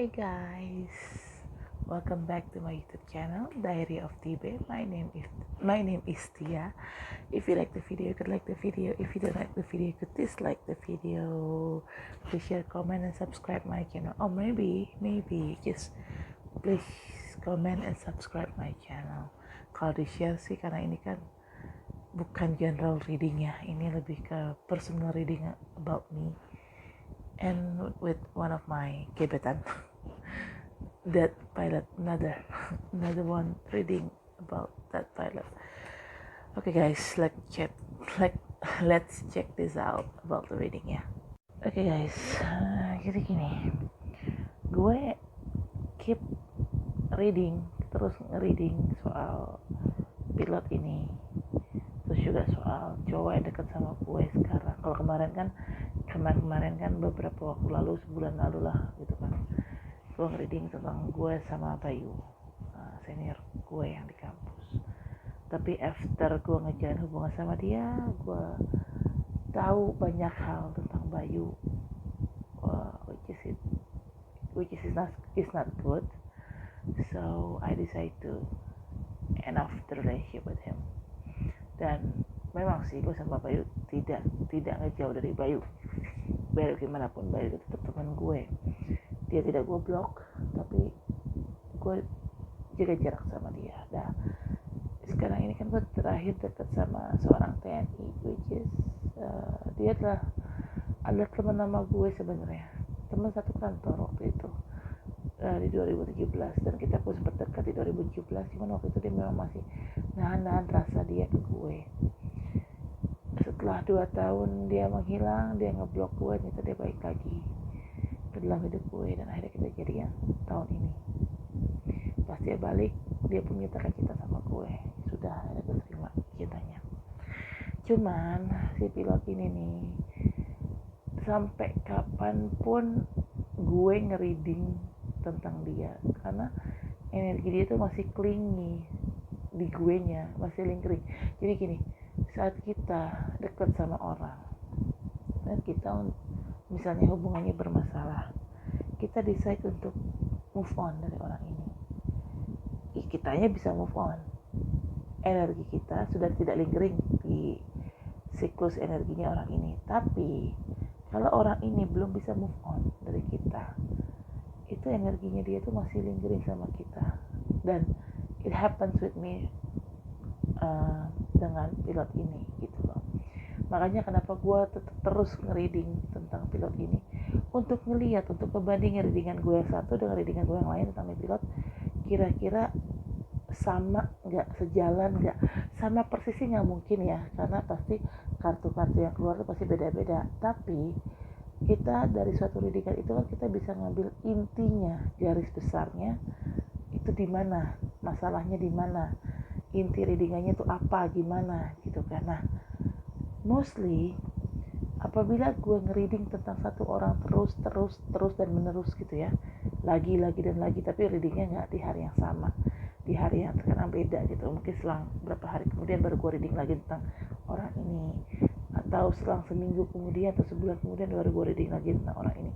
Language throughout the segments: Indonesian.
Hey guys, welcome back to my YouTube channel, Diary of Tibe. My name is Tia. If you like the video, you could like the video. If you don't like the video, you could dislike the video. Please share, comment, and subscribe my channel. Or maybe just please comment and subscribe my channel. Kalau di share sih, karena ini kan bukan general reading ya, ini lebih ke personal reading about me and with one of my gebetan. That pilot, another one reading about that pilot. Okay guys, let's check this out about the reading ya. Okay guys, jadi gini, gue keep terus reading soal pilot ini, terus juga soal cowok yang deket sama gue sekarang. Kalau kemarin kan beberapa waktu lalu, sebulan lalu lah gitu kan, gue nge-reading tentang gue sama Bayu, senior gue yang di kampus. Tapi after gue ngejalin hubungan sama dia, gue tahu banyak hal tentang Bayu, which is not good. So I decide to end off the relationship with him. Dan memang sih gue sama Bayu tidak ngejauh dari Bayu. Bayu gimana pun, Bayu itu tetap teman gue. Dia tidak gue blok, tapi gue jaga jarak sama dia. Nah, sekarang ini kan gue terakhir dekat sama seorang TNI, which is dia adalah teman nama gue sebenarnya, teman satu kantor waktu itu, di 2017, dan kita pun sempat dekat di 2017. Cuman waktu itu dia memang masih nahan rasa dia ke gue. Setelah 2 tahun dia menghilang, dia ngeblok gue, ternyata dia baik lagi ke dalam hidup gue, dan akhirnya kita jadian tahun ini. Pas dia balik, dia pun menyatakan cinta sama gue. Sudah, ada gue terima cintanya. Cuman si pilot ini nih, sampai kapanpun gue nge-reading tentang dia, karena energi dia tuh masih clingy di gue nya, masih lingkring. Jadi gini, saat kita dekat sama orang dan kita misalnya hubungannya bermasalah, kita decide untuk move on dari orang ini, kitanya bisa move on, energi kita sudah tidak lingkring di siklus energinya orang ini. Tapi kalau orang ini belum bisa move on dari kita, itu energinya dia tuh masih lingkring sama kita. Dan it happens with me dengan pilot ini gitu loh. Makanya kenapa gue tetap terus nge-reading tentang pilot ini, untuk ngelihat, untuk ngebandingin readingan gue yang satu dengan readingan gue yang lain tentang pilot, kira-kira sama nggak, sejalan nggak. Sama persisnya nggak mungkin ya, karena pasti kartu-kartu yang keluar itu pasti beda-beda. Tapi kita dari suatu readingan itu kan kita bisa ngambil intinya, garis besarnya itu di mana, masalahnya di mana, inti readingannya itu apa, gimana gitu kan. Nah, mostly apabila gue nge-reading tentang satu orang terus dan menerus gitu ya, lagi dan lagi, tapi readingnya nggak di hari yang sama, di hari yang terkadang beda gitu. Mungkin selang berapa hari kemudian baru gue reading lagi tentang orang ini, atau selang seminggu kemudian atau sebulan kemudian baru gue reading lagi tentang orang ini,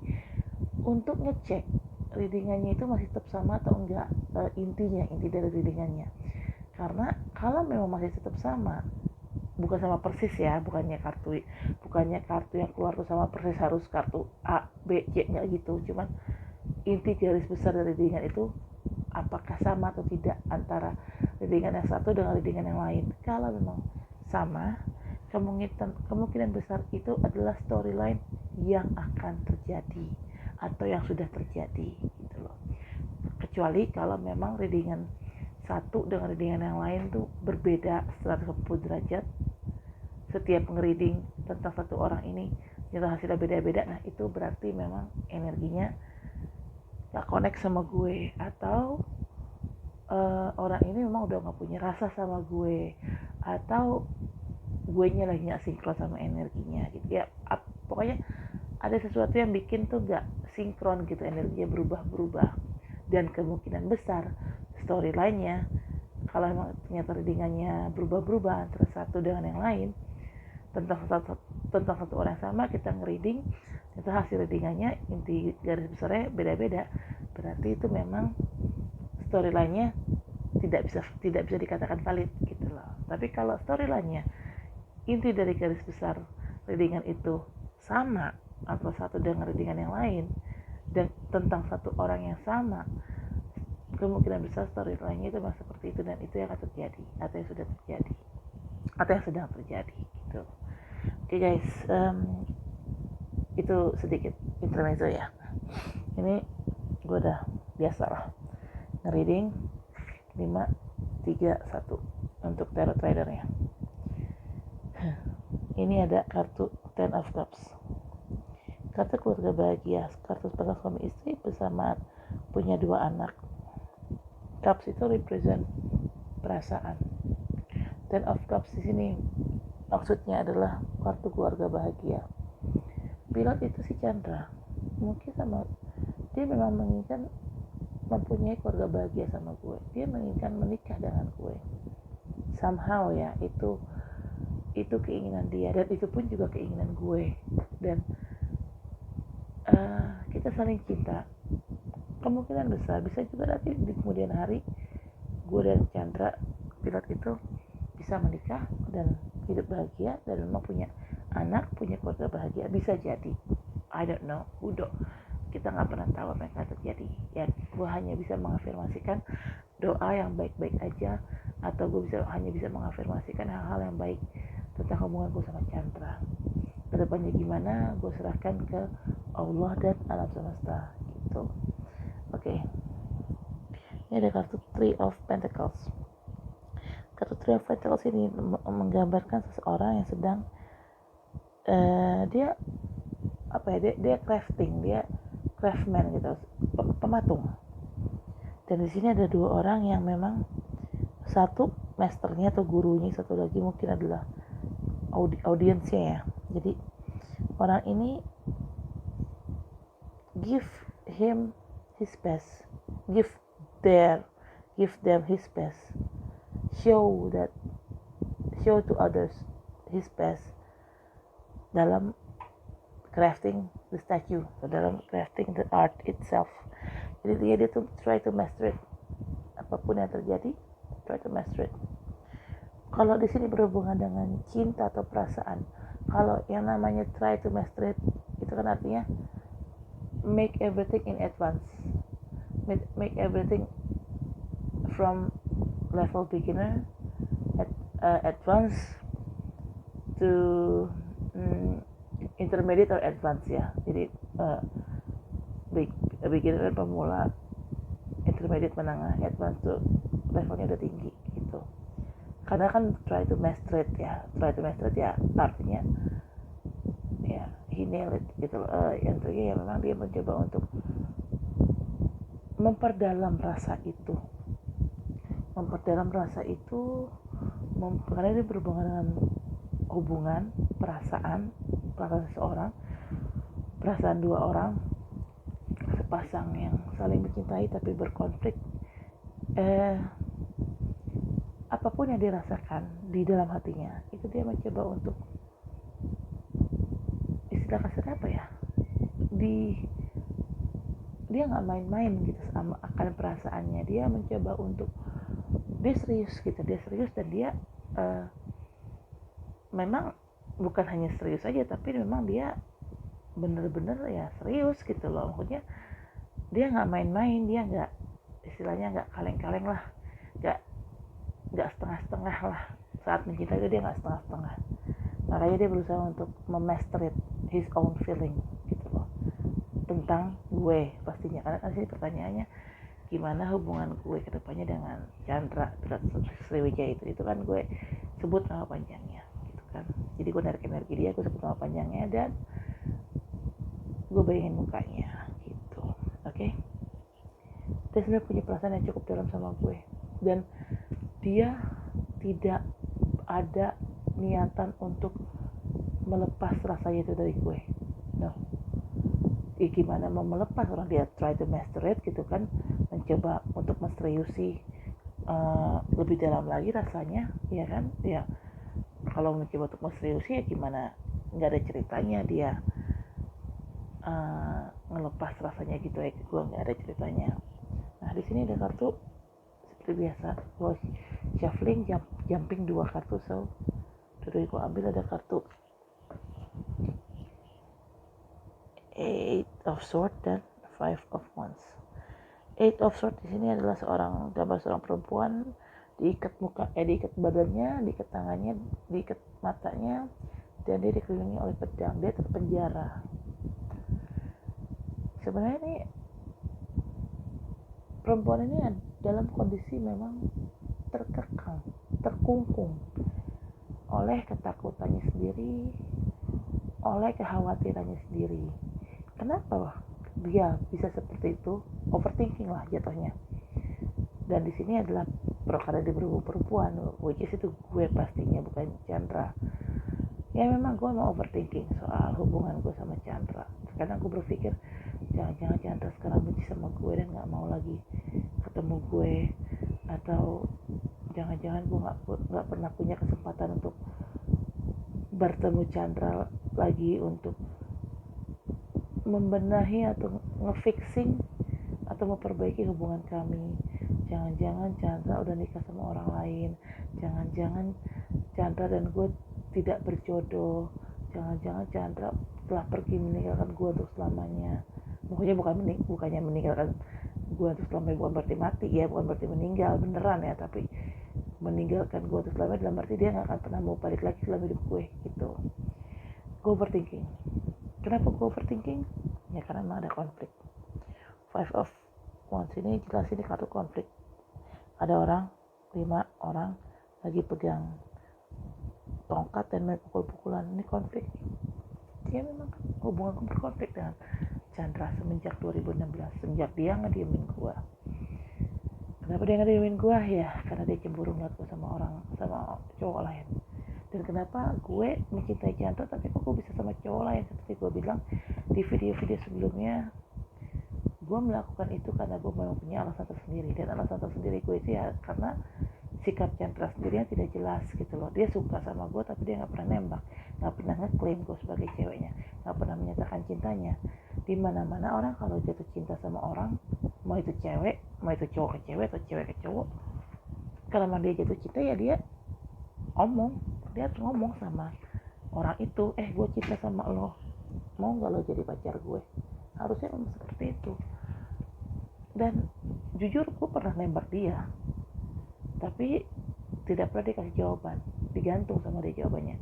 untuk ngecek readingannya itu masih tetap sama atau enggak, inti dari readingannya. Karena kalau memang masih tetap sama, bukan sama persis ya, bukannya kartu yang keluar tuh sama persis harus kartu A, B, C nya gitu. Cuman inti garis besar dari readingan itu apakah sama atau tidak antara readingan yang satu dengan readingan yang lain. Kalau memang sama, kemungkinan besar itu adalah storyline yang akan terjadi atau yang sudah terjadi gitu loh. Kecuali kalau memang readingan satu dengan readingan yang lain tuh berbeda 180 derajat, setiap nge-reading tentang satu orang ini ternyata hasilnya beda-beda. Nah, itu berarti memang energinya gak connect sama gue, atau orang ini memang udah gak punya rasa sama gue, atau gue nya lagi gak sinkron sama energinya gitu ya. Pokoknya ada sesuatu yang bikin tuh gak sinkron gitu, energinya berubah. Dan kemungkinan besar storyline-nya, kalau memang ternyata readingannya berubah antara satu dengan yang lain tentang satu orang yang sama, kita nge-reading, ternyata hasil readingannya, inti garis besarnya beda-beda. berarti itu memang storyline-nya tidak bisa dikatakan valid gitu loh. Tapi kalau storyline-nya inti dari garis besar readingan itu sama atau satu dengan readingan yang lain dan tentang satu orang yang sama, kemungkinan besar storyline-nya itu memang seperti itu dan itu yang akan terjadi atau yang sudah terjadi atau yang sedang terjadi gitu. Oke guys, itu sedikit intermezzo ya. Ini gue udah biasa lah nge-reading 5, 3, 1 untuk tarot ridernya. Ini ada kartu Ten of Cups, kartu keluarga bahagia, kartu sepasang suami istri bersama punya 2 anak. Cups itu represent perasaan. Ten of Cups di sini maksudnya adalah kartu keluarga bahagia. Pilot itu si Chandra, mungkin sama dia memang menginginkan mempunyai keluarga bahagia sama gue, dia menginginkan menikah dengan gue somehow ya, itu keinginan dia dan itu pun juga keinginan gue dan kita saling cinta. Kemungkinan besar bisa juga nanti di kemudian hari gue dan Chandra pilot itu bisa menikah dan hidup bahagia dan memang punya anak, punya keluarga bahagia, bisa jadi. I don't know, kita nggak pernah tahu apa yang akan terjadi ya. Gue hanya bisa mengafirmasikan doa yang baik-baik aja, atau gue hanya bisa mengafirmasikan hal-hal yang baik tentang hubungan gue sama Chandra. Kedepannya gimana, gue serahkan ke Allah dan alam semesta gitu. Oke. Ini ada kartu Three of Pentacles. Kartu Three of Pentacles ini menggambarkan seseorang yang sedang dia crafting, dia craftsman gitu, pematung. Dan di sini ada 2 orang yang memang satu masternya atau gurunya, satu lagi mungkin adalah audiensnya ya. Jadi orang ini give him his best, give them his best, show to others his best dalam crafting the statue, dalam crafting the art itself. Jadi dia tuh try to master it, apapun yang terjadi try to master it. Kalau di sini berhubungan dengan cinta atau perasaan, kalau yang namanya try to master it itu kan artinya make everything in advance, make everything from level beginner advance to intermediate or advance ya. Jadi beginner pemula, intermediate menengah, advance tuh levelnya udah tinggi gitu. Karena kan try to master it ya artinya ya he nailed it gitu loh. Yang artinya ya memang dia mencoba untuk memperdalam rasa itu karena dia berhubungan dengan hubungan perasaan seseorang, perasaan 2 orang, sepasang yang saling mencintai tapi berkonflik. Apapun yang dirasakan di dalam hatinya itu dia mencoba untuk istilah kasar apa ya, dia nggak main-main gitu sama akan perasaannya. Dia mencoba untuk dia serius dan dia memang bukan hanya serius aja, tapi memang dia bener-bener ya serius gitu loh. Maksudnya dia nggak main-main, dia nggak istilahnya nggak kaleng-kaleng lah, nggak setengah-setengah lah. Saat mencintai itu dia nggak setengah-setengah. Makanya dia berusaha untuk memaster his own feeling gitu loh tentang gue pastinya. Karena kan sini pertanyaannya gimana hubungan gue kedepannya dengan Chandra Sriwijaya itu kan gue sebut nama panjangnya gitu kan. Jadi gue narik energi dia, gue sebut nama panjangnya dan gue bayangin mukanya gitu. Oke. Dia sebenarnya punya perasaan yang cukup dalam sama gue dan dia tidak ada niatan untuk melepas rasanya itu dari gue. No. Gimana mau melepas, orang dia try to master it gitu kan, mencoba untuk menseriusi lebih dalam lagi rasanya, ya kan? Ya kalau mencoba untuk menseriusi ya gimana, nggak ada ceritanya dia ngelepas rasanya gitu ya, gue nggak ada ceritanya. Nah di sini ada kartu seperti biasa, gue shuffling, jumping 2 kartu. So dari gue ambil ada kartu Eight of Swords dan Five of Wands. Eight of Swords di sini adalah gambar seorang perempuan, diikat diikat badannya, diikat tangannya, diikat matanya, dan dia dikelilingi oleh pedang. Dia terpenjara. Sebenarnya ini perempuan ini dalam kondisi memang terkekang, terkungkung oleh ketakutannya sendiri, oleh kekhawatirannya sendiri. Kenapa dia bisa seperti itu? Overthinking lah jatuhnya. Dan di sini adalah karena dia berhubung perempuan, which is itu gue pastinya, bukan Chandra. Ya memang gue mau overthinking soal hubungan gue sama Chandra. Kadang gue berpikir jangan-jangan Chandra sekarang benci sama gue dan gak mau lagi ketemu gue, atau jangan-jangan gue gak pernah punya kesempatan untuk bertemu Chandra lagi untuk membenahi atau ngefixing atau memperbaiki hubungan kami. Jangan-jangan Chandra udah nikah sama orang lain, jangan-jangan Chandra dan gue tidak berjodoh, jangan-jangan Chandra telah pergi meninggalkan gue untuk selamanya. Pokoknya bukannya meninggalkan gue untuk selamanya, bukan berarti mati ya, bukan berarti meninggal beneran ya, tapi meninggalkan gue untuk selamanya dalam arti dia gak akan pernah mau balik lagi dalam hidup gue gitu. Gue overthinking. Kenapa gue overthinking? Ya karena memang ada konflik. Five of Wands ini jelas ini kartu konflik. Ada 5 orang lagi pegang tongkat dan main pukul-pukulan. Ini konflik. Dia memang hubungan berkonflik dengan Chandra semenjak 2016, semenjak dia ngediemin gue. Kenapa dia ngediemin gue? Ya karena dia cemburu ngeliat gue sama cowok lain. Dan kenapa gue mencintai Chandra tapi kok gue bisa sama cowok lain? Seperti gue bilang di video-video sebelumnya, gue melakukan itu karena gue memang punya alasan tersendiri. Dan alasan tersendiri gue itu ya karena sikap Chandra sendirinya tidak jelas gitu loh. Dia suka sama gue tapi dia gak pernah nembak, gak pernah ngeklaim gue sebagai ceweknya, gak pernah menyatakan cintanya. Dimana-mana orang kalau jatuh cinta sama orang, mau itu cewek, mau itu cowok ke cewek atau cewek ke cowok, kalau dia jatuh cinta ya dia harus ngomong sama orang itu, gue cinta sama lo, mau gak lo jadi pacar gue? Harusnya memang seperti itu. Dan jujur gue pernah nembak dia tapi tidak pernah dikasih jawaban, digantung sama dia jawabannya,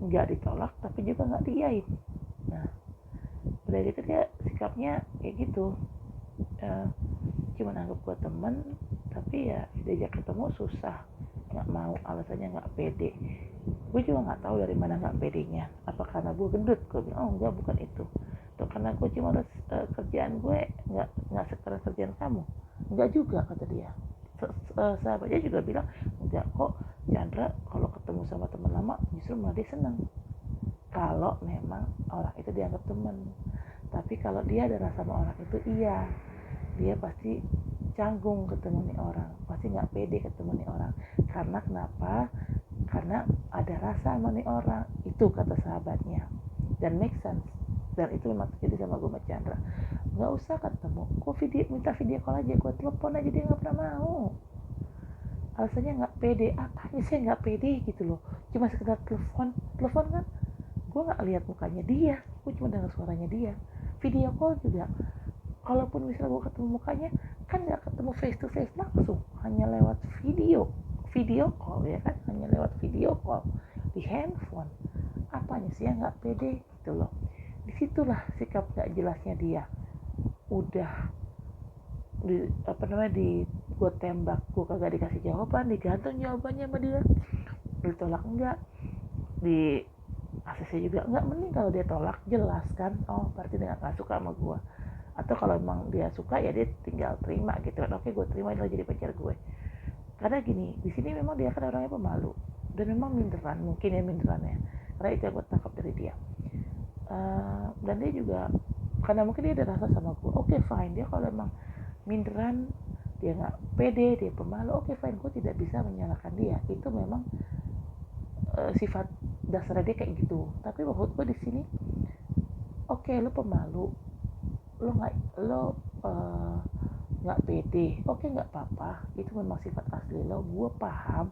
nggak ditolak tapi juga nggak diiyain. Nah udah gitu dia sikapnya kayak gitu, cuman anggap gue temen tapi ya diajak ketemu susah, nggak mau, alasannya nggak pede. Gue juga nggak tahu dari mana nggak pedenya, apa karena gue gendut? Gue bilang oh enggak, bukan itu, atau karena gue cuma kerjaan gue nggak sekarang kerjaan kamu. Enggak juga, kata dia. Sahabatnya juga bilang enggak kok, Chandra kalau ketemu sama teman lama justru malah dia senang kalau memang orang itu dianggap teman. Tapi kalau dia ada rasa sama orang itu, iya dia pasti canggung ketemu nih orang, pasti nggak pede ketemu nih orang. Karena kenapa? Karena ada rasa sama nih orang itu, kata sahabatnya, dan make sense. Dan itu memang terjadi sama gue sama Chandra. Nggak usah ketemu, gue minta video call aja, gue telepon aja, dia nggak pernah mau. Alasannya nggak pede. Apanya sih nggak pede gitu loh? Cuma sekedar telepon kan gue nggak lihat mukanya dia, gue cuma dengar suaranya dia. Video call juga, kalaupun misalnya gue ketemu mukanya kan nggak ketemu face to face langsung, hanya lewat video call ya kan, hanya lewat video call di handphone. Apanya sih yang nggak pede gitu loh? Disitulah sikap nggak jelasnya dia. Udah gue tembak, gue kagak dikasih jawaban, digantung jawabannya sama dia, ditolak enggak, di ACC juga enggak. Mending kalau dia tolak, jelas kan, oh berarti dia nggak suka sama gue. Atau kalau emang dia suka ya dia tinggal terima gitu kan, oke gue terima dia jadi pacar gue. Karena gini, di sini memang dia kan orangnya pemalu dan memang minderan, mungkin ya minderannya, karena itu yang gue tangkap dari dia. Dan dia juga karena mungkin dia ada rasa sama gue, oke fine. Dia kalau emang minderan, dia nggak pede, dia pemalu, oke fine, gue tidak bisa menyalahkan dia. Itu memang sifat dasarnya dia kayak gitu. Tapi menurut gue di sini Oke, lo pemalu, lo nggak pede, oke nggak apa-apa, itu memang sifat asli lo, gue paham.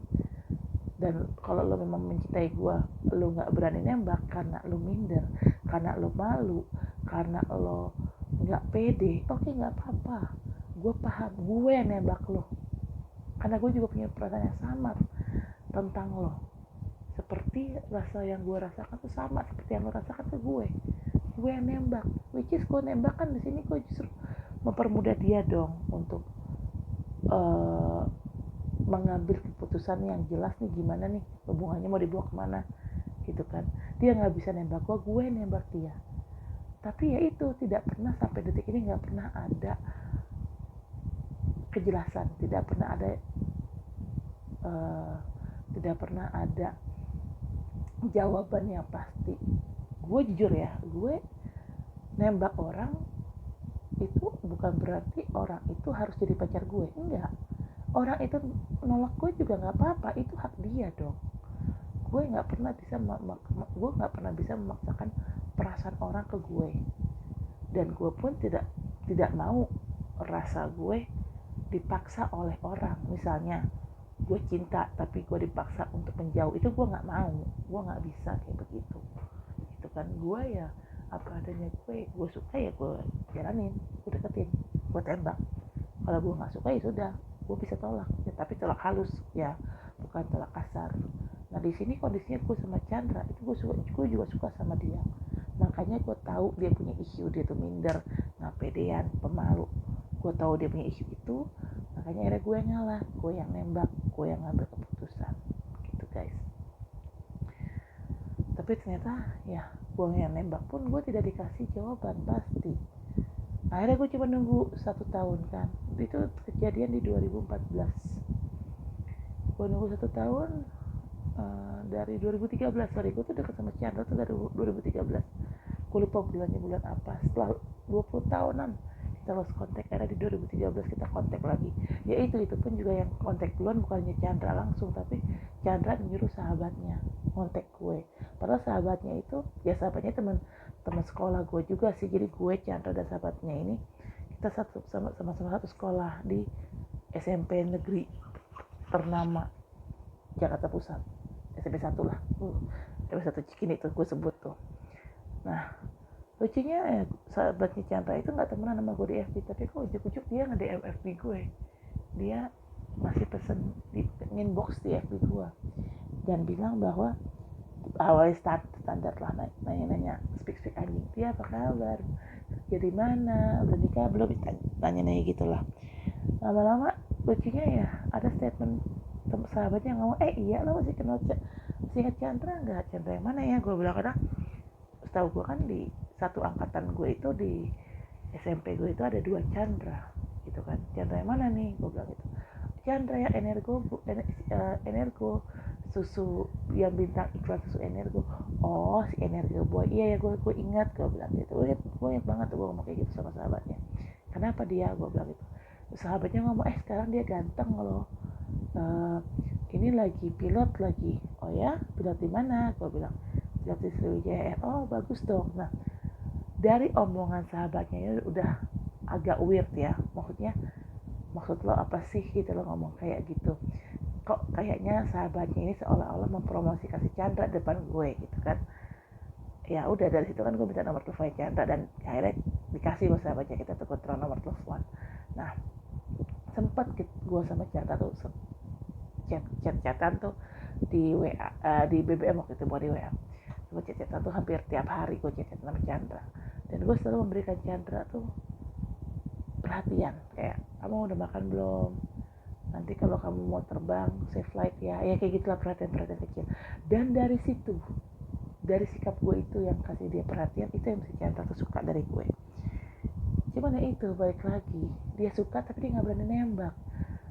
Dan kalau lo memang mencintai gue, lo nggak berani nembak karena lo minder, karena lo malu, karena lo nggak pede, oke nggak apa-apa, gue paham, gue yang nembak lo karena gue juga punya perasaan yang sama tentang lo, seperti rasa yang gue rasakan tuh sama seperti yang lo rasakan ke gue yang nembak, which is gue nembak kan di sini gue justru mempermudah dia dong untuk mengambil keputusan yang jelas nih, gimana nih hubungannya mau dibawa kemana gitu kan. Dia nggak bisa nembak gue nembak dia. Tapi ya itu, tidak pernah sampai detik ini nggak pernah ada kejelasan, tidak pernah ada jawaban yang pasti. Gue jujur ya, gue nembak orang itu bukan berarti orang itu harus jadi pacar gue, enggak. Orang itu nolak gue juga nggak apa-apa, itu hak dia dong. Gue nggak pernah bisa memaksakan perasaan orang ke gue, dan gue pun tidak mau rasa gue dipaksa oleh orang. Misalnya gue cinta tapi gue dipaksa untuk menjauh, itu gue nggak mau, gue nggak bisa kayak begitu. Itu kan gue ya apa adanya, gue suka ya gue jalanin, gue deketin, gue tembak. Kalau gue nggak suka ya sudah, gue bisa tolak ya, tapi tolak halus ya, bukan tolak kasar. Nah di sini kondisinya gue sama Chandra itu gue juga suka sama dia, makanya gue tahu dia punya isu, dia tuh minder, nggak pedean, pemalu. Gue tahu dia punya isu itu, makanya akhirnya gue yang ngalah, gue yang nembak, gue yang ngambil keputusan gitu guys. Tapi ternyata ya gue yang nembak pun gue tidak dikasih jawaban pasti. Akhirnya gue cuma nunggu 1 tahun kan, itu kejadian di 2014. Gue nunggu 1 tahun, dari 2013. Sorry, gue tuh deket sama Chandra tuh dari 2013. Gue lupa bulannya bulan apa. Setelah 20 tahunan kita lost kontak, era di 2013 kita kontak lagi. Ya itu pun juga yang kontak duluan bukannya Chandra langsung, tapi Chandra menyuruh sahabatnya kontak gue. Padahal sahabatnya itu ya sahabatnya teman sekolah gue juga sih. Jadi gue, Chandra dan sahabatnya ini kita sama-sama satu sekolah di SMP negeri ternama Jakarta Pusat, SMP 1 lah, SMP 1 Cikini tuh gue sebut tuh. Nah lucunya sahabatnya Chandra itu nggak temenan sama gue di FB, tapi kok ujuk-ujuk dia nge-DM FB gue, dia masih pesen di inbox di FB gue dan bilang bahwa awalnya standar lah, nanya speak anjing, dia apa kabar, jadi mana, udah nikah belum, nanya gitulah. Lama-lama lucunya ya ada statement sahabatnya ngomong, iya lo masih ingat Chandra nggak? Chandra yang mana ya? Gue bilang, karena setahu gue kan di satu angkatan gue itu di SMP gue itu ada 2 Chandra gitu kan. Chandra yang mana nih? Gue bilang gitu, Chandra yang Energo susu yang bintang iklan susu Energo. Oh si Energo boy, iya ya gue ingat, gue bilang gitu. Gue ingat banget tuh gue ngomong kayak gitu sama sahabatnya. Kenapa dia? Gue bilang gitu. Sahabatnya ngomong, sekarang dia ganteng loh, ini lagi pilot lagi. Oh ya, pilot di mana? Gue bilang pilot di Sriwijaya Air. Oh bagus dong. Nah dari omongan sahabatnya ini udah agak weird ya, maksud lo apa sih gitu, lo ngomong kayak gitu, kok kayaknya sahabatnya ini seolah-olah mempromosikan si Chandra depan gue gitu kan. Ya udah dari situ kan gue minta nomor telepon Chandra dan akhirnya dikasih sama sahabatnya, kita tukeran nomor telepon. Nah sempat gue sama Chandra tuh chat-chatan tuh di WA, di BBM waktu itu, bukan di WA. Gue chat-chatan tuh hampir tiap hari gue chat sama Chandra, dan gue selalu memberikan Chandra tuh perhatian, kayak kamu udah makan belum, nanti kalau kamu mau terbang safe flight ya kayak gitulah, perhatian kecil. Dan dari situ, dari sikap gue itu yang kasih dia perhatian, itu yang si Chandra tuh suka dari gue. Cuman ya itu, balik lagi, dia suka tapi dia nggak berani nembak.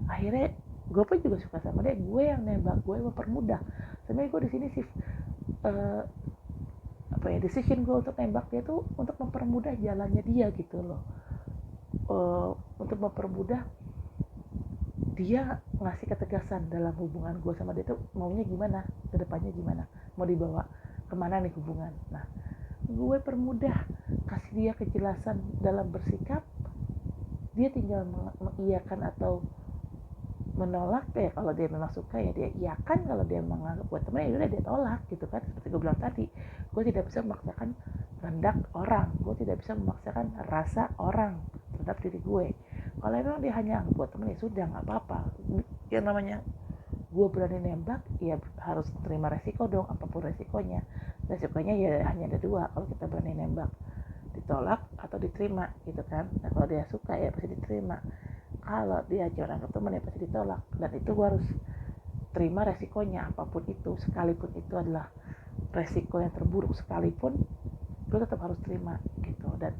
Akhirnya gue pun juga suka sama dia, gue yang nembak, gue mempermudah. Sebenarnya gue di sini sih decision gue untuk nembak dia tuh untuk mempermudah jalannya dia gitu loh, untuk mempermudah dia ngasih ketegasan dalam hubungan gue sama dia tuh maunya gimana, kedepannya gimana, mau dibawa kemana nih hubungan. Nah gue permudah kasih dia kejelasan dalam bersikap, dia tinggal mengiyakan atau menolak. Ya kalau dia memang suka ya dia iyakan, kalau dia menganggap buat teman ya udah dia tolak gitu kan. Seperti gue bilang tadi, gue tidak bisa memaksakan kehendak orang, gue tidak bisa memaksakan rasa orang terhadap diri gue. Kalau memang dia hanya anggap buat teman ya sudah, nggak apa-apa. Yang namanya gue berani nembak ya harus terima resiko dong, apapun resikonya. Resikonya ya hanya ada dua kalau kita berani nembak, ditolak atau diterima gitu kan. Nah kalau dia suka ya pasti diterima, kalau dia cuma anggap teman ya pasti ditolak. Dan itu gue harus terima resikonya apapun itu, sekalipun itu adalah resiko yang terburuk sekalipun, gue tetap harus terima gitu. Dan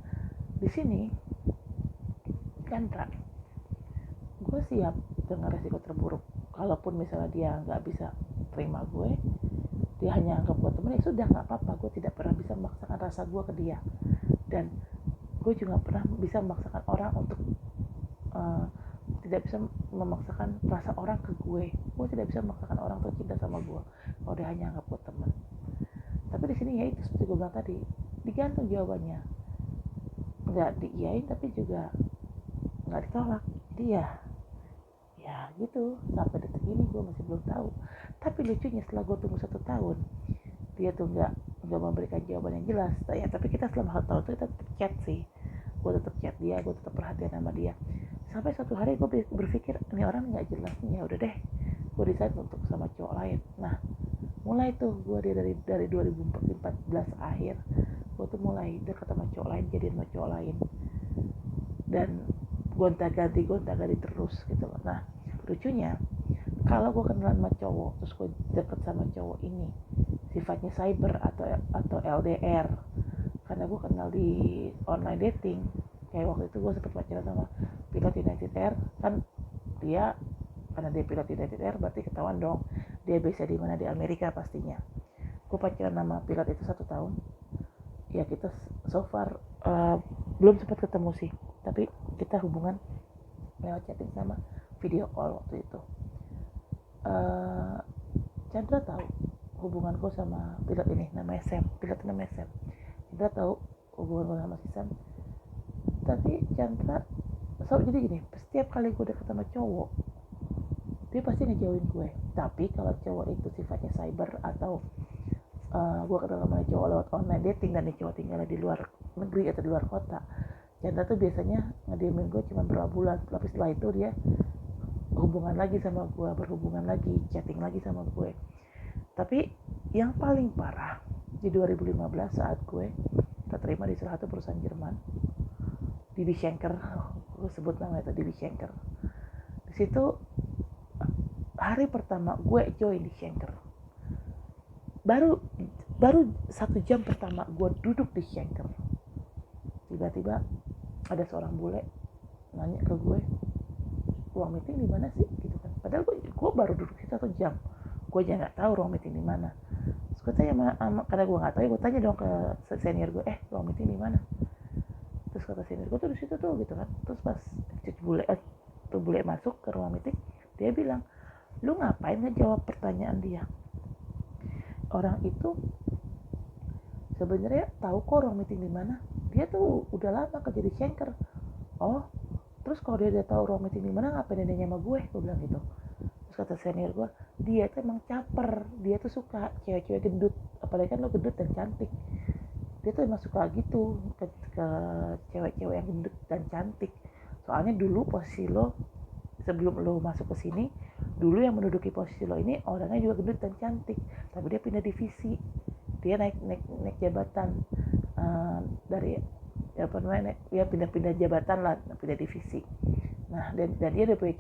di sini Chandra, gue siap dengan resiko terburuk. Kalaupun misalnya dia nggak bisa terima gue, dia hanya anggap gue temen ya sudah, nggak apa-apa. Gue tidak pernah bisa memaksakan rasa gue ke dia, dan gue juga pernah bisa memaksakan orang untuk tidak bisa memaksakan rasa orang ke gue. Gue tidak bisa memaksakan orang untuk cinta sama gue kalau dia hanya anggap gue teman. Tapi di sini ya itu seperti gue bilang tadi, digantung jawabannya, nggak diiyain tapi juga nggak ditolak. Jadi ya gitu, sampai detik ini gue masih belum tahu. Tapi lucunya setelah gue tunggu 1 tahun, dia tuh nggak memberikan jawaban yang jelas. Ya tapi kita selama 1 tahun itu kita tetap chat sih, gue tetap chat dia, gue tetap perhatian sama dia. Sampai suatu hari gue berpikir ini orang nggak jelas nih, ya udah deh, gue decide untuk sama cowok lain. Nah mulai tuh gue dari 2014 akhir, gue tuh mulai dekat sama cowok lain, jadian sama cowok lain, dan gonta-ganti terus gitu loh. Nah lucunya, kalau gue kenalan sama cowok terus gue deket sama cowok ini, sifatnya cyber atau LDR, karena gue kenal di online dating. Kayak waktu itu gue sempet pacaran sama pilot United Air, kan dia, karena dia pilot United Air berarti ketahuan dong dia base di mana, di Amerika pastinya. Gue pacaran sama pilot itu 1 tahun. Ya kita so far belum sempat ketemu sih, tapi kita hubungan lewat chatting sama video call waktu itu. Chandra tahu hubunganku sama pilot ini, namanya Sam. Pilot namanya Sam. Chandra tahu hubunganku sama si Sam. Tapi Chandra jadi gini, setiap kali gue deket sama cowok, dia pasti ngejauhin gue. Tapi kalau cowok itu sifatnya cyber atau gue kenal sama cowok lewat online dating dan cowok tinggalnya di luar negeri atau di luar kota, Chandra tuh biasanya ngediemin gue cuma berapa bulan. Tapi setelah itu dia hubungan lagi sama gue, berhubungan lagi, chatting lagi sama gue. Tapi yang paling parah di 2015 saat gue terterima di salah satu perusahaan Jerman, DB Schenker, gue sebut nama itu DB Schenker. Di situ hari pertama gue join di Schenker, baru 1 jam pertama gue duduk di Schenker, tiba-tiba ada seorang bule nanya ke gue, ruang meeting di mana sih gitu kan. Padahal gue baru duduk situ 1 jam, gue aja nggak tahu ruang meeting di mana. Terus gue tanya karena gue nggak tahu ya, gue tanya dong ke senior gue, ruang meeting di mana. Terus kata senior gue tuh di situ tuh gitu kan. Terus pas bule masuk ke ruang meeting, dia bilang, lu ngapain ngejawab pertanyaan dia? Orang itu sebenarnya tahu kok ruang meeting di mana. Dia tuh udah lama kerja di Schenker. Oh, terus kalau dia tahu ruang meeting di mana, ngapain dia nanya sama gue bilang gitu. Terus kata senior gue, dia tuh emang caper, dia tuh suka cewek-cewek gendut, apalagi kan lo gendut dan cantik. Dia tuh emang suka gitu ke cewek-cewek yang gendut dan cantik. Soalnya dulu posisi lo, sebelum lo masuk ke sini, dulu yang menduduki posisi lo ini orangnya juga gendut dan cantik, tapi dia pindah divisi, dia naik jabatan, dari apa namanya, ya pindah jabatan lah, pindah divisi. Nah dan dia udah punya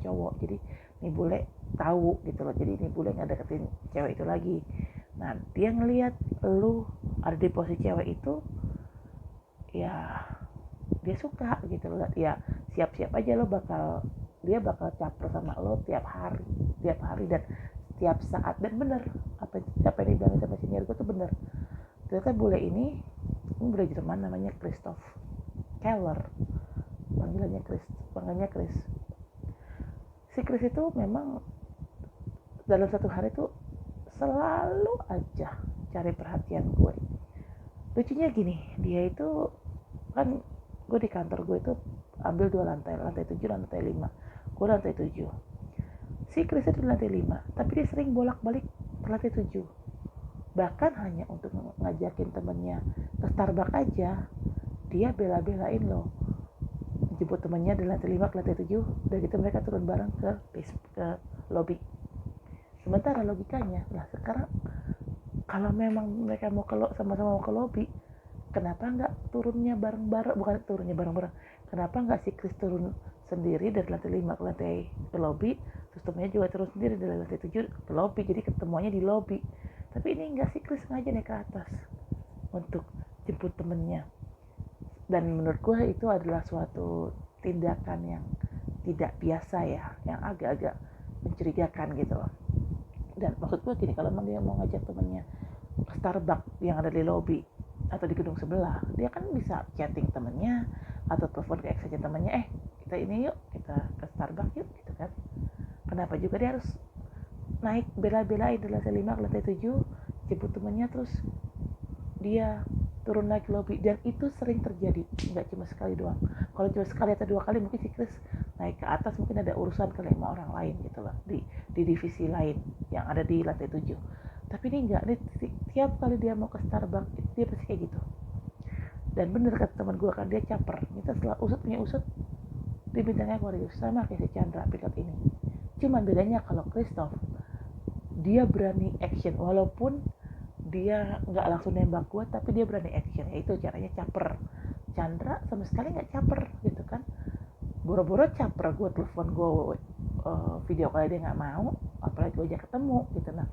cowok, jadi nih bule tahu gitu loh, jadi nih bule nggak deketin cewek itu lagi. Nah dia ngelihat lu ada di posisi cewek itu, ya dia suka gitu loh. Ya siap-siap aja lo dia bakal caper sama lo tiap hari dan setiap saat. Dan bener apa yang dibilang sama senior gue tuh bener. Ternyata bule ini bule Jerman, namanya Christoph Keller, panggilannya Chris. Si Chris itu memang dalam 1 hari tuh selalu aja cari perhatian gue. Lucunya gini, dia itu kan, gue di kantor gue itu ambil 2 lantai, lantai 7 dan lantai 5. Gue lantai 7. Si Chris itu di lantai 5, tapi dia sering bolak-balik ke lantai 7. Bahkan hanya untuk ngajakin temennya ke Starbucks aja, dia bela-belain loh jemput temennya dari lantai 5 ke lantai 7, dan gitu mereka turun bareng ke lobby. Sementara logikanya, lah sekarang kalau memang mereka mau sama-sama mau ke lobby, kenapa nggak turunnya bareng-bareng, bukan turunnya bareng-bareng, kenapa nggak si Chris turun sendiri dari lantai 5 ke lantai ke lobby, terus temennya juga turun sendiri dari lantai 7 ke lobby, jadi ketemuannya di lobby. Tapi ini nggak, si Chris sengaja naik ke atas untuk jemput temennya. Dan menurut gue itu adalah suatu tindakan yang tidak biasa ya, yang agak-agak mencurigakan gitu loh. Dan maksud gue gini, kalau memang dia mau ngajak temennya ke Starbucks yang ada di lobby atau di gedung sebelah, dia kan bisa chatting temennya atau telepon ke ex aja temennya, kita ini yuk, kita ke Starbucks yuk gitu kan. Kenapa juga dia harus naik bela-belain dari lantai 5 ke lantai 7 jemput temennya, terus dia turun lagi lobby. Dan itu sering terjadi, nggak cuma sekali doang. Kalau cuma sekali atau 2 kali mungkin si Chris naik ke atas, mungkin ada urusan kali sama orang lain gitu loh, di divisi lain yang ada di lantai 7. Tapi ini enggak, ini tiap kali dia mau ke Starbucks dia pasti kayak gitu. Dan bener kata teman gue kan, dia caper, kita setelah punya usut di bintangnya Aquarius, sama kayak si Chandra pilot ini. Cuman bedanya kalau Christoph, dia berani action, walaupun dia nggak langsung nembak gue, tapi dia berani action, yaitu caranya caper. Chandra sama sekali nggak caper gitu kan, boro-boro caper gue, telepon gue, video call dia nggak mau, apalagi gue ajak ketemu gitu. Nah,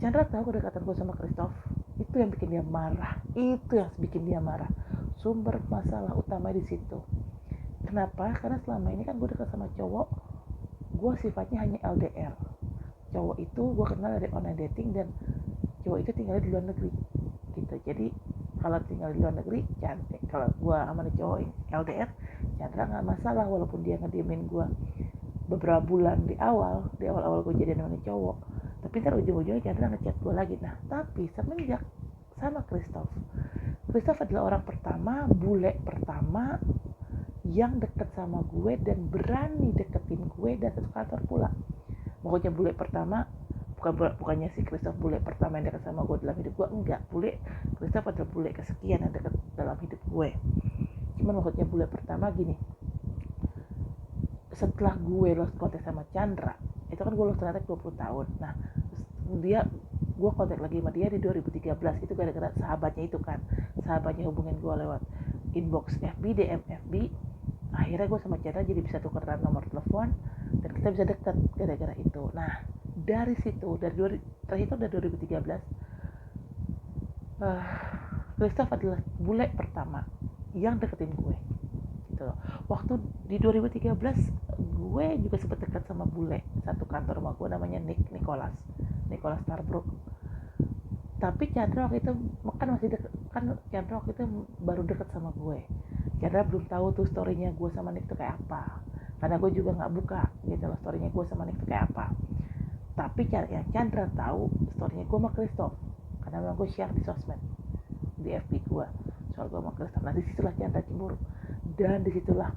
Chandra tahu kedekatan gue sama Christoph, itu yang bikin dia marah, sumber masalah utama di situ. Kenapa? Karena selama ini kan gue dekat sama cowok, gue sifatnya hanya LDR. Cowok itu gue kenal dari online dating, dan cowok itu tinggal di luar negeri gitu. Jadi kalau tinggal di luar negeri, cantik. Kalau gue sama cowok LDR, Chandra nggak masalah, walaupun dia ngediemin gue beberapa bulan di awal gue jadian sama cowok. Tapi ntar ujung-ujungnya Chandra ngechat gue lagi. Nah, tapi semenjak sama Christoph adalah orang pertama, bule pertama yang deket sama gue dan berani deketin gue dan satu kantor pula. Pokoknya bule pertama, bukannya si Christoph bule pertama yang dekat sama gue dalam hidup gue, enggak. Christoph adalah bule kesekian yang dekat dalam hidup gue. Cuman maksudnya bule pertama gini, setelah gue lost kontak sama Chandra, itu kan gue lost kontak 20 tahun. Nah, gue kontak lagi sama dia di 2013, itu gara-gara sahabatnya itu kan, sahabatnya hubungin gue lewat inbox FB, DM FB. Akhirnya gue sama Chandra jadi bisa tukeran nomor telepon dan kita bisa dekat gara-gara itu. Nah, dari situ, terhitung dari 2013, Christoph adalah bule pertama yang deketin gue gitu. Waktu di 2013 gue juga sempat dekat sama bule satu kantor sama gue, namanya Nicholas Starbrook. Tapi Chandra waktu itu kan masih deket, kan Chandra waktu itu baru deket sama gue. Chandra belum tahu tuh storynya gue sama Nick tuh kayak apa, karena gue juga nggak buka gitu loh storynya gue sama Nick tuh kayak apa. Tapi yang Chandra tahu storynya gue sama Christoph, karena memang gue share di sosmed, di FB gue, soal gue sama Christoph. Nah, disitulah Chandra cemburu, dan disitulah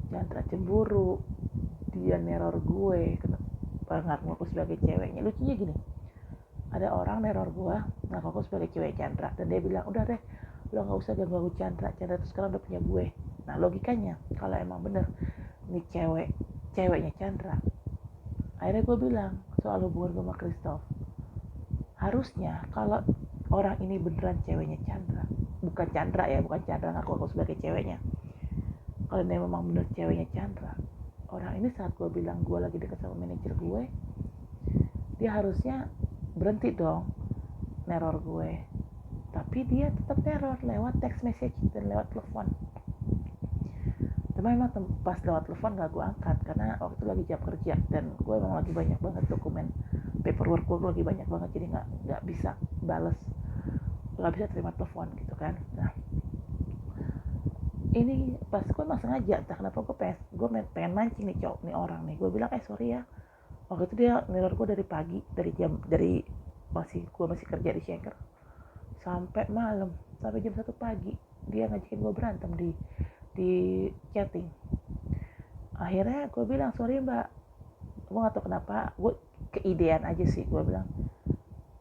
Chandra cemburu, dia neror gue, ngaku aku sebagai ceweknya. Lucunya gini, ada orang neror gue, ngaku aku sebagai cewek Chandra, dan dia bilang, udah deh, lo nggak usah ganggu Chandra tuh sekarang udah punya gue. Nah, logikanya kalau emang bener ini ceweknya Chandra, akhirnya gue bilang soal hubungan gue sama Christoph, harusnya kalau orang ini beneran ceweknya Chandra, bukan Chandra ngaku aku sebagai ceweknya, kalau dia memang bener ceweknya Chandra, orang ini saat gue bilang gue lagi dekat sama manajer gue, dia harusnya berhenti dong neror gue. Tapi dia tetap teror lewat text message dan lewat telepon. Tapi memang pas lewat telepon gak gue angkat, karena waktu itu lagi jam kerja dan gue memang lagi banyak banget dokumen paperwork gue lagi banyak banget, jadi nggak bisa bales, nggak bisa terima telepon gitu kan. Nah, ini pas gue emang sengaja, entah kenapa gue pengen mancing nih orang nih. Gue bilang sorry ya, waktu itu dia neror gue dari pagi, dari gue masih kerja di Schenker sampai malam, sampai jam 1 pagi dia ngajakin gue berantem di chatting. Akhirnya gue bilang, sorry mbak, gue gak tau kenapa, gue keidean aja sih. Gue bilang,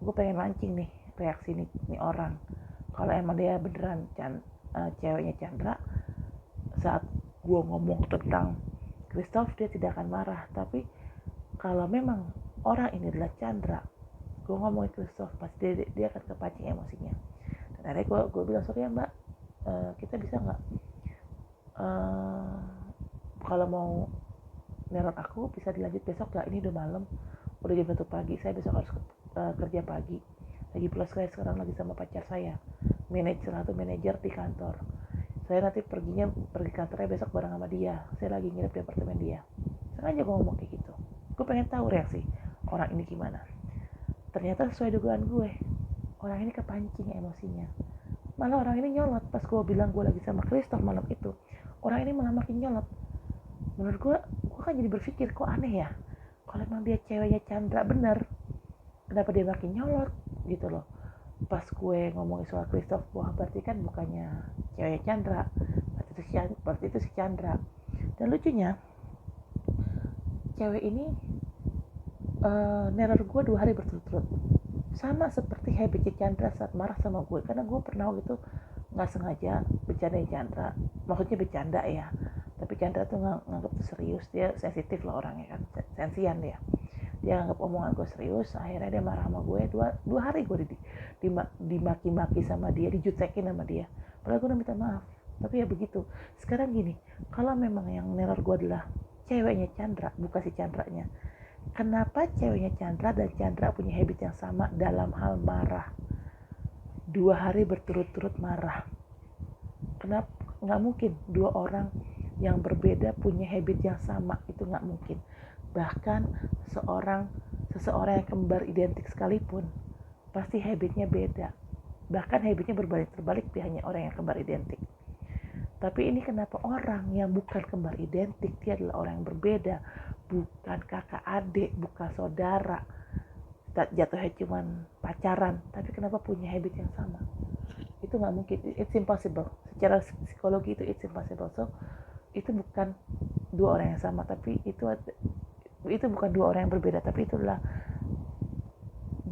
gue pengen mancing nih reaksi nih orang. Kalau emang dia beneran ceweknya Chandra, saat gue ngomong tentang Christoph dia tidak akan marah. Tapi kalau memang orang ini adalah Chandra, gue ngomongin Christoph, pasti dia akan kepancing emosinya. Dan akhirnya gue bilang, sorry ya mbak, kita bisa nggak kalau mau neror aku bisa dilanjut besok gak? Ini udah malam, udah jam 1 pagi, saya besok harus kerja pagi. Lagi pula saya sekarang lagi sama pacar saya, manajer di kantor. Saya nanti pergi kantornya besok bareng sama dia. Saya lagi nginep di apartemen dia. Sengaja gue ngomong kayak gitu. Gue pengen tahu reaksi orang ini gimana. Ternyata sesuai dugaan gue, orang ini kepancing emosinya. Malah orang ini nyolot pas gue bilang gue lagi sama Christoph malam itu. Orang ini malah makin nyolot. Menurut gue kan jadi berpikir, kok aneh ya, kalau emang dia ceweknya Chandra bener, kenapa dia makin nyolot gitu loh. Pas gue ngomongin soal Christoph, wah berarti kan bukannya ceweknya Chandra, berarti itu si Chandra. Dan lucunya, cewek ini neror gue 2 hari berturut-turut, sama seperti habitnya Chandra saat marah sama gue. Karena gue pernah gitu nggak sengaja bercandain Chandra, maksudnya bercanda ya, tapi Chandra tuh nganggap tuh serius. Dia sensitif lah orangnya kan, sensian dia anggap omongan gue serius. Akhirnya dia marah sama gue. dua hari gue dimaki-maki sama dia, dijutekin sama dia, padahal gue udah minta maaf. Tapi ya begitu. Sekarang gini, kalau memang yang neror gue adalah ceweknya Chandra, bukan si Chandranya, kenapa ceweknya Chandra dan Chandra punya habit yang sama dalam hal marah? 2 hari berturut-turut marah. Kenapa? Nggak mungkin 2 orang yang berbeda punya habit yang sama, itu nggak mungkin. Bahkan seseorang yang kembar identik sekalipun pasti habitnya beda, bahkan habitnya terbalik hanya orang yang kembar identik. Tapi ini kenapa orang yang bukan kembar identik, dia adalah orang yang berbeda, bukan kakak adik, bukan saudara, jatuhnya cuman pacaran, tapi kenapa punya habit yang sama? Itu nggak mungkin. It's impossible. Secara psikologi itu it's impossible. So itu bukan 2 orang yang sama, tapi itu bukan 2 orang yang berbeda, tapi itu adalah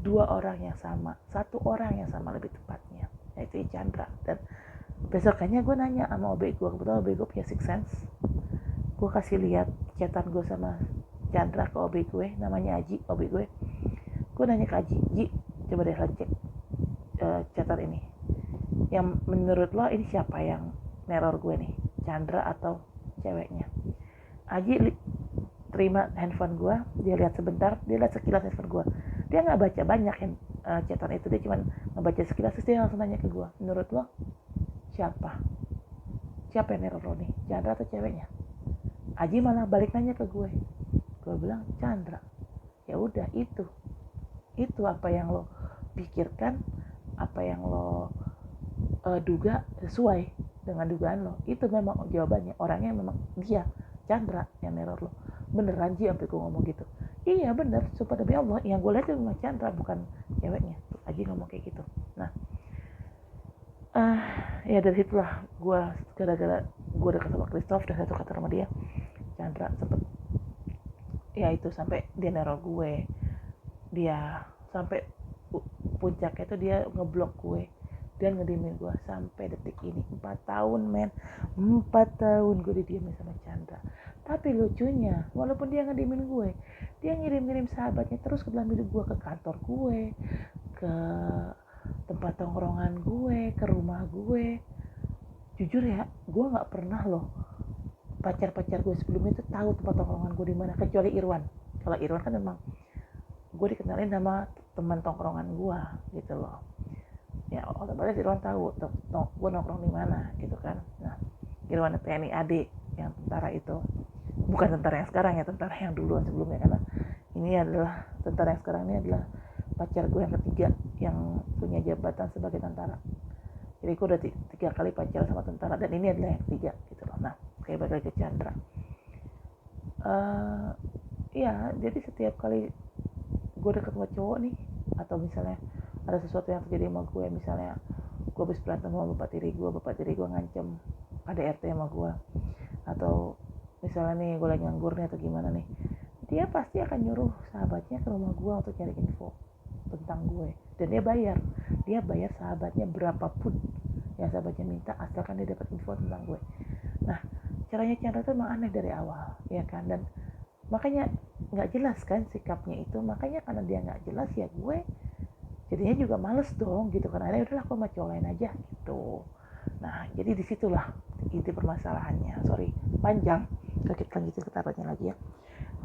2 orang yang sama, 1 orang yang sama lebih tepatnya, yaitu Chandra. Dan besokannya gue nanya sama OB gue, kebetulan OB gue punya six sense. Gue kasih lihat chatan gue sama Chandra ke OB gue, namanya Aji, OB gue. Gue nanya ke Aji, Ji, coba deh cek chatan ini. Yang menurut lo ini siapa yang neror gue nih, Chandra atau ceweknya? Aji terima handphone gue, dia lihat sebentar, dia lihat sekilas handphone gue, dia nggak baca banyak chatan itu, dia cuma ngebaca sekilas. Terus dia langsung nanya ke gue, menurut lo siapa yang neror lo nih, Chandra atau ceweknya? Aji malah balik nanya ke gue bilang Chandra. Ya udah, itu apa yang lo pikirkan, apa yang lo duga sesuai dengan dugaan lo, itu memang jawabannya. Orangnya memang dia Chandra yang neror lo. Beneran Ji, sampai gue ngomong gitu. Iya bener, sumpah demi Allah, yang gue lihat itu memang Chandra, bukan ceweknya. Aji ngomong kayak gitu. Nah, ya dari situlah gue, gara-gara gue dekat sama Christoph dan satu kata sama dia, Chandra sempet ya itu sampai dia neror gue. Dia sampai puncaknya itu dia ngeblok gue dan ngediemin gue sampai detik ini. 4 tahun men, 4 tahun gue didiemin sama Chandra. Tapi lucunya, walaupun dia ngediemin gue, dia ngirim sahabatnya terus ke dalam hidup gue, ke kantor gue, ke tempat tongkrongan gue, ke rumah gue. Jujur ya, gue nggak pernah loh pacar-pacar gue sebelumnya itu tahu tempat tongkrongan gue di mana, kecuali Irwan. Kalau Irwan kan memang gue dikenalin sama teman tongkrongan gue gitu loh. Ya otomatis Irwan tahu gue nongkrong di mana gitu kan. Nah, Irwan TNI AD yang tentara itu, bukan tentara yang sekarang ya, tentara yang duluan sebelumnya. Karena ini adalah tentara yang sekarang, ini adalah pacar gue yang ketiga yang punya jabatan sebagai tentara. Jadi gue udah 3 kali pacaran sama tentara, dan ini adalah yang ketiga gitu loh. Nah, kayak balik ke Chandra. Ya jadi setiap kali gue deket sama cowok nih, atau misalnya ada sesuatu yang terjadi sama gue, misalnya gue habis berantem sama bapak tiri gue ngancem KDRT sama gue, atau misalnya nih gue lagi nganggur nih atau gimana nih, dia pasti akan nyuruh sahabatnya ke rumah gue untuk cari info tentang gue, dan dia bayar sahabatnya berapapun yang sahabatnya minta asalkan dia dapat info tentang gue. Nah, caranya Chandra tuh emang aneh dari awal, ya kan, dan makanya nggak jelas kan sikapnya itu, makanya karena dia nggak jelas ya gue jadinya juga males dong gitu kan, akhirnya udahlah aku sama cowok lain aja gitu. Nah, jadi disitulah inti permasalahannya. Sorry, panjang, kita lanjutin ke taruhnya lagi ya.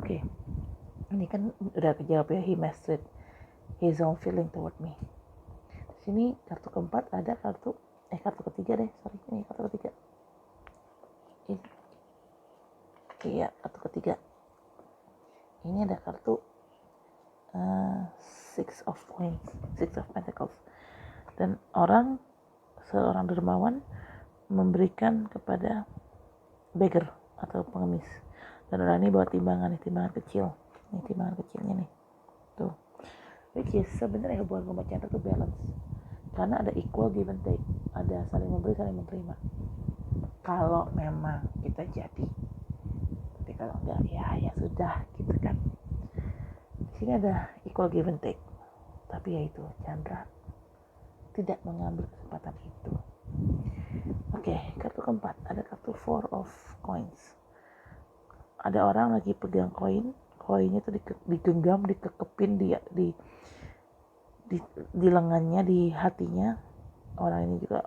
Oke, ini kan udah kejawab ya, he mastered his own feeling toward me. Di sini kartu keempat ada kartu ketiga deh, sorry, ini kartu ketiga. Ini, iya, kartu ketiga. Ini ada kartu Six of Pentacles. Dan seorang dermawan memberikan kepada beggar atau pengemis. Dan orang ini bawa timbangan kecil. Ini timbangan kecilnya nih. Tuh. Which is sebenarnya hubungan sama Chandra tuh balance. Karena ada equal give and take. Ada saling memberi, saling menerima. Kalau memang kita jadi. Tapi kalau enggak, ya sudah gitu kan. Di sini ada equal give and take. Tapi ya itu, Chandra tidak mengambil kesempatan itu. Oke, kartu keempat ada kartu Four of Coins. Ada orang lagi pegang koinnya tuh digenggam, dikekepin di lengannya, di hatinya. Orang ini juga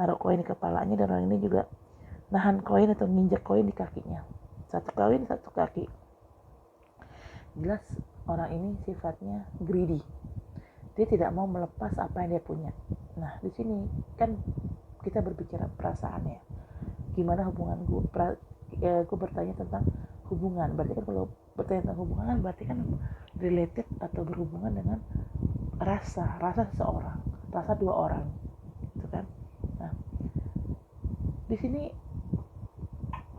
naruh koin di kepalanya, dan orang ini juga nahan koin atau nginjek koin di kakinya. Satu koin, satu kaki. Jelas orang ini sifatnya greedy. Dia tidak mau melepas apa yang dia punya. Nah, di sini kan kita berbicara perasaan ya. Gimana hubungan gue? Gue bertanya tentang hubungan. Berarti kan kalau bertanya tentang hubungan kan berarti kan related atau berhubungan dengan rasa seseorang, rasa dua orang, gitu kan? Nah, di sini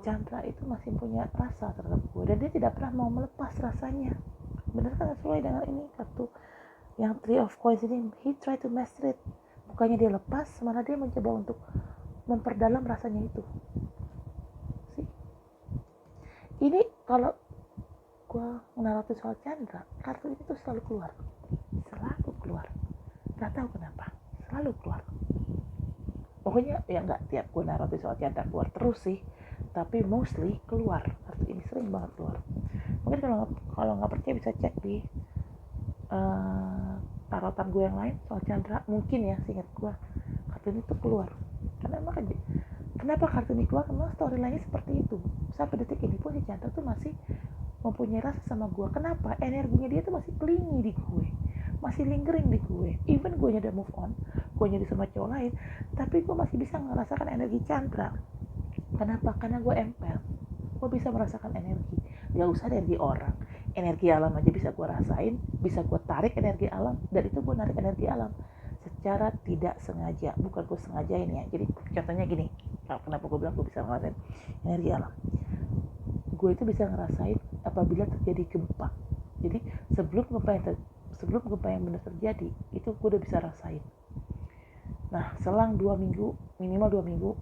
Chandra itu masih punya rasa terhadap gue, dan dia tidak pernah mau melepas rasanya. Benar kan sesuai dengan ini kartu yang Three of Coins ini, he try to master it. Bukannya dia lepas, malah dia mencoba untuk memperdalam rasanya itu. See? Ini kalau gue menaroti soal Chandra, kartu ini tuh selalu keluar. Gak tahu kenapa, selalu keluar. Pokoknya ya nggak tiap gue naroti soal Chandra keluar terus sih, tapi mostly keluar. Kartu ini sering banget keluar. Mungkin kalau nggak percaya bisa cek di tarotan gue yang lain soal Chandra, mungkin ya, seingat gue kartu ini tuh keluar. Karena emang kenapa kartu ini keluar, karena storyline-nya seperti itu. Sampai detik ini pun si Chandra tuh masih mempunyai rasa sama gue. Kenapa? Energinya dia tuh masih clingy di gue, masih lingering di gue. Even gue udah move on, gue jadi sama cowok lain, tapi gue masih bisa merasakan energi Chandra. Kenapa? Karena gue empel, gue bisa merasakan energi. Gak usah energi orang, energi alam aja bisa gue rasain, bisa gue tarik energi alam, dan itu gue narik energi alam secara tidak sengaja, bukan gue sengajain ya. Jadi contohnya gini, kenapa gue bilang gue bisa ngerasain energi alam, gue itu bisa ngerasain apabila terjadi gempa. Jadi sebelum gempa yang benar terjadi, itu gue udah bisa rasain. Nah, selang 2 minggu, minimal 2 minggu,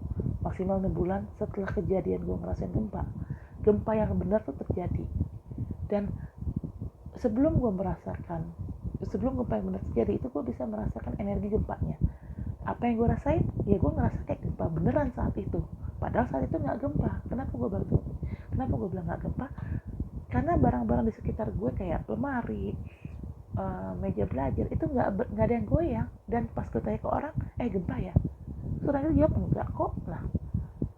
maksimal 6 bulan setelah kejadian gue ngerasain gempa yang benar tuh terjadi. Dan sebelum gempa yang benar terjadi, itu gue bisa merasakan energi gempanya. Apa yang gue rasain? Ya gue ngerasa kayak gempa beneran saat itu. Padahal saat itu gak gempa. Kenapa gue bilang gak gempa? Karena barang-barang di sekitar gue kayak lemari, meja belajar itu nggak ada yang goyang. Dan pas gue tanya ke orang, gempa ya? Terus dia jawab enggak kok. Nah,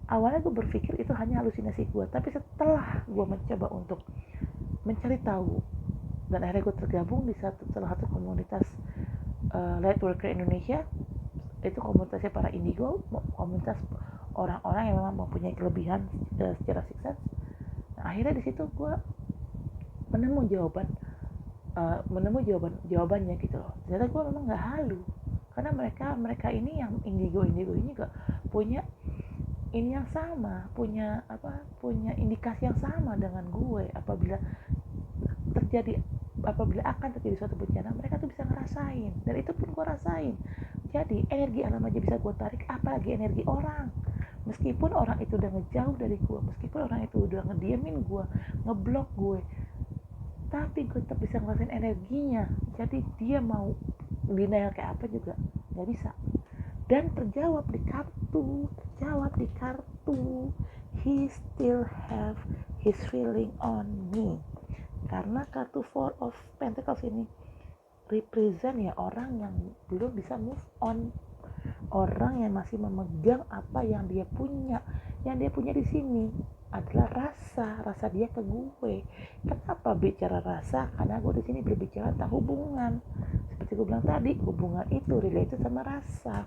awalnya gue berpikir itu hanya halusinasi gue, tapi setelah gue mencoba untuk mencari tahu, dan akhirnya gue tergabung di salah satu komunitas Lightworker Indonesia. Itu komunitasnya para indigo, komunitas orang-orang yang memang mempunyai kelebihan secara sukses. Nah, akhirnya di situ gue menemu jawabannya gitu loh. Ternyata gue memang nggak halu, karena mereka ini yang indigo ini juga punya ini yang sama, punya indikasi yang sama dengan gue. Apabila terjadi apabila akan terjadi suatu bencana, mereka tuh bisa ngerasain, dan itu pun gue rasain. Jadi energi alam aja bisa gue tarik, apalagi energi orang. Meskipun orang itu udah ngejauh dari gue, meskipun orang itu udah ngediemin gue, ngeblok gue, tapi gue tetap bisa ngerasain energinya. Jadi dia mau denial kayak apa juga nggak bisa. Dan terjawab di kartu, he still have his feeling on me. Karena kartu Four of Pentacles ini represent ya orang yang belum bisa move on, orang yang masih memegang apa yang dia punya. Yang dia punya di sini adalah rasa dia ke gue. Kenapa bicara rasa? Karena gue di sini berbicara tentang hubungan. Seperti gue bilang tadi, hubungan itu related sama rasa.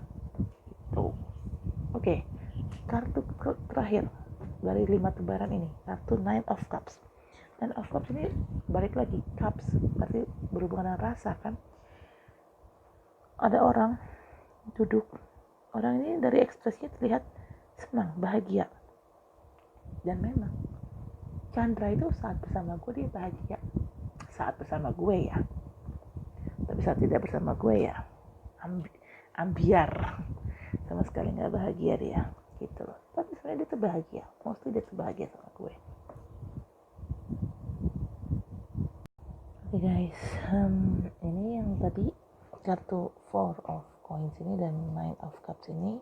Itu. Oke. Kartu terakhir dari 5 tebaran ini, kartu Nine of Cups. Nine of Cups ini balik lagi, cups berarti berhubungan dengan rasa kan. Ada orang duduk, orang ini dari ekspresinya terlihat senang, bahagia. Dan memang Chandra itu saat bersama gue dia bahagia, saat bersama gue ya, tapi saat tidak bersama gue ya ambiar, sama sekali nggak bahagia dia gitu loh. Tapi sebenarnya dia tuh bahagia, mostly dia tuh bahagia sama gue. Oke guys, ini yang tadi kartu Four of Coins ini dan Nine of Cups ini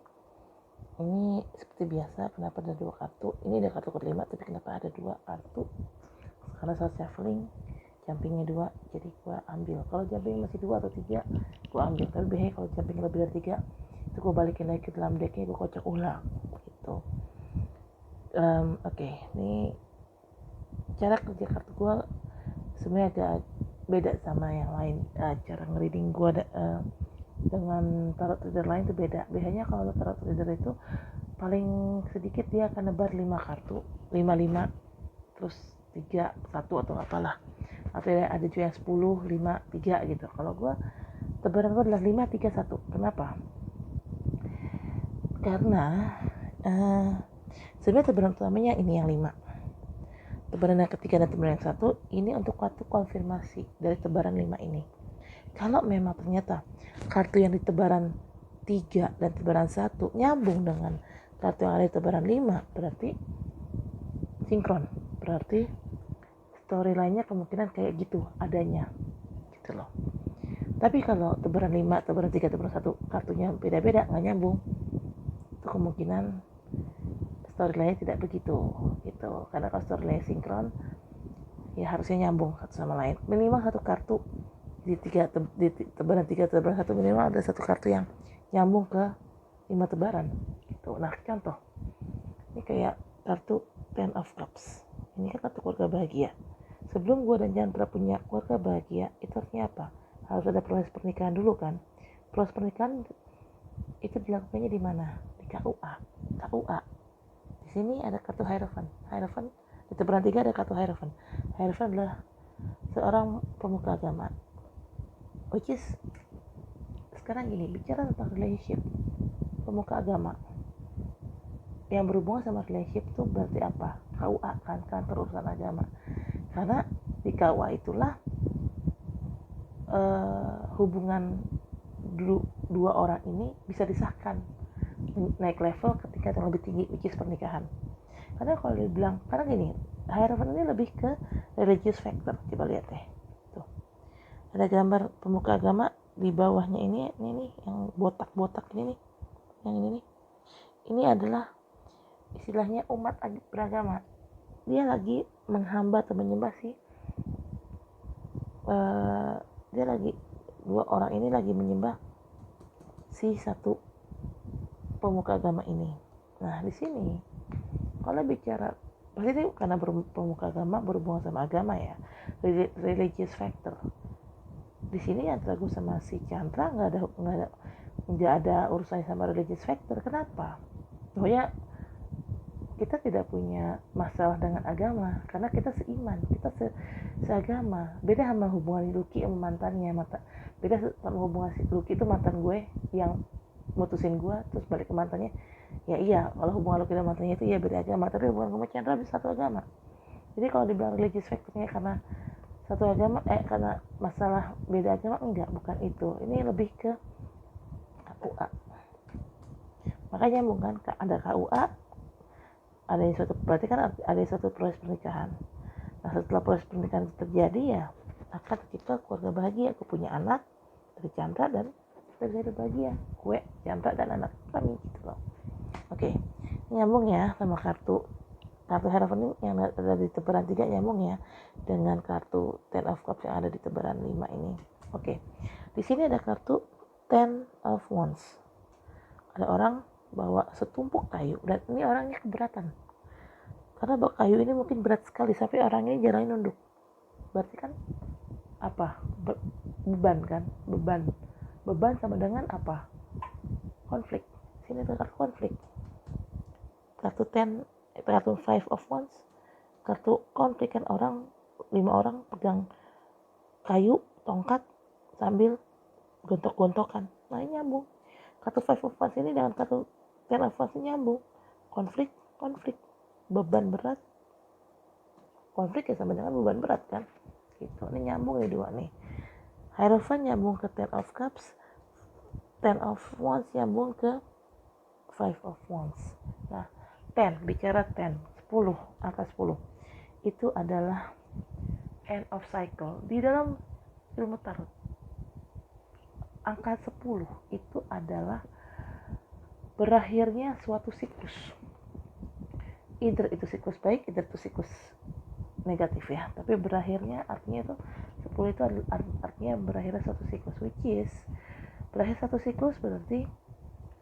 seperti biasa. Kenapa ada 2 kartu? Ini ada kartu kelima, tapi kenapa ada 2 kartu? Karena saat shuffling jumpingnya 2, jadi gue ambil. Kalau jumping masih 2 atau 3, gue ambil. Tapi biasanya kalau jumping lebih dari 3, itu gue balikin lagi ke dalam decknya, gue kocok ulang gitu. Oke, ini cara kerja kartu gue sebenarnya agak beda sama yang lain. Cara ngereading gue dengan tarot reader lain itu beda. Biasanya kalau tarot reader itu paling sedikit dia akan nebar 5 kartu, 5 terus 3 1 atau apalah, atau ada juga yang 10 5 3 gitu. Kalau gue tebaran gue adalah 5 3 1. Kenapa? Karena sebenarnya tebaran utamanya ini yang 5, tebaran yang ketiga dan tebaran yang 1 ini untuk kartu konfirmasi dari tebaran 5 ini. Kalau memang ternyata kartu yang di tebaran 3 dan tebaran 1 nyambung dengan kartu yang ada di tebaran 5, berarti sinkron, berarti storyline-nya kemungkinan kayak gitu adanya gitu loh. Tapi kalau tebaran 5, tebaran 3, tebaran 1 kartunya beda-beda, nggak nyambung, itu kemungkinan storyline-nya tidak begitu gitu. Karena kalau storyline sinkron ya harusnya nyambung satu sama lain. Minimal satu kartu di tebaran 3 tebaran 1 minimal ada satu kartu yang nyambung ke 5 tebaran gitu. Nah contoh ini kayak kartu Ten of Cups, ini kan kartu keluarga bahagia. Sebelum gue dan Chandra punya keluarga bahagia, itu artinya apa? Harus ada proses pernikahan dulu kan. Proses pernikahan itu dilakukannya di mana? Di KUA. Di sini ada kartu Hierophant. Di tebaran 3 ada kartu Hierophant. Hierophant adalah seorang pemuka agama, which is sekarang gini, bicara tentang relationship, pemuka agama yang berhubungan sama relationship itu berarti apa? KUA kan, kantor urusan agama. Karena di KUA itulah hubungan dua orang ini bisa disahkan naik level ketika yang lebih tinggi, which is pernikahan. Karena kalau dibilang, karena gini, Hierophant ini lebih ke religious factor. Coba lihat deh, tuh ada gambar pemuka agama di bawahnya ini yang botak-botak ini nih, yang ini nih, ini adalah istilahnya umat beragama. Dia lagi menghamba atau menyembah dia lagi, 2 orang ini lagi menyembah si satu pemuka agama ini. Nah di sini kalau bicara pasti itu karena pemuka agama berhubungan sama agama ya, religious factor. Di sini yang terlalu sama si Chandra nggak ada urusannya sama religious factor. Kenapa? Pokoknya kita tidak punya masalah dengan agama karena kita seiman, kita seagama. Beda sama hubungan Lucky sama mantannya, beda sama hubungan si Lucky itu mantan gue yang mutusin gue terus balik ke mantannya. Ya iya, kalau hubungan Lucky dan mantannya itu ya beda agama, tapi hubungan gue sama Chandra bisa satu agama. Jadi kalau dibilang religious factornya karena satu agama karena masalah beda agama, enggak, bukan itu. Ini lebih ke KUA. Makanya nyambung kan, ada KUA, ada yang suatu, berarti kan ada suatu proses pernikahan. Nah setelah proses pernikahan terjadi ya akan tercipta keluarga bahagia. Aku punya anak dari Chandra dan keluarga bahagia, gue, Chandra dan anak kami gitu loh. Oke, nyambung ya sama kartu hierophant ini yang ada di tebaran 3, nyambung ya dengan kartu Ten of Cups yang ada di tebaran 5 ini. Oke, di sini ada kartu Ten of Wands. Ada orang bawa setumpuk kayu dan ini orangnya keberatan karena bawa kayu ini mungkin berat sekali sampai orang ini jarang nunduk. Berarti kan apa? Beban kan? Beban sama dengan apa? Konflik. Sini ada kartu konflik. Kartu 5 of Wands, kartu konflik kan, 5 orang pegang kayu, tongkat sambil gontok-gontokan. Nah ini nyambung. Kartu 5 of Wands ini dengan kartu 10 of Wands ini nyambung. Konflik, beban berat. Konflik ya sama dengan beban berat kan. Gitu. Ini nyambung nih dua nih. Hierophant nyambung ke 10 of Cups, 10 of Wands nyambung ke 5 of Wands. Nah, 10, bicara 10, 10, angka 10 itu adalah end of cycle. Di dalam ilmu tarot, angka 10 itu adalah berakhirnya suatu siklus. Either itu siklus baik, either itu siklus negatif ya. Tapi berakhirnya artinya itu 10 itu artinya berakhirnya satu siklus, which is berakhir satu siklus berarti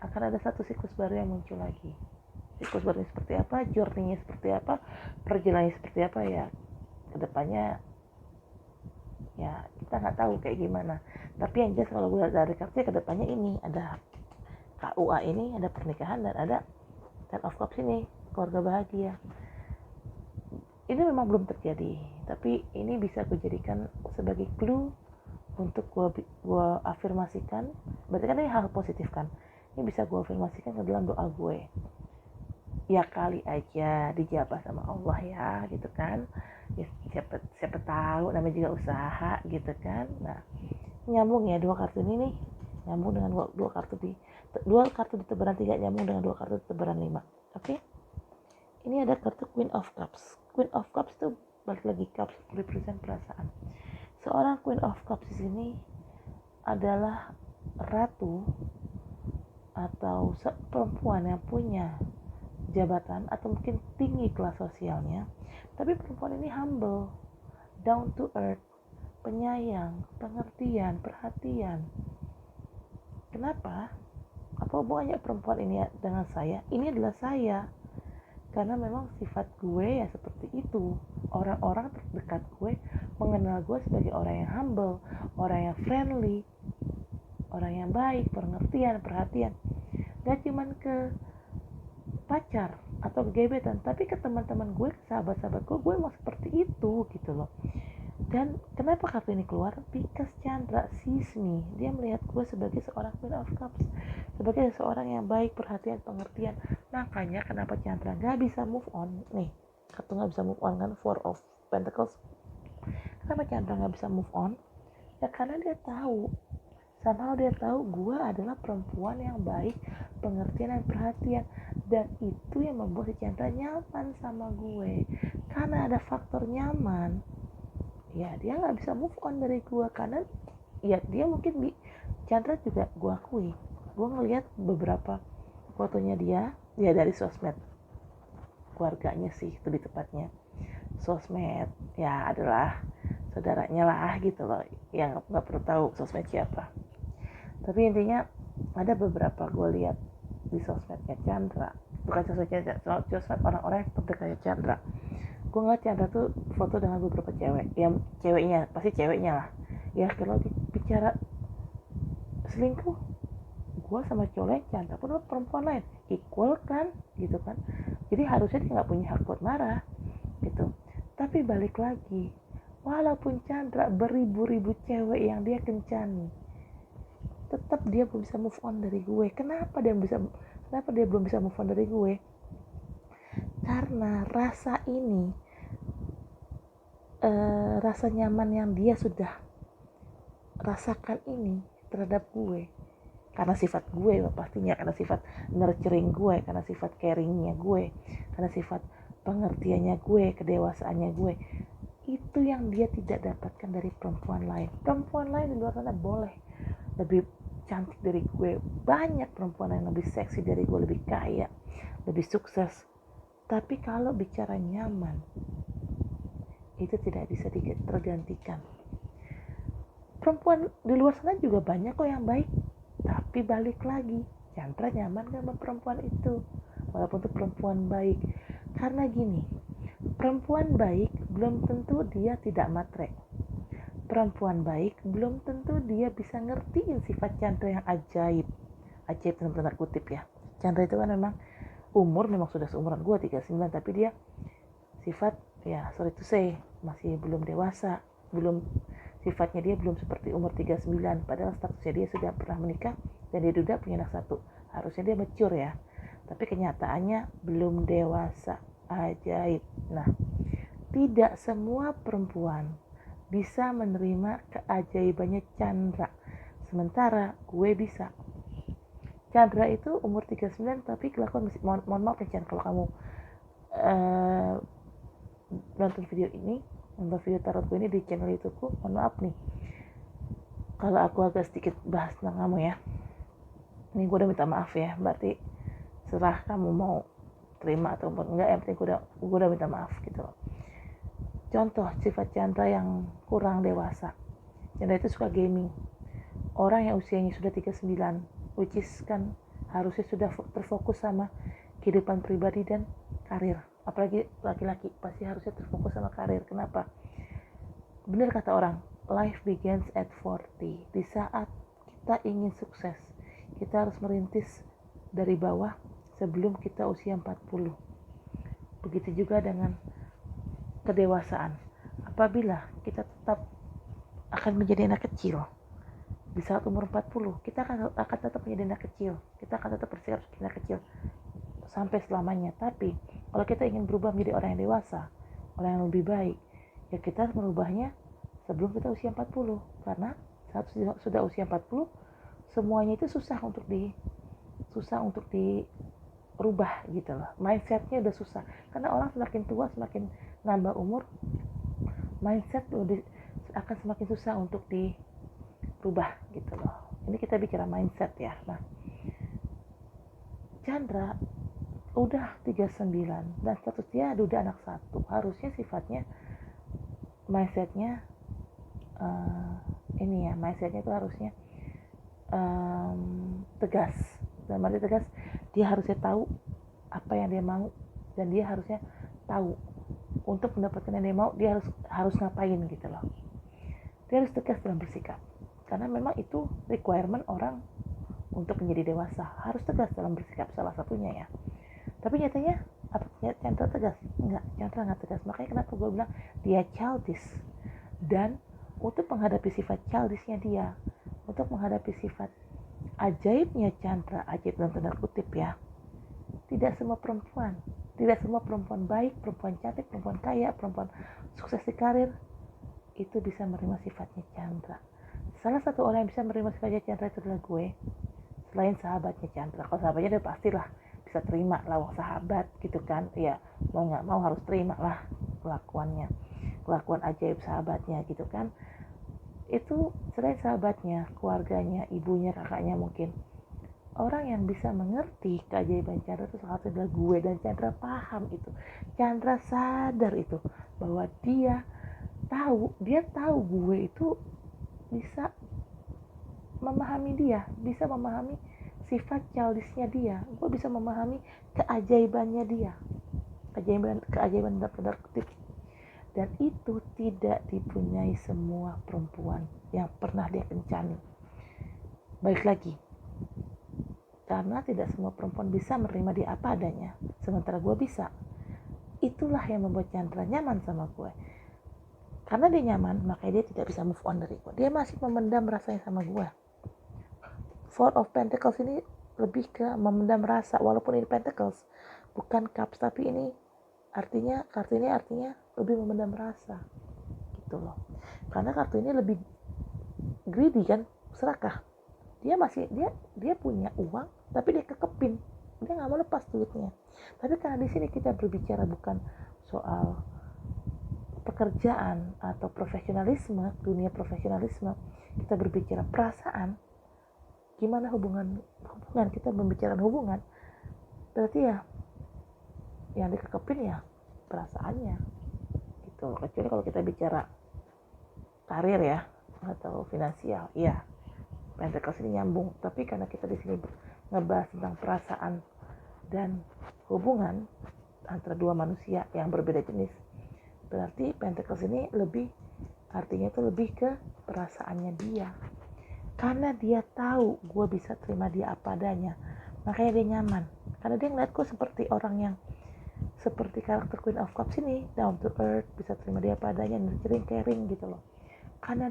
akan ada satu siklus baru yang muncul lagi. Siklus baru seperti apa, journey-nya seperti apa, perjalanannya seperti apa ya, kedepannya ya kita nggak tahu kayak gimana. Tapi yang jelas kalau gue dari kartunya kedepannya ini ada KUA ini, ada pernikahan dan ada Ten of Cups ini, keluarga bahagia. Ini memang belum terjadi, tapi ini bisa gue jadikan sebagai clue untuk gue afirmasikan. Berarti kan ini hal positif kan, ini bisa gue afirmasikan ke dalam doa gue. Ya kali aja dijabah sama Allah ya gitu kan, ya siapa tahu, namanya juga usaha gitu kan. Nah nyambung ya dua kartu ini nih, nyambung dengan dua kartu di tebaran 3, nyambung dengan dua kartu di tebaran 5. Oke, ini ada kartu Queen of Cups. Queen of Cups itu balik lagi, cups represent perasaan. Seorang Queen of Cups di sini adalah ratu atau perempuan yang punya jabatan atau mungkin tinggi kelas sosialnya, tapi perempuan ini humble, down to earth, penyayang, pengertian, perhatian. Kenapa? Apa hubungannya perempuan ini dengan saya? Ini adalah saya, karena memang sifat gue ya seperti itu. Orang-orang terdekat gue mengenal gue sebagai orang yang humble, orang yang friendly, orang yang baik, pengertian, perhatian. Gak cuman ke pacar atau gebetan, tapi ke teman-teman gue, ke sahabat-sahabat gue emang seperti itu gitu loh. Dan kenapa kartu ini keluar? Because Chandra sees me, dia melihat gue sebagai seorang Queen of Cups, sebagai seorang yang baik, perhatian, pengertian. Makanya kenapa Chandra gak bisa move on nih, kartu gak bisa move on kan, 4 of Pentacles. Kenapa Chandra gak bisa move on? Ya karena dia tahu, somehow dia tahu gue adalah perempuan yang baik, pengertian dan perhatian, dan itu yang membuat si Chandra nyaman sama gue. Karena ada faktor nyaman, ya dia nggak bisa move on dari gue, karena ya dia mungkin Chandra juga gue akui, gue ngeliat beberapa fotonya dia dari sosmed keluarganya sih, lebih tepatnya sosmed ya adalah saudaranya lah gitu loh, yang nggak perlu tahu sosmed siapa. Tapi intinya ada beberapa gue lihat di sosmednya Chandra, bukan sosmed orang-orang yang terdekatnya Chandra. Gue ngeliat Chandra tuh foto dengan beberapa cewek, yang ceweknya pasti ceweknya lah ya. Kalau bicara selingkuh, gue sama cowok Chandra pun perempuan lain equal kan gitu kan, jadi harusnya dia nggak punya hak buat marah gitu. Tapi balik lagi, walaupun Chandra beribu-ribu cewek yang dia kencani, tetap dia belum bisa move on dari gue. Kenapa dia belum bisa move on dari gue? Karena rasa ini rasa nyaman yang dia sudah rasakan ini terhadap gue, karena sifat gue pastinya, karena sifat nurturing gue, karena sifat caringnya gue, karena sifat pengertiannya gue, kedewasaannya gue, itu yang dia tidak dapatkan dari perempuan lain. Perempuan lain di luar sana boleh lebih cantik dari gue, banyak perempuan yang lebih seksi dari gue, lebih kaya, lebih sukses, tapi kalau bicara nyaman itu tidak bisa tergantikan. Perempuan di luar sana juga banyak kok yang baik, tapi balik lagi, Chandra nyaman gak sama perempuan itu walaupun itu perempuan baik? Karena gini, perempuan baik belum tentu dia tidak matre. Perempuan baik belum tentu dia bisa ngertiin sifat Chandra yang ajaib. Ajaib dalam tanda kutip ya. Chandra itu kan memang umur memang sudah seumuran gue 39, tapi dia sifat ya sorry to say masih belum dewasa, belum, sifatnya dia belum seperti umur 39, padahal statusnya dia sudah pernah menikah dan dia sudah punya anak satu. Harusnya dia mature ya, tapi kenyataannya belum dewasa. Ajaib. Nah, tidak semua perempuan bisa menerima keajaibannya Chandra, sementara gue bisa. Chandra itu umur 39 tapi kelakuan masih, mohon maaf ya Chandra, kalau kamu nonton video ini, nonton video tarot gue ini di channel YouTubeku, mohon maaf nih kalau aku agak sedikit bahas tentang kamu ya. Ini gue udah minta maaf ya, berarti serah kamu mau terima ataupun enggak, yang penting gue udah minta maaf gitu. Contoh sifat Chandra yang kurang dewasa, Chandra itu suka gaming. Orang yang usianya sudah 39, which is kan harusnya sudah terfokus sama kehidupan pribadi dan karir. Apalagi laki-laki pasti harusnya terfokus sama karir. Kenapa? Benar kata orang, life begins at 40. Di saat kita ingin sukses, kita harus merintis dari bawah sebelum kita usia 40. Begitu juga dengan kedewasaan. Apabila kita tetap akan menjadi anak kecil, di saat umur 40, kita akan tetap menjadi anak kecil. Kita akan tetap bersikap seperti anak kecil sampai selamanya. Tapi kalau kita ingin berubah menjadi orang yang dewasa, orang yang lebih baik, ya kita harus merubahnya sebelum kita usia 40. Karena saat sudah usia 40, semuanya itu susah untuk dirubah gitu loh. Mindsetnya udah susah. Karena orang semakin tua, semakin nambah umur, mindset akan semakin susah untuk dirubah gitu loh. Ini kita bicara mindset ya. Nah, Chandra udah 39 dan status dia udah anak satu. Harusnya sifatnya mindsetnya mindsetnya itu harusnya tegas. Dalam arti tegas, dia harusnya tahu apa yang dia mau dan dia harusnya tahu untuk mendapatkan yang dia mau dia harus ngapain gitu loh. Dia harus tegas dalam bersikap, karena memang itu requirement orang untuk menjadi dewasa, harus tegas dalam bersikap, salah satunya ya. Tapi nyatanya apa Chandra tegas? Enggak, Chandra nggak tegas. Makanya kenapa gue bilang dia childish. Dan untuk menghadapi sifat childishnya dia, untuk menghadapi sifat ajaibnya Chandra, ajaib dalam tanda kutip ya, tidak semua perempuan baik, perempuan cantik, perempuan kaya, perempuan sukses di karir itu bisa menerima sifatnya Chandra. Salah satu orang yang bisa menerima sifatnya Chandra itu adalah gue, selain sahabatnya Chandra. Kalau sahabatnya udah pastilah bisa terima lah, wong sahabat gitu kan ya, mau nggak mau harus terima lah kelakuan ajaib sahabatnya gitu kan. Itu selain sahabatnya, keluarganya, ibunya, kakaknya, mungkin orang yang bisa mengerti keajaiban Chandra itu salah satu adalah gue. Dan Chandra paham itu, Chandra sadar itu, bahwa dia tahu gue itu bisa memahami dia, bisa memahami sifat childishnya dia. Gue bisa memahami keajaibannya dia, keajaiban dalam tanda kutip. Dan itu tidak dipunyai semua perempuan yang pernah dia kencani. Balik lagi, karena tidak semua perempuan bisa menerima dia apa adanya, sementara gue bisa. Itulah yang membuat Chandra nyaman sama gue. Karena dia nyaman, makanya dia tidak bisa move on dari gue. Dia masih memendam rasanya sama gue. Four of Pentacles ini lebih ke memendam rasa, walaupun ini Pentacles bukan Cups, tapi ini artinya kartu ini artinya lebih memendam rasa. gitu loh. Karena kartu ini lebih greedy kan, serakah. Dia punya uang tapi dia kekepin, dia nggak mau lepas duitnya. Tapi karena di sini kita berbicara bukan soal pekerjaan atau profesionalisme, dunia profesionalisme, kita berbicara perasaan, gimana hubungan kita membicarakan hubungan, berarti ya yang dikekepin ya perasaannya gitu. Kecuali kalau kita bicara karir ya atau finansial, iya Pentacles ini nyambung. Tapi karena kita di sini ngebahas tentang perasaan dan hubungan antara dua manusia yang berbeda jenis, berarti Pentacles ini artinya itu lebih ke perasaannya dia. Karena dia tahu gue bisa terima dia apa adanya, makanya dia nyaman. Karena dia ngeliat gue seperti orang yang seperti karakter Queen of Cups ini, down to earth, bisa terima dia apa adanya, nurturing, caring gitu loh. Karena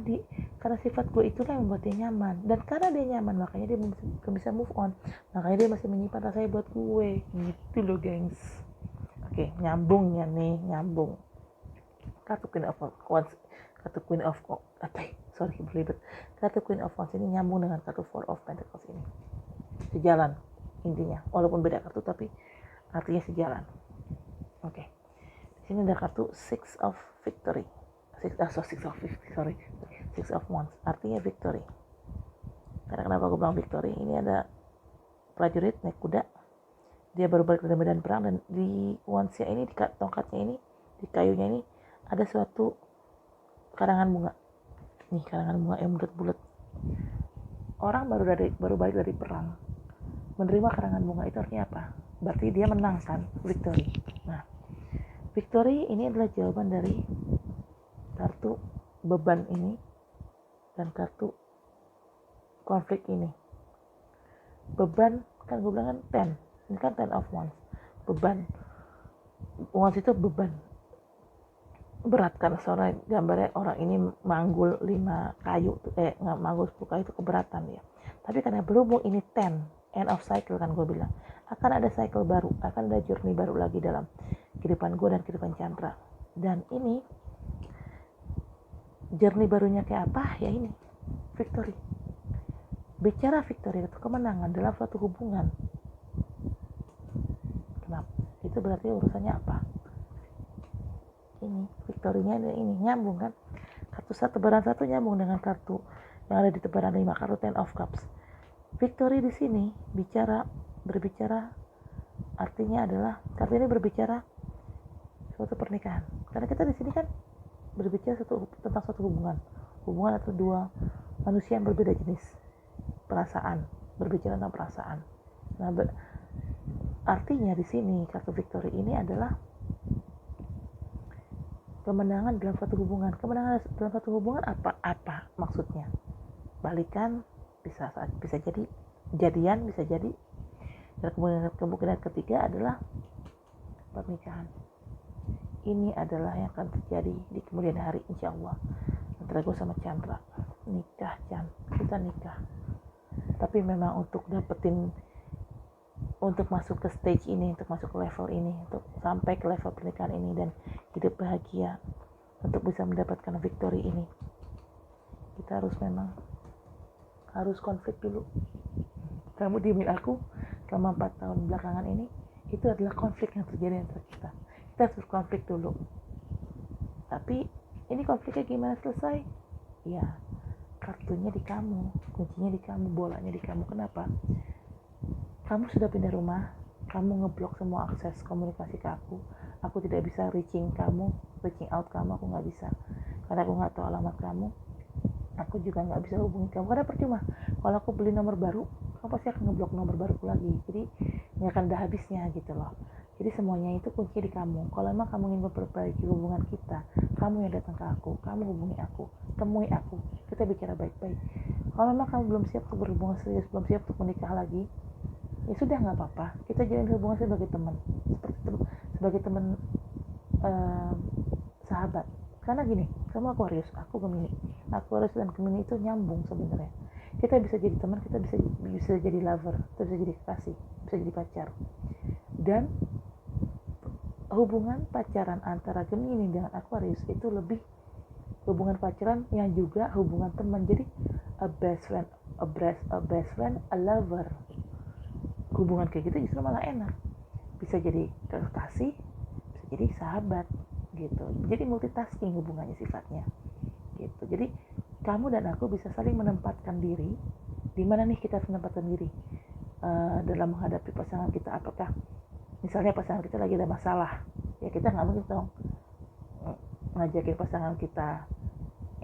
sifat gue itulah yang membuat dia nyaman. Dan karena dia nyaman, makanya dia bisa move on. Makanya dia masih menyimpan rasanya buat gue. Gitu loh gengs. Oke, nyambungnya nih, nyambung. Kartu Queen of Wands, kartu Queen of berlibet. Kartu Queen of Wands ini nyambung dengan kartu Four of Pentacles ini. Sejalan intinya, walaupun beda kartu tapi artinya sejalan. Oke. Di sini ada kartu Six of Wands, artinya victory. Karena kenapa gue bilang victory? Ini ada prajurit naik kuda, dia baru balik dari medan perang, dan di wandsnya ini, di tongkatnya ini, di kayunya ini ada suatu karangan bunga. Nih karangan bunga yang bulat-bulat. Orang baru balik dari perang, menerima karangan bunga itu artinya apa? Berarti dia menang kan, victory. Nah, victory ini adalah jawaban dari kartu beban ini dan kartu konflik ini. Beban kan gue bilang kan 10, ini kan 10 of Wands. Beban, Wands itu beban, berat kan. Soalnya gambarnya orang ini manggul 5 kayu, manggul 10 kayu itu keberatan ya. Tapi karena berhubung ini 10, end of cycle kan gue bilang, akan ada cycle baru, akan ada journey baru lagi dalam kehidupan gue dan kehidupan Chandra. Dan ini journey barunya kayak apa? Ya ini, victory. Bicara victory itu kemenangan dalam suatu hubungan. Kenapa? Itu berarti urusannya apa? Ini, victory-nya ini nyambung kan? Kartu tebaran 1 nyambung dengan kartu yang ada di tebaran 5, kartu 10 of Cups. Victory di sini berbicara artinya adalah, kartu ini berbicara suatu pernikahan. Karena kita di sini kan berbicara tentang suatu hubungan atau dua manusia yang berbeda jenis, berbicara tentang perasaan. Nah, artinya di sini kartu victory ini adalah kemenangan dalam suatu hubungan. Kemenangan dalam suatu hubungan apa maksudnya? Balikan, bisa jadi jadian, bisa jadi. Dan kemungkinan ketiga adalah pernikahan. Ini adalah yang akan terjadi di kemudian hari, insya Allah, antara gue sama Chandra. Nikah, kita nikah. Tapi memang untuk masuk ke stage ini, untuk masuk ke level ini, untuk sampai ke level pernikahan ini dan hidup bahagia, untuk bisa mendapatkan victory ini, kita harus konflik dulu. Kamu diemin aku selama 4 tahun belakangan ini, itu adalah konflik yang terjadi antara kita. Kita harus konflik dulu. Tapi ini konfliknya gimana selesai? Ya, kartunya di kamu, kuncinya di kamu, bolanya di kamu. Kenapa? Kamu sudah pindah rumah, kamu ngeblok semua akses komunikasi ke aku tidak bisa reaching out kamu, aku nggak bisa, karena aku nggak tahu alamat kamu. Aku juga nggak bisa hubungi kamu, karena percuma. Kalau aku beli nomor baru, kamu pasti akan ngeblok nomor baruku lagi, jadi nggak akan ada habisnya gitu loh. Jadi semuanya itu kunci di kamu. Kalau emang kamu ingin memperbaiki hubungan kita, kamu yang datang ke aku, kamu hubungi aku, temui aku, kita bicara baik-baik. Kalau memang kamu belum siap untuk berhubungan serius, belum siap untuk menikah lagi, ya sudah, nggak apa-apa, kita jalin hubungan sebagai teman, sebagai teman, sahabat. Karena gini, kamu Aquarius, aku Gemini. Aquarius dan Gemini itu nyambung sebenarnya. Kita bisa jadi teman, kita bisa jadi lover, kita bisa jadi kekasih, bisa jadi pacar. Dan hubungan pacaran antara Gemini dengan Aquarius itu lebih hubungan pacaran yang juga hubungan teman. Jadi a best friend, a best friend, a lover. Hubungan kayak gitu justru malah enak. Bisa jadi kekasih, bisa jadi sahabat gitu. Jadi multitasking hubungannya sifatnya gitu. Jadi kamu dan aku bisa saling menempatkan diri. Di mana nih kita harus menempatkan diri dalam menghadapi pasangan kita? Apakah misalnya pasangan kita lagi ada masalah, ya kita nggak mungkin dong ngajakin pasangan kita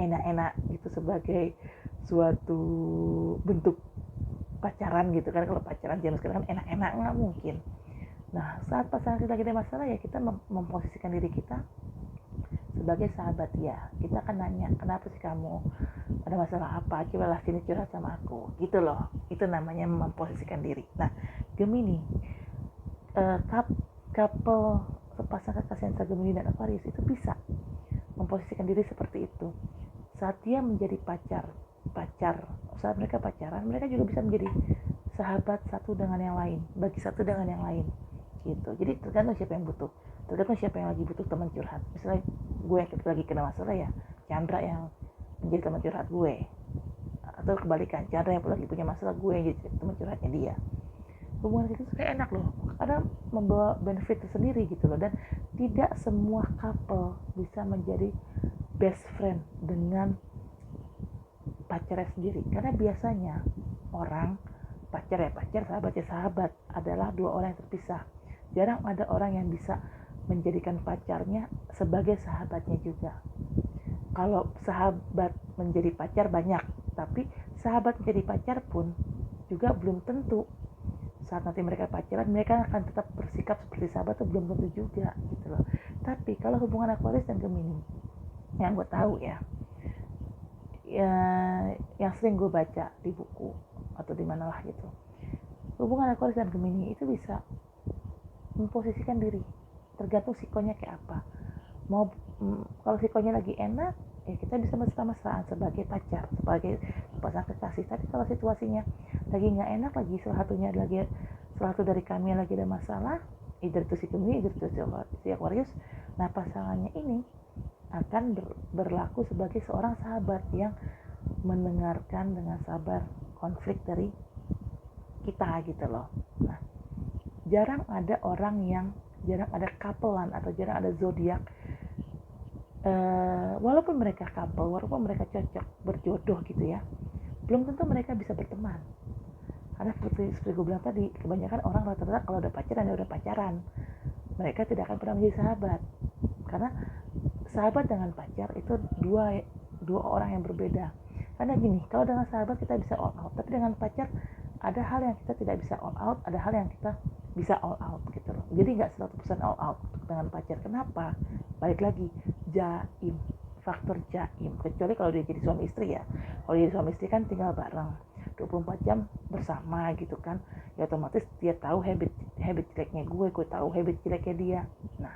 enak-enak gitu sebagai suatu bentuk pacaran gitu kan. Kalau pacaran zaman sekarang kan enak-enak, nggak mungkin. Nah, saat pasangan kita lagi ada masalah, ya kita memposisikan diri kita sebagai sahabat ya. Kita akan nanya, kenapa sih kamu, ada masalah apa, coba lah sini curhat sama aku gitu loh. Itu namanya memposisikan diri. Nah, Gemini, couple sepasang kekasih antara Gemini dan Aquarius itu bisa memposisikan diri seperti itu. Saat dia menjadi pacar, saat mereka pacaran, mereka juga bisa menjadi sahabat satu dengan yang lain, bagi satu dengan yang lain gitu. Jadi tergantung siapa yang butuh, tergantung siapa yang lagi butuh teman curhat. Misalnya gue yang lagi kena masalah, ya Chandra yang menjadi teman curhat gue, atau kebalikan, Chandra yang lagi punya masalah, gue yang jadi teman curhatnya dia. Hubungan itu kayak enak loh, karena membawa benefit tersendiri gitu loh. Dan tidak semua couple bisa menjadi best friend dengan pacarnya sendiri, karena biasanya orang pacar ya pacar, sahabat ya sahabat adalah dua orang yang terpisah. Jarang ada orang yang bisa menjadikan pacarnya sebagai sahabatnya juga. Kalau sahabat menjadi pacar banyak, tapi sahabat menjadi pacar pun juga belum tentu. Saat nanti mereka pacaran, mereka akan tetap bersikap seperti sahabat, itu belum tentu juga gitu loh. Tapi kalau hubungan Aquarius dan Gemini, yang gue tahu ya, yang sering gue baca di buku atau di mana lah gitu, hubungan Aquarius dan Gemini itu bisa memposisikan diri, tergantung sikonya kayak apa. Kalau sikonya lagi enak, ya kita bisa mesra-mesraan sebagai pacar, sebagai pasangan kekasih. Tapi kalau situasinya lagi nggak enak, lagi salah satu dari kami lagi ada masalah, either itu si Gemini, either itu si Aquarius, nah pasangannya ini akan berlaku sebagai seorang sahabat yang mendengarkan dengan sabar konflik dari kita gitu loh. Nah, jarang ada couplean atau jarang ada zodiak, walaupun mereka couple, walaupun mereka cocok berjodoh gitu ya, belum tentu mereka bisa berteman. Karena seperti gue bilang tadi, kebanyakan orang rata-rata kalau udah pacaran, mereka tidak akan pernah menjadi sahabat. Karena sahabat dengan pacar itu dua orang yang berbeda. Karena gini, kalau dengan sahabat kita bisa all out, tapi dengan pacar ada hal yang kita tidak bisa all out, ada hal yang kita bisa all out gitu loh. Jadi nggak 100% all out dengan pacar. Kenapa? Balik lagi, jaim, faktor jaim. Kecuali kalau dia jadi suami istri ya. Kalau jadi suami istri kan tinggal bareng 24 jam bersama gitu kan, ya otomatis dia tahu habit jeleknya gue tahu habit jeleknya dia. Nah,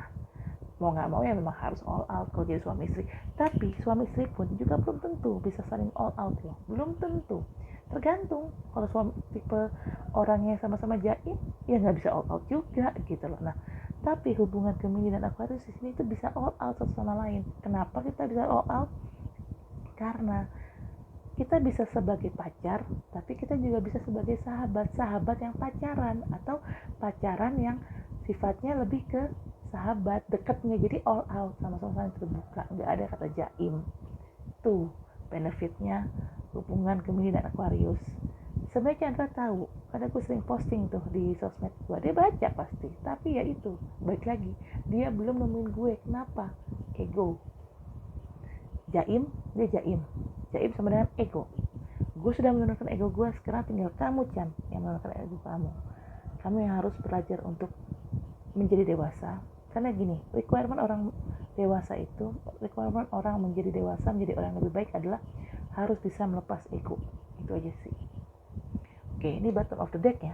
mau nggak mau ya memang harus all out kalau jadi suami istri. Tapi suami istri pun juga belum tentu bisa saling all out loh, belum tentu. Tergantung, kalau suami tipe orangnya sama-sama jaim, ya nggak bisa all out juga gitu loh. Nah, tapi hubungan Gemini dan Aquarius di sini itu bisa all out satu sama lain. Kenapa kita bisa all out? Karena kita bisa sebagai pacar, tapi kita juga bisa sebagai sahabat yang pacaran, atau pacaran yang sifatnya lebih ke sahabat dekatnya. Jadi all out, sama-sama saling terbuka, nggak ada kata jaim. Tuh benefitnya hubungan Gemini dan Aquarius. Sebenarnya Chandra tahu, karena gue sering posting tuh di sosmed gue, dia baca pasti. Tapi ya itu, balik lagi, dia belum nemuin gue. Kenapa? Ego. Jaim, dia jaim sama dengan ego. Gue sudah menurunkan ego gue, sekarang tinggal kamu Chan yang menurunkan ego kamu. Kamu yang harus belajar untuk menjadi dewasa. Karena gini, requirement orang menjadi dewasa, menjadi orang yang lebih baik adalah harus bisa melepas ego. Itu aja sih. Oke, ini bottom of the deck ya.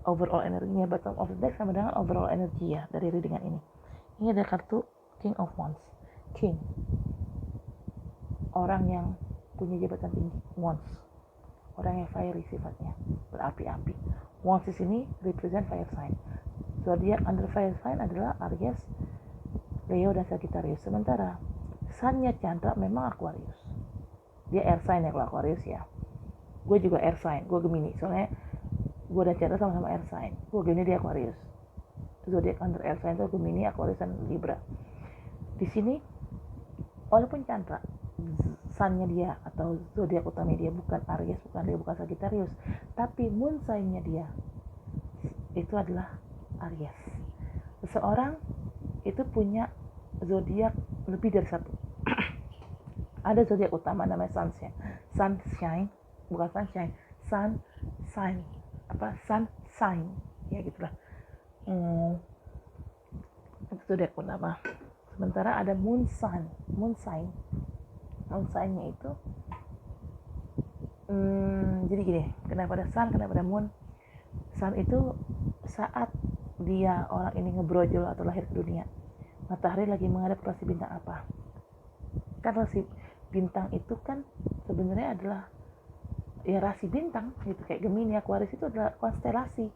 Overall energinya bottom of the deck sama dengan overall energi ya dari readingan ini. Ini ada kartu King of Wands. King, orang yang punya jabatan tinggi. Wands, orang yang fiery sifatnya, berapi-api. Wands di sini represent fire sign. Zodiac under fire sign adalah Aries, Leo, dan Sagittarius. Sementara Sunnya Chandra memang Aquarius, dia air sign ya kalau Aquarius ya. Gue juga air sign, gue Gemini, soalnya gue dan Chandra sama-sama air sign. Gue Gemini, dia Aquarius. Zodiak under air sign itu Gemini, Aquarius, dan Libra. Di sini walaupun Chandra sunnya dia atau zodiak utama dia bukan Aries, bukan Sagittarius, tapi moon sign-nya dia itu adalah Aries. Seseorang itu punya zodiak lebih dari satu. Ada zodiak utama namanya sunshine, bukan sunshine, sun sign ya gitulah. Itu zodiak utama. Sementara ada moon sign-nya itu jadi gini, kenapa ada sun, kenapa ada moon. Sun itu saat dia orang ini ngebrojol atau lahir ke dunia, matahari lagi menghadap ke rasi bintang apa. Kan rasi bintang itu kan sebenarnya adalah ya rasi bintang gitu, kayak Gemini, Aquarius itu adalah konstelasi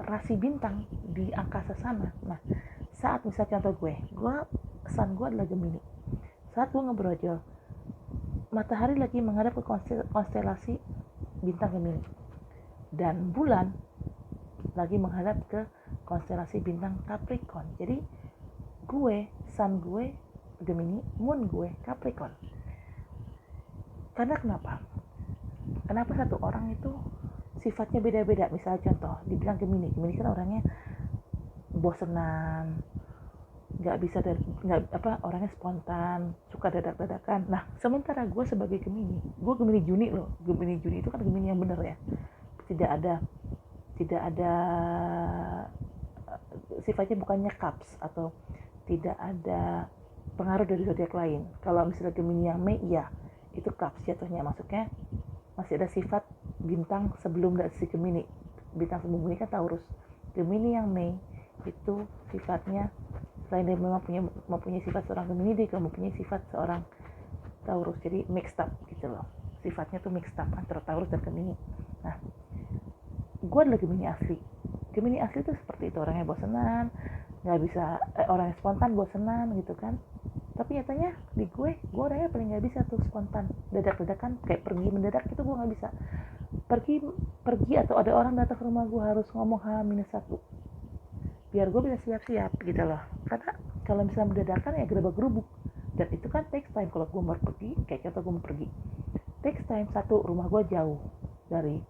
rasi bintang di angkasa sana. Nah, saat misalnya contoh gue sun gue adalah Gemini, saat gue ngebrojol, matahari lagi menghadap ke konstelasi bintang Gemini, dan bulan lagi menghadap ke konstelasi bintang Capricorn. Jadi sun gue Gemini, moon gue Capricorn. Karena kenapa satu orang itu sifatnya beda-beda. Misalnya contoh, dibilang Gemini kan orangnya bosenan, orangnya spontan, suka dadak-dadakan. Nah, sementara gue sebagai Gemini, gue Gemini Juni loh. Gemini Juni itu kan Gemini yang bener ya, tidak ada sifatnya bukannya cups atau tidak ada pengaruh dari zodiak lain. Kalau misalnya Gemini yang Mei, ya itu cups jatuhnya, maksudnya masih ada sifat bintang sebelum dari si Gemini. Bintang sebelum Gemini kan Taurus. Gemini yang Mei itu sifatnya selain dia memang mempunyai sifat seorang Gemini, dia juga mempunyai sifat seorang Taurus. Jadi mixed up gitu loh, sifatnya tuh mixed up antara Taurus dan Gemini. Nah, gue adalah Gemini asli tuh seperti itu, orangnya bosenan, nggak bisa orangnya spontan, bosenan gitu kan. Tapi nyatanya di gue orangnya paling nggak bisa tuh spontan, dadak-dadakan, kayak pergi mendadak itu gue nggak bisa. Pergi atau ada orang datang ke rumah gue harus ngomong H-1 biar gue bisa siap-siap gitu loh. Karena kalau misalnya mendadakan ya gerabak-gerubuk, dan itu kan takes time. Kalau gue mau pergi, kayak contoh gue mau pergi, takes time. Satu, rumah gue jauh dari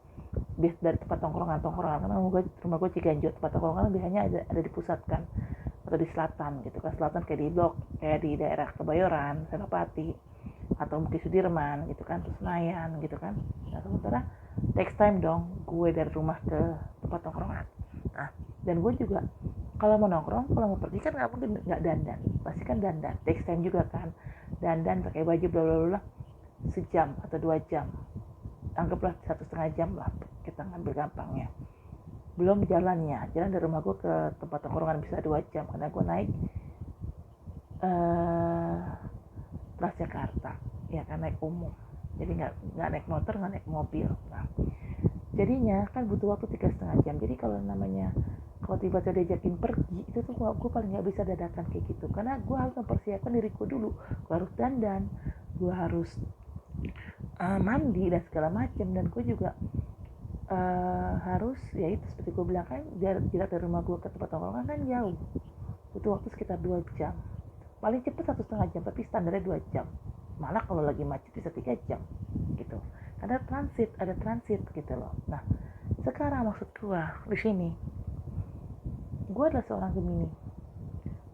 tempat tongkrongan, karena rumah gue Ciganjur, tempat tongkrongan biasanya ada dipusatkan atau di selatan gitu kan. Selatan kayak di blok, kayak di daerah Kebayoran, Senopati, atau mungkin Sudirman gitu kan, terus Senayan gitu kan. Nah, sementara takes time dong gue dari rumah ke tempat tongkrongan. Nah, dan gue juga kalau mau nongkrong, kalau mau pergi kan nggak mungkin nggak dandan, pasti kan dandan, takes time juga kan, dandan pakai baju bla bla bla, sejam atau 2 jam, anggaplah 1,5 jam lah kita ngambil gampangnya. Belum jalan dari rumah gue ke tempat tongkrongan bisa 2 jam karena gue naik Transjakarta ya kan, naik umum, jadi nggak naik motor, nggak naik mobil. Nah, jadinya kan butuh waktu 3,5 jam. Jadi kalau tiba-tiba diajakin pergi, itu tuh gue paling nggak bisa dadakan kayak gitu, karena gue harus mempersiapkan diriku dulu. Gue harus dandan, gue harus mandi dan segala macam, dan gue juga harus ya itu seperti gue bilang kan, jarak dari rumah gue ke tempat tongkrongan kan jauh, butuh waktu sekitar 2 jam, paling cepat 1,5 jam, tapi standarnya 2 jam, malah kalau lagi macet bisa 3 jam gitu, ada transit gitu loh. Nah, sekarang maksud gue di sini, gue adalah seorang Gemini,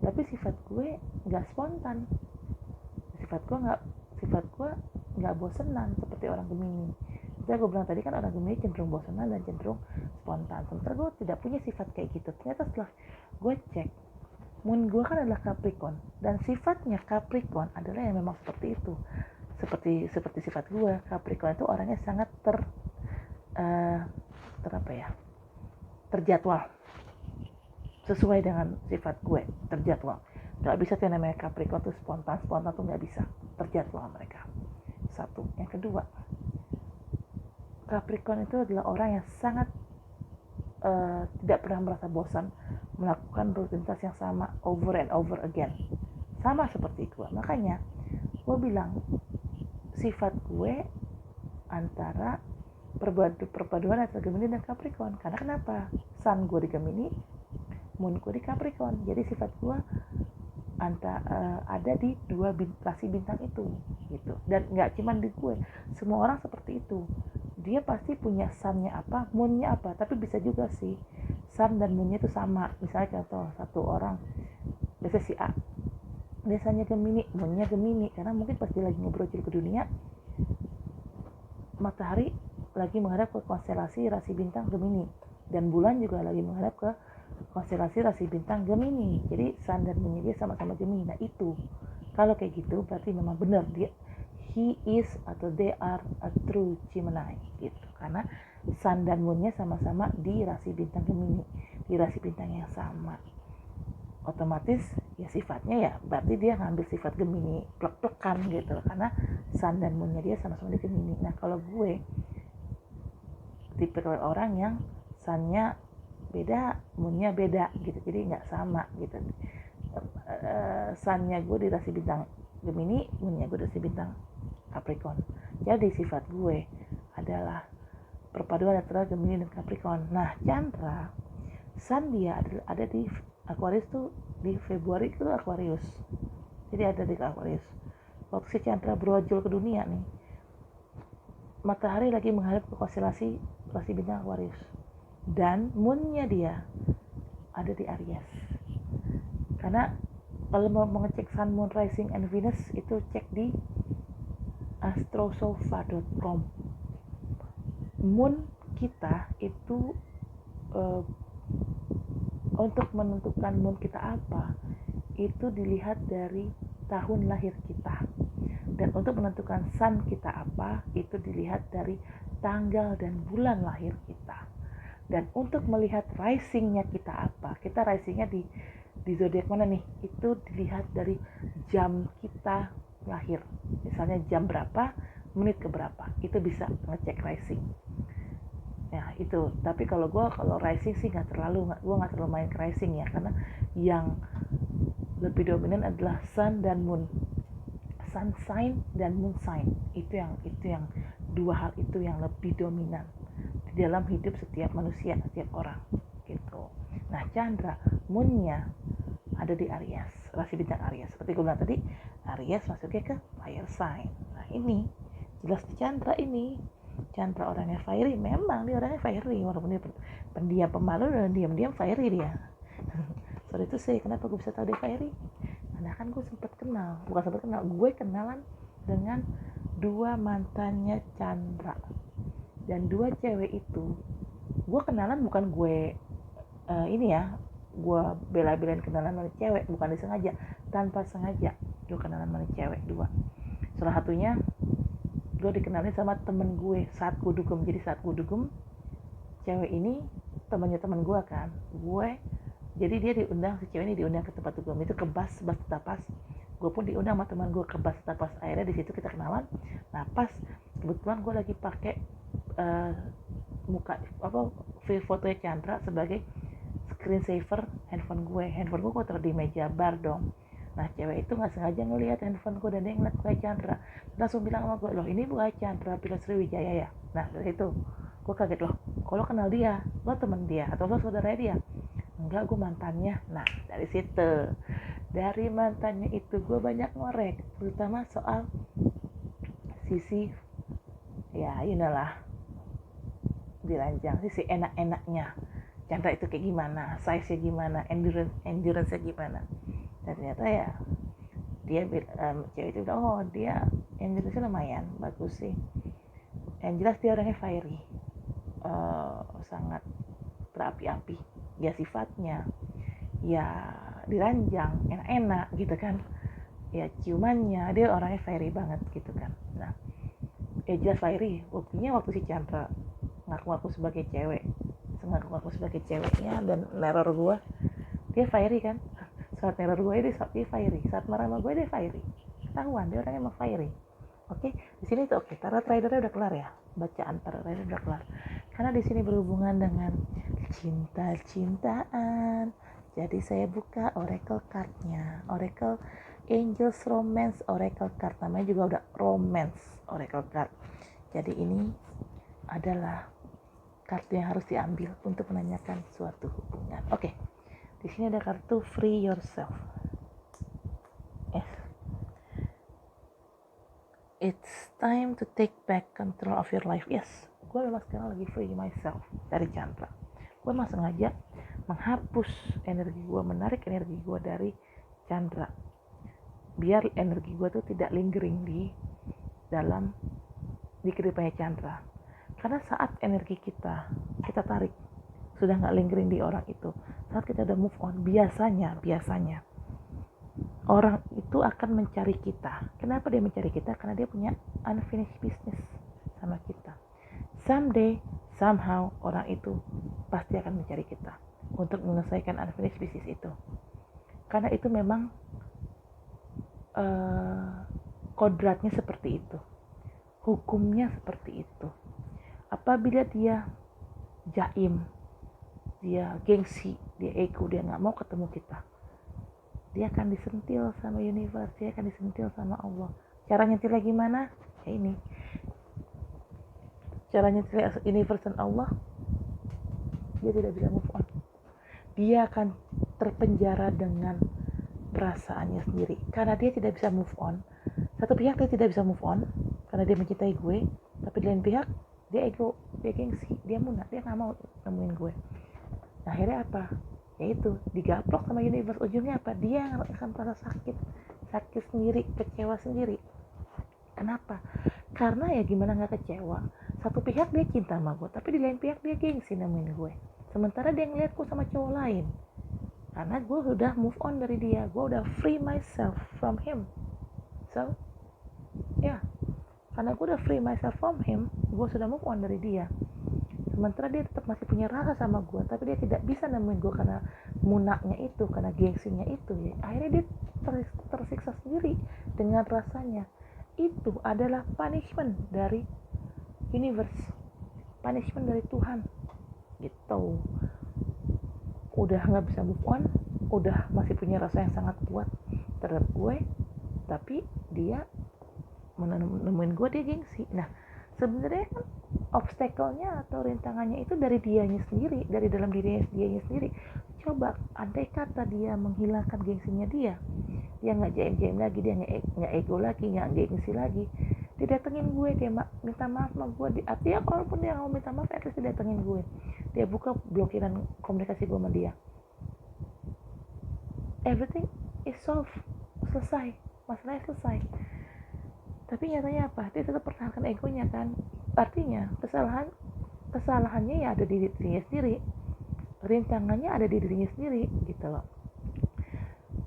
tapi sifat gue nggak spontan, sifat gue nggak bosenan seperti orang Gemini. Jadi gue bilang tadi kan, orang Gemini cenderung bosenan dan cenderung spontan, sementara gue tidak punya sifat kayak gitu. Ternyata setelah gue cek, moon gue kan adalah Capricorn, dan sifatnya Capricorn adalah yang memang seperti itu, seperti sifat gue. Capricorn itu orangnya sangat terjadwal, sesuai dengan sifat gue, terjadwal. Gak bisa tuh namanya Capricorn tuh spontan tuh gak bisa, terjadwal mereka. Satu. Yang kedua, Capricorn itu adalah orang yang sangat tidak pernah merasa bosan melakukan rutinitas yang sama over and over again, sama seperti gue. Makanya gue bilang sifat gue antara perpaduan antara Gemini dan Capricorn. Karena kenapa? Sun gue di Gemini, Moon gue di Capricorn. Jadi sifat gue ada di dua rasi bintang itu gitu. Dan nggak cuma di gue, semua orang seperti itu. Dia pasti punya sunnya apa, moonnya apa. Tapi bisa juga sih sun dan moonnya itu sama. Misalnya contoh, satu orang biasa si A biasanya Gemini, moonnya Gemini, karena mungkin pas dia lagi ngebrojol ke dunia, matahari lagi menghadap ke konstelasi rasi bintang Gemini, dan bulan juga lagi menghadap ke konstelasi rasi bintang Gemini. Jadi sun dan moonnya dia sama-sama Gemini. Nah itu, kalau kayak gitu berarti memang benar dia he is atau they are a true Gemini gitu, karena sun dan moonnya sama-sama di rasi bintang Gemini, di rasi bintang yang sama. Otomatis ya sifatnya ya berarti dia ngambil sifat Gemini plek-plekan gitu, karena sun dan moonnya dia sama-sama di Gemini. Nah kalau gue tipe orang yang sunnya beda, moonnya beda gitu, jadi nggak sama gitu. Sunnya gue di rasi bintang Gemini, moonnya gue di rasi bintang Capricorn. Jadi sifat gue adalah perpaduan antara Gemini dan Capricorn. Nah Chandra, sun dia ada di Aquarius tuh, di Februari itu Aquarius, jadi ada di Aquarius. Waktu si Chandra brojol ke dunia nih, matahari lagi menghadap ke konstelasi rasi bintang Aquarius, dan moonnya dia ada di Aries. Karena kalau mau mengecek sun, moon, rising, and Venus itu cek di astrosofa.com. Moon kita itu untuk menentukan moon kita apa itu dilihat dari tahun lahir kita, dan untuk menentukan sun kita apa itu dilihat dari tanggal dan bulan lahir kita. Dan untuk melihat risingnya kita apa, kita risingnya di zodiak mana nih, itu dilihat dari jam kita lahir. Misalnya jam berapa, menit ke berapa, itu bisa ngecek rising. Ya itu. Tapi kalau rising sih gue nggak terlalu main ke rising ya, karena yang lebih dominan adalah sun dan moon, sun sign dan moon sign. Itu yang dua hal itu yang lebih dominan di dalam hidup setiap manusia, setiap orang gitu. Nah Chandra, moonnya ada di Aries, rasi bintang Aries. Seperti gue bilang tadi, Aries masuknya ke fire sign. Nah ini jelas di Chandra ini. Chandra orangnya fiery, memang dia orangnya fiery, walaupun dia pendiam, pemalu, dan diam-diam fiery dia. Sorry itu sih, kenapa gue bisa tahu dia fiery? Karena kan gue gue kenalan dengan dua mantannya Chandra, dan dua cewek itu gue kenalan bukan gue gue bela-belain kenalan sama cewek, bukan disengaja, tanpa sengaja gue kenalan sama cewek dua. Salah satunya gue dikenalin sama temen gue saat gue dugem. Jadi saat gue dugem, cewek ini temannya teman gue kan, jadi dia diundang, si cewek ini diundang ke tempat dugem itu, ke bas tapas. Gue pun diundang sama teman gue ke bas tapas. Akhirnya di situ kita kenalan. Nah pas kebetulan gue lagi pakai fotonya Chandra sebagai screensaver handphone gue taruh di meja bar dong. Nah cewek itu nggak sengaja ngelihat handphone gue, dan dia ngeliat gue Chandra, langsung bilang sama gue, loh ini bukan Chandra Pilot Sriwijaya ya? Nah dari itu gue kaget, loh kalau kenal dia, lo temen dia atau lo saudara dia? Enggak, gue mantannya. Nah dari situ, dari mantannya itu gue banyak ngorek, terutama soal sisi ya lah diranjang, sisi enak-enaknya Chandra itu kayak gimana, size-nya gimana, endurance-nya gimana. Dan ternyata ya dia cewek itu bilang, oh dia endurance-nya lumayan bagus sih. Yang jelas dia orangnya fiery, sangat berapi-api ya sifatnya, ya diranjang enak-enak gitu kan, ya ciumannya dia orangnya fiery banget gitu kan. Nah ya jelas fiery. Buktinya waktu si Chandra ngaku-ngaku sebagai ceweknya dan neror gue, dia fiery kan. Saat neror gue dia fiery, saat marah sama gue dia fiery, ketahuan dia orangnya emang fiery. Oke, di sini tuh oke, tarot ridernya udah kelar ya, bacaan tarot rider udah kelar, karena di sini berhubungan dengan cinta-cintaan. Jadi saya buka oracle cardnya, oracle Angels Romance Oracle Card, namanya juga udah Romance Oracle Card. Jadi ini adalah kartu yang harus diambil untuk menanyakan suatu hubungan. Oke. Di sini ada kartu Free Yourself. Yes. It's time to take back control of your life. Yes, gue memang sekarang lagi free myself dari Chandra. Gue memang sengaja menghapus energi gue, menarik energi gue dari Chandra, biar energi gue tuh tidak lingering di kehidupannya Chandra. Karena saat energi kita tarik, sudah nggak lingering di orang itu, saat kita udah move on, biasanya orang itu akan mencari kita. Kenapa dia mencari kita? Karena dia punya unfinished business sama kita. Someday, somehow, orang itu pasti akan mencari kita untuk menyelesaikan unfinished business itu. Karena itu memang kodratnya seperti itu, hukumnya seperti itu. Apabila dia jaim, dia gengsi, dia ego, dia nggak mau ketemu kita, dia akan disentil sama universe, dia akan disentil sama Allah. Cara nyentilnya gimana? Ya ini. Cara nyentilnya universe dan Allah, dia tidak bisa move on. Dia akan terpenjara dengan perasaannya sendiri. Karena dia tidak bisa move on. Satu pihak dia tidak bisa move on, karena dia mencintai gue. Tapi di lain pihak, dia ego, dia gengsi, dia munak, dia gak mau nemuin gue. Nah, akhirnya apa? Yaitu digaplok sama universe. Ujungnya apa? Dia yang akan merasa sakit sendiri, kecewa sendiri. Kenapa? Karena ya gimana gak kecewa, satu pihak dia cinta sama gue, tapi di lain pihak dia gengsi nemuin gue, sementara dia ngeliat gue sama cowok lain. Karena gue udah move on dari dia, gue udah free myself from him. So ya, karena gue udah free myself from him, gue sudah move on dari dia. Sementara dia tetap masih punya rasa sama gue, tapi dia tidak bisa nemuin gue karena munaknya itu, karena gengsinya itu. Ya. Akhirnya dia tersiksa sendiri dengan rasanya. Itu adalah punishment dari universe, punishment dari Tuhan. Gitu. Udah nggak bisa move on, udah masih punya rasa yang sangat kuat terhadap gue, tapi dia menemuin gue, dia gengsi. Nah, sebenarnya kan obstacle-nya atau rintangannya itu dari dianya sendiri, dari dalam dirinya sendiri. Coba andai kata dia menghilangkan gengsinya dia nggak jaim lagi, dia nggak ego lagi, nggak gengsi lagi, dia datengin gue, dia minta maaf sama gue. Artinya kalaupun dia nggak mau minta maaf, at least dia datengin gue, dia buka blokiran komunikasi gue sama dia, everything is solved, selesai, masalahnya selesai. Tapi nyatanya apa? Dia tetap pertahankan egonya kan. Artinya kesalahannya ya ada di dirinya sendiri, rintangannya ada di dirinya sendiri gitu loh,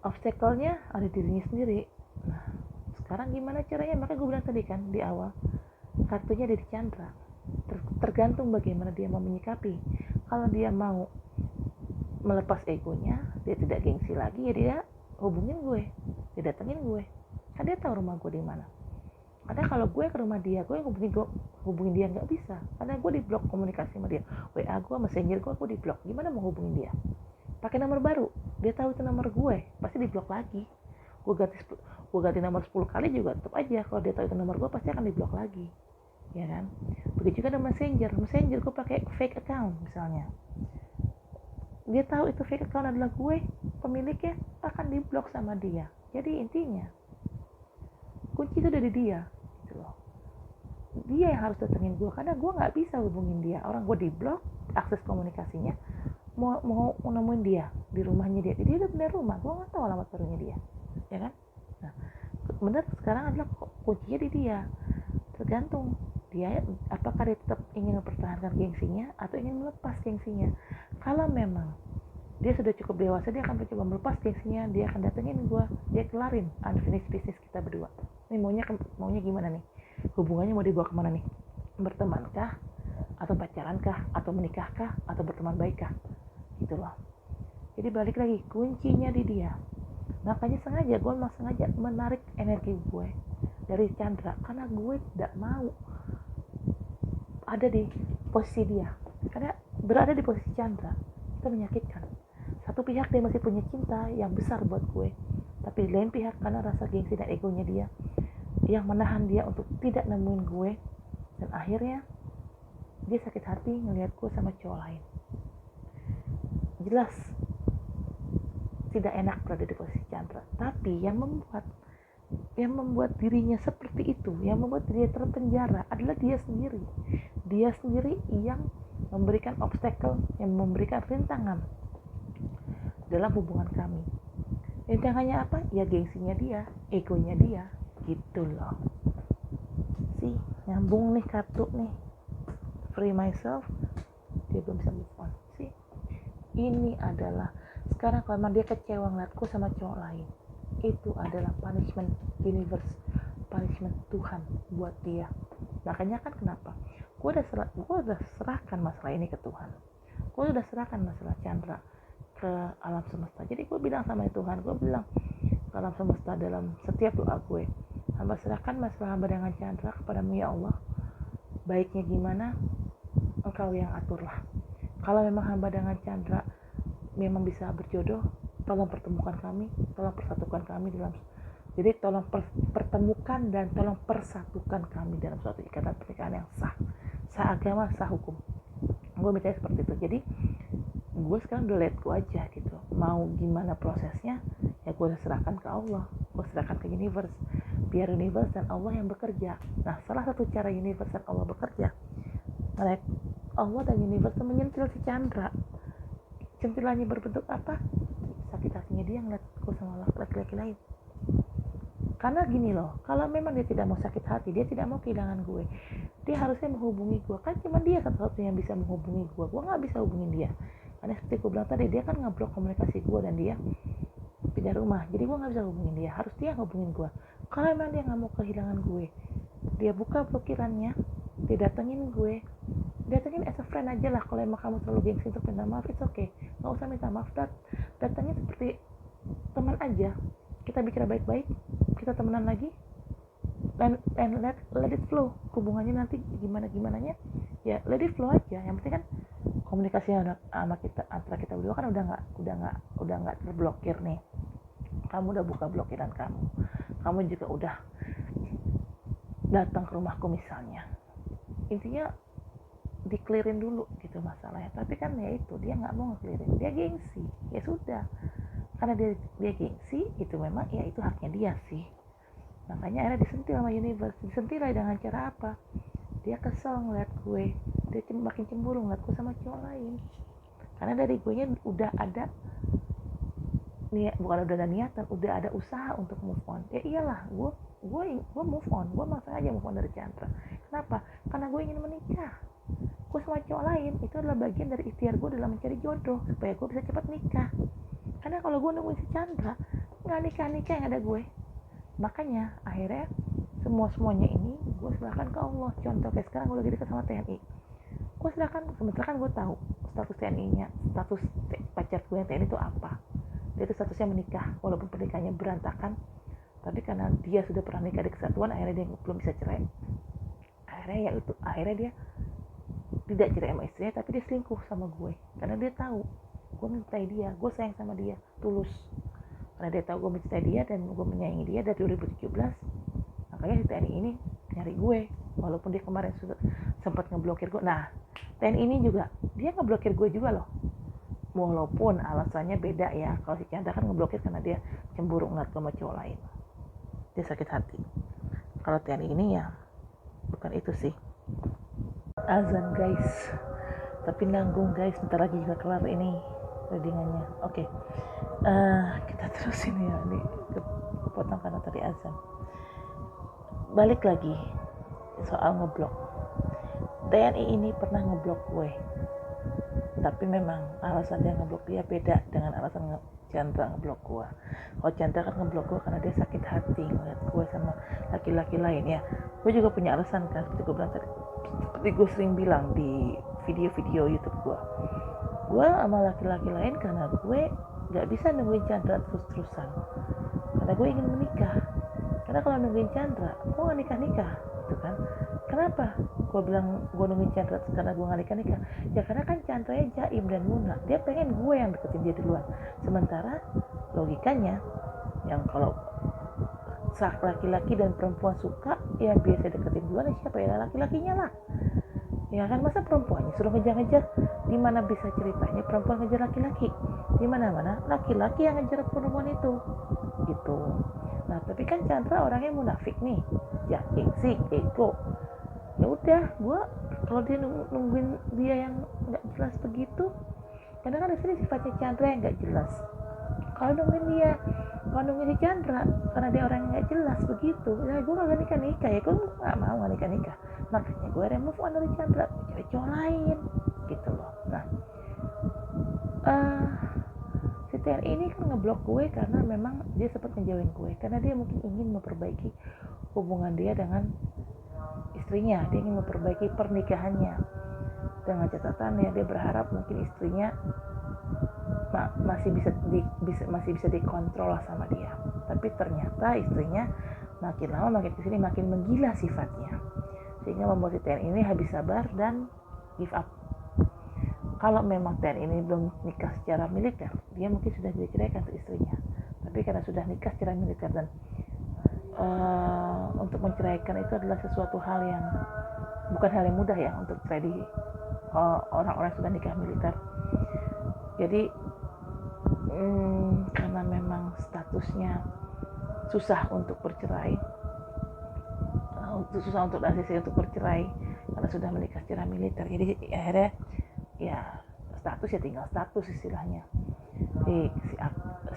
obstacle-nya ada di dirinya sendiri. Nah, sekarang gimana caranya? Makanya gue bilang tadi kan di awal, kartunya ada di Chandra. Tergantung bagaimana dia mau menyikapi. Kalau dia mau melepas egonya, dia tidak gengsi lagi, ya dia hubungin gue, dia datengin gue, kan dia tahu rumah gue di mana. Karena kalau gue ke rumah dia, gue hubungin dia nggak bisa, karena gue di blok komunikasi sama dia. WA gue, messenger gue di blok. Gimana mau hubungin dia? Pakai nomor baru, dia tahu itu nomor gue, pasti di blok lagi. Gue ganti nomor 10 kali juga tetap aja, kalau dia tahu itu nomor gue pasti akan di blok lagi, ya kan? Begitu juga dengan messenger gue pakai fake account misalnya, dia tahu itu fake account adalah gue, pemiliknya akan di blok sama dia. Jadi intinya kunci itu dari dia gitu loh. Dia yang harus datengin gue, karena gue nggak bisa hubungin dia, orang gue di blok akses komunikasinya. Mau nemuin dia di rumahnya dia udah pindah rumah, gue nggak tahu alamat barunya dia, ya kan? Nah, bener sekarang adalah kuncinya di dia. Tergantung dia apakah dia tetap ingin mempertahankan gengsinya atau ingin melepas gengsinya. Kalau memang dia sudah cukup dewasa, dia akan mencoba melepas gengsinya, dia akan datengin gue, dia kelarin unfinished business kita berdua. Ini maunya gimana nih? Hubungannya mau dibawa kemana nih? Bertemankah? Atau pacarankah? Atau menikahkah? Atau berteman baikkah? Gitu loh. Jadi balik lagi, kuncinya di dia. Makanya gue sengaja menarik energi gue dari Chandra, karena gue tidak mau ada di posisi dia. Karena berada di posisi Chandra itu menyakitkan. Satu pihak dia masih punya cinta yang besar buat gue, tapi Tapi lain pihak karena rasa gengsi dan egonya dia yang menahan dia untuk tidak nemuin gue, dan akhirnya dia sakit hati ngelihat gue sama cowok lain. Jelas tidak enak berada di posisi Chandra, tapi yang membuat dirinya seperti itu, yang membuat dirinya terpenjara adalah dia sendiri. Dia sendiri yang memberikan obstacle, yang memberikan rintangan dalam hubungan kami. Rintangannya apa? Ya gengsinya dia, egonya dia, gitu loh. Sih, nyambung nih kartu nih. Free myself, dia belum bisa move on. Sih, ini adalah sekarang kalau dia kecewa ngeliatku sama cowok lain, itu adalah punishment universe, punishment Tuhan buat dia. Makanya kan kenapa gue udah serahkan masalah ini ke Tuhan, gue udah serahkan masalah Chandra ke alam semesta. Jadi gue bilang sama Tuhan, gue bilang ke alam semesta dalam setiap doa gue, hamba serahkan masalah hamba dengan Chandra kepadamu ya Allah, baiknya gimana engkau yang aturlah. Kalau memang hamba dengan Chandra memang bisa berjodoh, tolong pertemukan kami, tolong persatukan kami dalam, jadi tolong pertemukan dan tolong persatukan kami dalam suatu ikatan pernikahan yang sah agama, sah hukum. Gue minta seperti itu. Jadi gue sekarang udah let go aja gitu, mau gimana prosesnya ya gue serahkan ke Allah, gue serahkan ke universe, biar universe dan Allah yang bekerja. Nah, salah satu cara universe dan Allah bekerja, Allah dan universe menyentil si Chandra. Sentilannya berbentuk apa? Sakit hatinya dia ngeliat gue sama laki-laki lain. Karena gini loh, kalau memang dia tidak mau sakit hati, dia tidak mau kehilangan gue, dia harusnya menghubungi gue. Kan cuma dia satu-satunya yang bisa menghubungi gue gak bisa hubungin dia. Karena seperti gue bilang tadi, dia kan ngeblok komunikasi gue dan dia pindah rumah, jadi gue gak bisa hubungin dia, harus dia hubungin gue. Kalau memang dia gak mau kehilangan gue, dia buka blokirannya, dia datengin gue, datengin as a friend aja lah. Kalau emang kamu terlalu gengsi untuk minta maaf, it's okay, gak usah minta maaf, datangnya seperti teman aja, kita bicara baik-baik, kita temenan lagi, and let it flow. Hubungannya nanti gimananya ya let it flow aja. Yang penting kan komunikasinya sama kita, antara kita berdua kan udah nggak terblokir nih. Kamu udah buka blokiran kamu juga udah datang ke rumahku misalnya. Intinya diklirin dulu gitu masalahnya. Tapi kan ya itu, dia nggak mau ngeklirin, dia gengsi. Ya sudah, karena dia gengsi, itu memang ya itu haknya dia sih. Makanya akhirnya disentil sama universe. Disentil lah dengan cara apa? Dia kesel ngeliat gue, dia makin cemburu ngeliat gue sama cowok lain. Karena dari gue nya udah ada niat, bukan udah ada niatan, udah ada usaha untuk move on. Ya iyalah, gue move on, gue maksa aja move on dari Chandra. Kenapa? Karena gue ingin menikah. Gue sama cowok lain itu adalah bagian dari ikhtiar gue dalam mencari jodoh supaya gue bisa cepat nikah. Karena kalau gue nungguin si Chandra, nggak nikah yang ada gue. Makanya akhirnya semuanya ini gue serahkan ke Allah. Contoh kayak sekarang gue lagi dekat sama TNI, gue serahkan, sementara kan gue tahu status TNI-nya, status pacar gue yang TNI itu apa. Dia itu statusnya menikah, walaupun pernikahannya berantakan, tapi karena dia sudah pernah nikah di kesatuan, akhirnya dia belum bisa cerai. Akhirnya dia tidak cerai sama istrinya, tapi dia selingkuh sama gue karena dia tahu gue mencintai dia, gue sayang sama dia tulus. Karena dia tahu gue mencintai dia dan gue menyayangi dia dari 2017, makanya si TNI ini nyari gue, walaupun dia kemarin sudah sempat ngeblokir gue. Nah, TNI ini juga dia ngeblokir gue juga loh, walaupun alasannya beda ya. Kalau si Chandra kan ngeblokir karena dia cemburu ngeliat gue sama cowok lain, dia sakit hati. Kalau TNI ini ya bukan itu sih. Azan guys, tapi nanggung guys, bentar lagi juga kelar ini readingannya. Oke. Kita terusin ya, ini kepotong karena tadi azan. Balik lagi soal ngeblok. TNI ini pernah ngeblok gue, tapi memang alasan dia ngeblok dia beda dengan alasan Chandra ngeblok gue. Kalau Chandra kan ngeblok gue karena dia sakit hati ngeliat gue sama laki-laki lain ya. Gue juga punya alasan kan, seperti gue bilang tadi, seperti gue sering bilang di video-video YouTube gue sama laki-laki lain karena gue gak bisa nungguin Chandra terus-terusan, karena gue ingin menikah. Karena kalau nungguin Chandra gue gak nikah-nikah gitu kan. Kenapa gue bilang gue nungguin Chandra karena gue gak nikah-nikah? Ya karena kan Chandranya jaim dan lunak, dia pengen gue yang deketin dia duluan. Sementara logikanya yang kalau laki-laki dan perempuan suka ya biasa deketin duluan siapa ya, laki-lakinya lah ya kan, masa perempuannya suruh ngejar-ngejar? Di mana bisa ceritanya perempuan ngejar laki-laki? Di mana-mana laki-laki yang ngejar perempuan itu gitu. Nah tapi kan Chandra orangnya munafik nih, ya gengsi, ego. Ya udah, gue kalau dia nungguin dia yang nggak jelas begitu, karena kan di sini sifatnya Chandra yang nggak jelas. Kalau nungguin si Chandra karena dia orang yang nggak jelas begitu, ya gue kagak nikah ya, gue nggak mau nikah. Makanya gue remove on dari Chandra, gue cari cowok lain gitu loh. Nah si TN ini kan ngeblok gue karena memang dia sempat ngejauhin gue karena dia mungkin ingin memperbaiki hubungan dia dengan istrinya, dia ingin memperbaiki pernikahannya dengan catatan ya dia berharap mungkin istrinya masih bisa dikontrol sama dia. Tapi ternyata istrinya makin lama makin kesini makin menggila sifatnya, sehingga membuat si TN ini habis sabar dan give up. Kalau memang TN ini belum nikah secara militer, dia mungkin sudah diceraikan ke istrinya. Tapi karena sudah nikah secara militer dan untuk menceraikan itu adalah sesuatu hal yang bukan hal yang mudah ya untuk cerai di orang-orang sudah nikah militer. Jadi karena memang statusnya susah untuk bercerai, susah untuk ACC untuk bercerai karena sudah menikah secara militer. Jadi akhirnya ya status ya tinggal status istilahnya.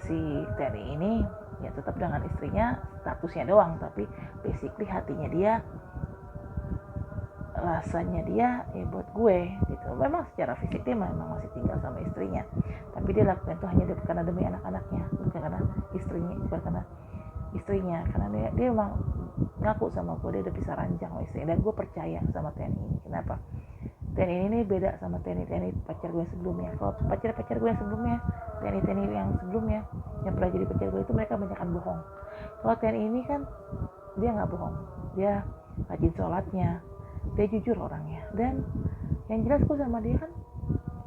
Si Terry ini ya tetap dengan istrinya, statusnya doang, tapi basically hatinya dia, rasanya dia ya buat gue gitu. Memang secara fisik dia memang masih tinggal sama istrinya, tapi dia lakukan itu hanya karena demi anak-anaknya, bukan karena istrinya, karena dia memang ngaku sama gue dia udah bisa ranjang sama istrinya, dan gue percaya sama TNI ini. Kenapa? TNI ini beda sama TNI pacar gue yang sebelumnya. Kalau pacar gue yang sebelumnya, TNI yang sebelumnya yang pernah jadi pacar gue itu mereka banyakan bohong. Kalau TNI ini kan dia nggak bohong, dia rajin sholatnya, dia jujur orangnya, dan yang jelas gue sama dia kan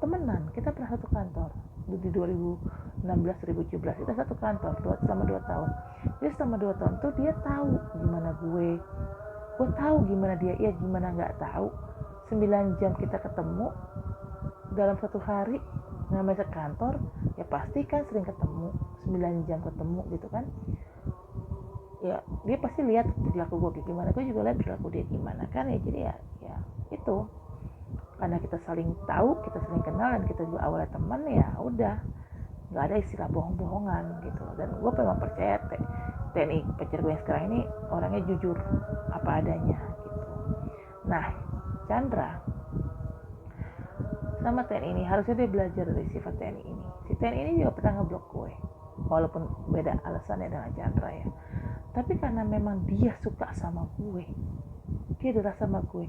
temenan, kita pernah satu kantor di 2016-2017 kita satu kantor selama 2 tahun. Jadi selama 2 tahun tuh dia tahu gimana gue tahu gimana dia, ya gimana nggak tahu. 9 jam kita ketemu dalam satu hari, namanya sekantor ya pasti kan sering ketemu, 9 jam ketemu gitu kan ya, dia pasti lihat perilaku gue gimana, gue juga lihat perilaku dia gimana kan ya. Jadi ya itu karena kita saling tahu, kita saling kenal, dan kita juga awalnya teman, ya udah nggak ada istilah bohong-bohongan gitu. Dan gue memang percaya TNI pacar gue yang sekarang ini orangnya jujur apa adanya gitu. Nah Chandra sama TNI ini harusnya dia belajar dari sifat TNI ini. Si TNI ini juga pernah ngeblok gue walaupun beda alasannya dengan Chandra ya, tapi karena memang dia suka sama gue, dia udah rasa sama gue,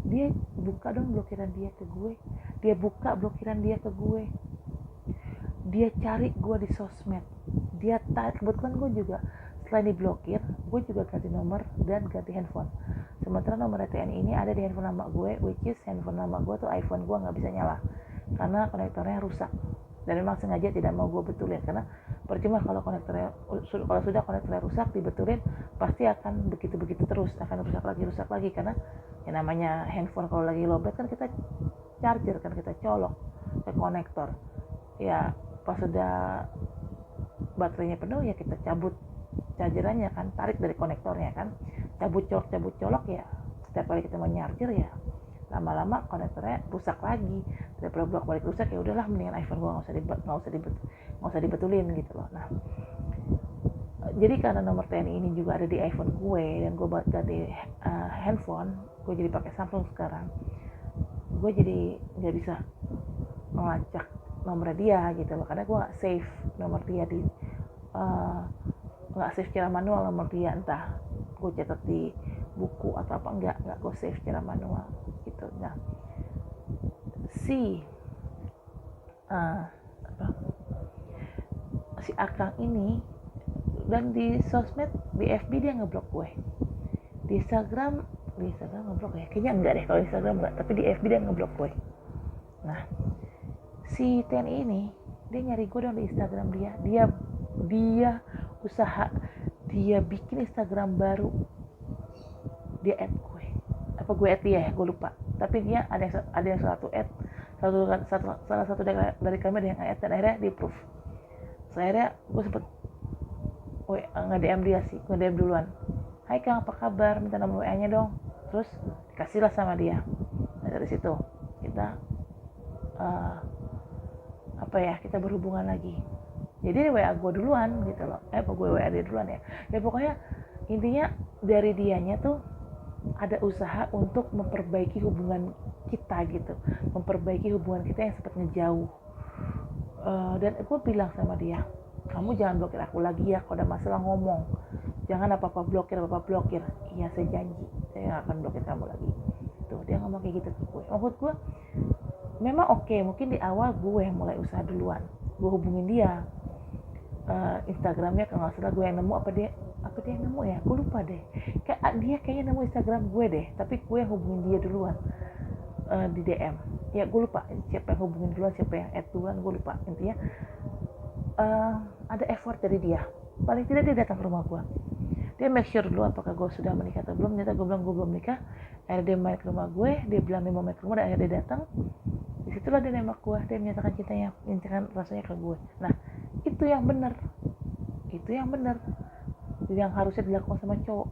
dia buka dong blokiran dia ke gue, dia buka blokiran dia ke gue, dia cari gue di sosmed, dia kebetulan gue juga selain diblokir, gue juga ganti nomor dan ganti handphone. Sementara nomor TNI ini ada di handphone nama gue, which is handphone nama gue tuh iPhone gue nggak bisa nyala karena konektornya rusak, dan memang sengaja tidak mau gue betulin karena percuma kalau sudah konektornya rusak dibetulin pasti akan begitu terus, akan rusak lagi karena yang namanya handphone kalau lagi lowbat kan kita charger kan, kita colok ke konektor ya, pas sudah baterainya penuh ya kita cabut chargerannya kan, tarik dari konektornya kan, cabut colok ya. Setiap kali kita mau charger ya lama-lama konektornya rusak lagi, daripada bolak-balik rusak ya udahlah mendingan iPhone gua nggak usah dibetulin gitu loh. Nah jadi karena nomor TNI ini juga ada di iPhone gue dan gue buat ganti handphone, gue jadi pakai Samsung sekarang, gue jadi nggak bisa melacak nomor dia gitu loh, karena gue nggak save nomor dia di nggak save secara manual nomor dia, entah gue catat di buku atau apa, nggak gue save secara manual gitu. Nah si Akang ini, dan di sosmed di FB dia ngeblok gue, di Instagram ngeblok ya, kayaknya enggak deh kalau Instagram enggak, tapi di FB dia ngeblok gue. Nah si TNI ini dia nyari gue dong di Instagram dia usaha dia bikin Instagram baru, dia add gue, apa gue add dia ya, gue lupa, tapi dia ada yang satu add, salah satu dari kami ada yang add, dan akhirnya di approve. So, akhirnya gue sempet nge-DM dia sih, nge-DM duluan, hai Kang, apa kabar, minta nomor WA nya dong. Terus dikasih lah sama dia. Nah, dari situ kita kita berhubungan lagi. Jadi WA gue duluan gitu loh, gue WA dia duluan ya. Ya pokoknya intinya dari dianya tuh ada usaha untuk memperbaiki hubungan kita gitu, memperbaiki hubungan kita yang sempat ngejauh. Dan gue bilang sama dia, kamu jangan blokir aku lagi ya, kalau ada masalah ngomong, jangan apa-apa blokir. Iya, saya janji saya akan blokir kamu lagi. Tuh dia ngomong kayak gitu ke gue. Maksud gue memang oke, mungkin di awal gue yang mulai usaha duluan, gue hubungin dia. Instagramnya kalau nggak salah gue yang nemu, apa dia yang nemu ya, gue lupa deh, dia kayaknya nemu Instagram gue deh, tapi gue yang hubungin dia duluan di DM ya, gue lupa siapa yang hubungin duluan, siapa yang add duluan, gue lupa. Intinya ada effort dari dia, paling tidak dia datang ke rumah gue, dia make sure dulu apakah gue sudah menikah atau belum. Ternyata gue bilang gue belum nikah, akhirnya dia main ke rumah gue, dia bilang dia mau main ke rumah, dan akhirnya dia datang. Disitulah dia nembak gue, dia menyatakan cintanya, menyatakan rasanya ke gue. Nah itu yang benar, yang harusnya dilakukan sama cowok.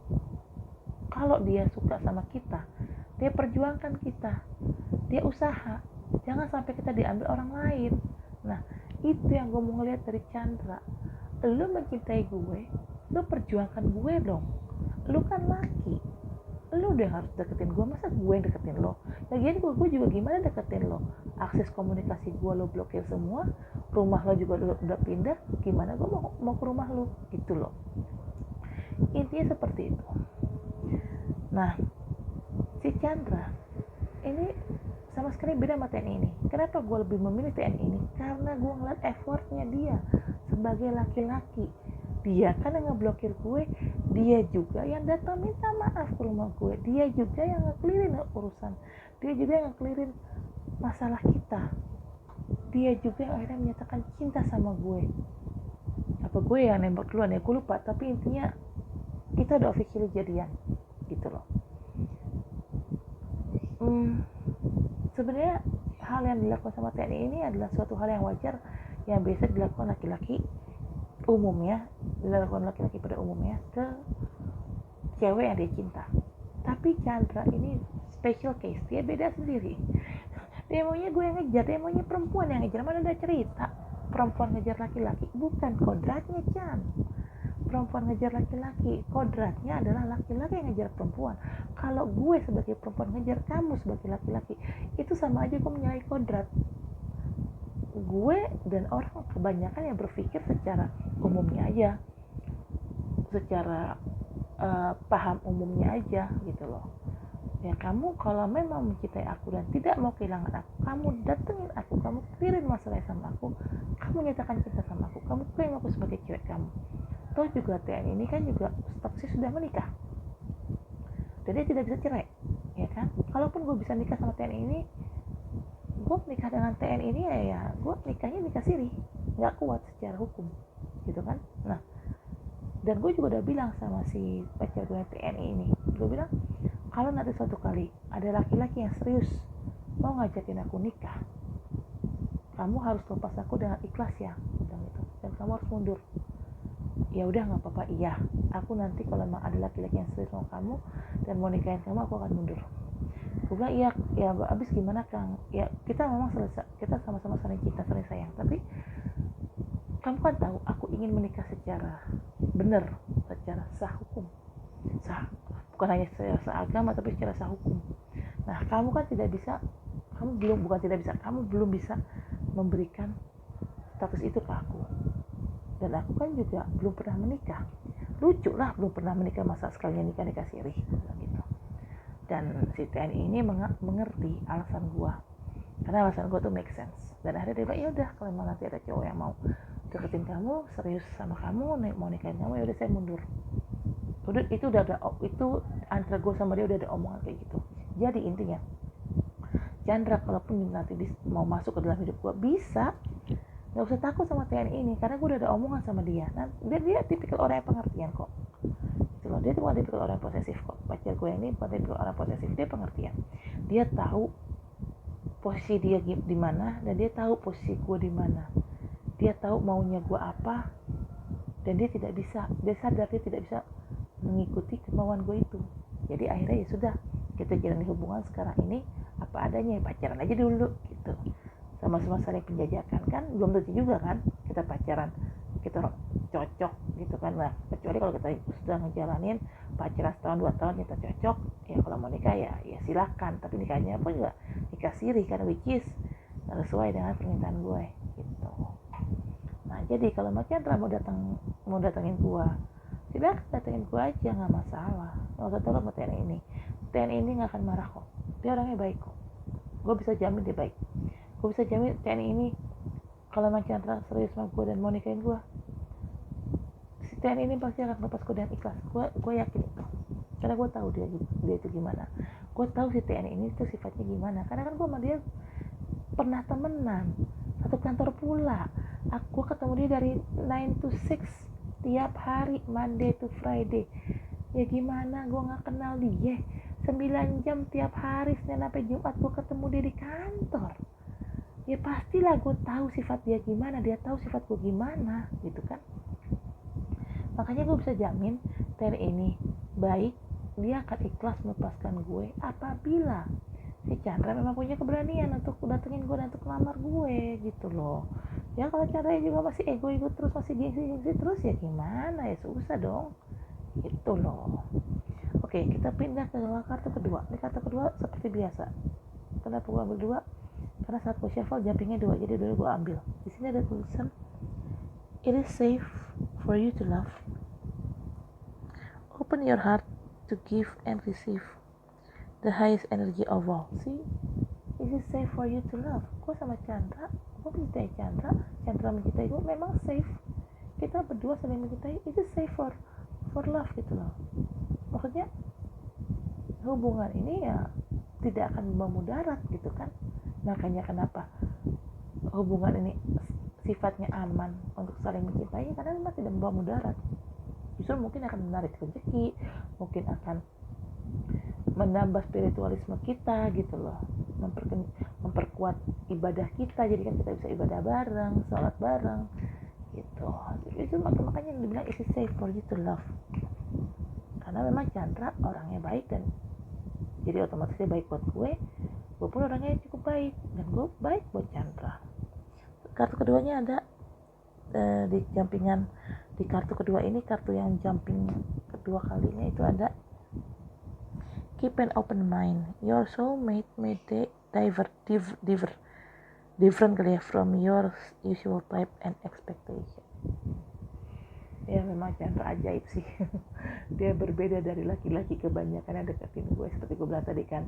Kalau dia suka sama kita, dia perjuangkan kita, dia usaha, jangan sampai kita diambil orang lain. Nah itu yang gue mau ngeliat dari Chandra. Lu mencintai gue, lu perjuangkan gue dong. Lu kan laki, lu udah harus deketin gue, masa gue yang deketin lo? Lagian gue juga gimana deketin lo? Akses komunikasi gue lo blokir semua, rumah lo juga udah pindah, gimana gue mau ke rumah lo gitu loh. Intinya seperti itu. Nah si Chandra ini sama sekali beda sama TNI ini. Kenapa gue lebih memilih TNI ini? Karena gue ngeliat effortnya dia sebagai laki-laki. Dia kan yang ngeblokir gue, dia juga yang datang minta maaf ke rumah gue, dia juga yang ngekelirin urusan, dia juga yang ngekelirin masalah kita, dia juga yang akhirnya menyatakan cinta sama gue. Apa gue yang nembak duluan ya, gue lupa, tapi intinya kita udah officially jadian gitu loh. Sebenarnya hal yang dilakukan sama TNI ini adalah suatu hal yang wajar, yang biasa dilakukan laki-laki umumnya, dilakukan laki-laki pada umumnya ke cewek yang dia cinta. Tapi Chandra ini special case, dia beda sendiri. Dia maunya gue yang ngejar, dia maunya perempuan yang ngejar. Mana ada cerita perempuan ngejar laki-laki, bukan kodratnya Chan. Perempuan ngejar laki-laki, kodratnya adalah laki-laki yang ngejar perempuan. Kalau gue sebagai perempuan ngejar kamu sebagai laki-laki, itu sama aja gue menyalahi kodrat. Gue dan orang kebanyakan yang berpikir secara umumnya aja, secara paham umumnya aja gitu loh. Ya kamu kalau memang mencintai aku dan tidak mau kehilangan aku, kamu datengin aku, kamu clearin masalah sama aku, kamu nyatakan cinta sama aku, kamu klaim aku sebagai cewek kamu. Toh juga TNI ini kan juga statusnya sudah menikah dan dia tidak bisa cerai, ya kan? Kalaupun gue bisa nikah sama TNI ini, gue nikah dengan TNI ini ya gue nikah siri, nggak kuat secara hukum gitu kan. Nah dan gue juga udah bilang sama si pacar gue TNI ini, gue bilang kalau nanti suatu kali ada laki-laki yang serius mau ngajakin aku nikah, kamu harus lepas aku dengan ikhlas ya, gitu. Dan kamu harus mundur. Ya udah nggak apa-apa, iya aku nanti kalau memang ada laki-laki yang serius sama kamu dan mau nikahin kamu, aku akan mundur. Gue bilang iya, ya abis gimana Kang, ya kita memang kita sama-sama saling cinta, saling sayang, tapi kamu kan tahu aku ingin menikah secara benar, secara sah hukum, bukan hanya secara sah agama tapi secara sah hukum. Nah kamu kan tidak bisa, kamu belum bisa memberikan status itu ke aku, dan aku kan juga belum pernah menikah. Lucu lah, belum pernah menikah, masa sekalian nikah siri gitu. Dan si TNI ini mengerti alasan gua, karena alasan gua tuh make sense. Dan akhirnya dia bilang ya udah, kalau memang nanti ada cowok yang mau deketin kamu, serius sama kamu, mau nikahin kamu, ya udah saya mundur. Itu antara gue sama dia udah ada omongan kayak gitu. Jadi intinya Chandra kalaupun nanti mau masuk ke dalam hidup gue bisa, Nggak usah takut sama TNI ini, karena gue udah ada omongan sama dia. Nah, dia tipikal orang yang pengertian kok. Gitu loh. Dia bukan tipikal orang yang posesif kok. Pacar gue ini bukan tipikal orang posesif, dia pengertian. Dia tahu posisi dia di mana, dan dia tahu posisi gue di mana. Dia tahu maunya gue apa, dan dia sadar dia tidak bisa mengikuti kemauan gue itu. Jadi akhirnya ya sudah, kita jalani hubungan sekarang ini apa adanya, pacaran aja dulu gitu. Sama-sama saling penjajakan, kan belum tentu juga kan kita pacaran kita cocok gitu kan. Nah, kecuali kalau kita sudah ngejalanin pacaran setahun 2 tahun kita cocok, ya kalau mau nikah ya silakan, tapi nikahnya pun juga nikah siri kan, which is sesuai dengan permintaan gue gitu. Nah, jadi kalau Mas Chandra mau datengin gue, silakan datengin gue aja, nggak masalah. Nggak usah takut sama TNI ini nggak akan marah kok. Dia orangnya baik kok, gue bisa jamin dia baik. Gue bisa jamin TNI ini kalau Mas Chandra serius sama gue dan mau nikahin gue, si TNI ini pasti akan lepas gue dengan ikhlas. Gue yakin itu, karena gue tahu dia itu gimana. Gue tahu si TNI ini tuh sifatnya gimana, karena kan gue sama dia pernah temenan satu kantor pula. Aku ketemu dia dari 9 to 6 tiap hari, Monday to Friday. Ya gimana gue gak kenal dia? 9 jam tiap hari, Senin sampai Jumat gue ketemu dia di kantor. Ya pastilah gue tahu sifat dia gimana, dia tahu sifat gue gimana gitu kan. Makanya gue bisa jamin TNI ini baik, dia akan ikhlas melepaskan gue apabila si Chandra memang punya keberanian untuk datengin gue dan untuk ngelamar gue gitu loh. Ya kalau Chandra juga masih ego terus, masih gengsi terus, ya gimana, ya susah dong gitu loh. Oke, kita pindah ke kartu kedua. Ini kartu kedua seperti biasa. Kenapa gue ambil 2? Karena saat gue shuffle jumpingnya 2, jadi dulu gue ambil. Di sini ada tulisan, it is safe for you to love. Open your heart to give and receive the highest energy of all. See, it is safe for you to love. Gue sama Chandra, gue mencintai Chandra mencintai gue, memang safe. Kita berdua saling mencintai, it is safe for love gitu loh. Maksudnya hubungan ini ya tidak akan membawa mudarat gitu kan. Makanya kenapa hubungan ini sifatnya aman untuk saling mencintai, karena memang tidak membawa mudarat. Justru mungkin akan menarik rezeki, mungkin akan menambah spiritualisme kita gitu loh, memperkuat ibadah kita, jadi kan kita bisa ibadah bareng, sholat bareng gitu. Itu makanya yang dibilang it is safe for you to love, karena memang Chandra orangnya baik, dan jadi otomatis dia baik buat gue pun orangnya cukup baik, dan gue baik buat Chandra. Kartu keduanya ada di jumpingan di kartu kedua ini, kartu yang jumping kedua kalinya itu ada keep an open mind, your soulmate may different kali ya from your usual type and expectation. Ya memang Chandra ajaib sih. Dia berbeda dari laki-laki kebanyakan yang deketin gue. Seperti gue bilang tadi kan,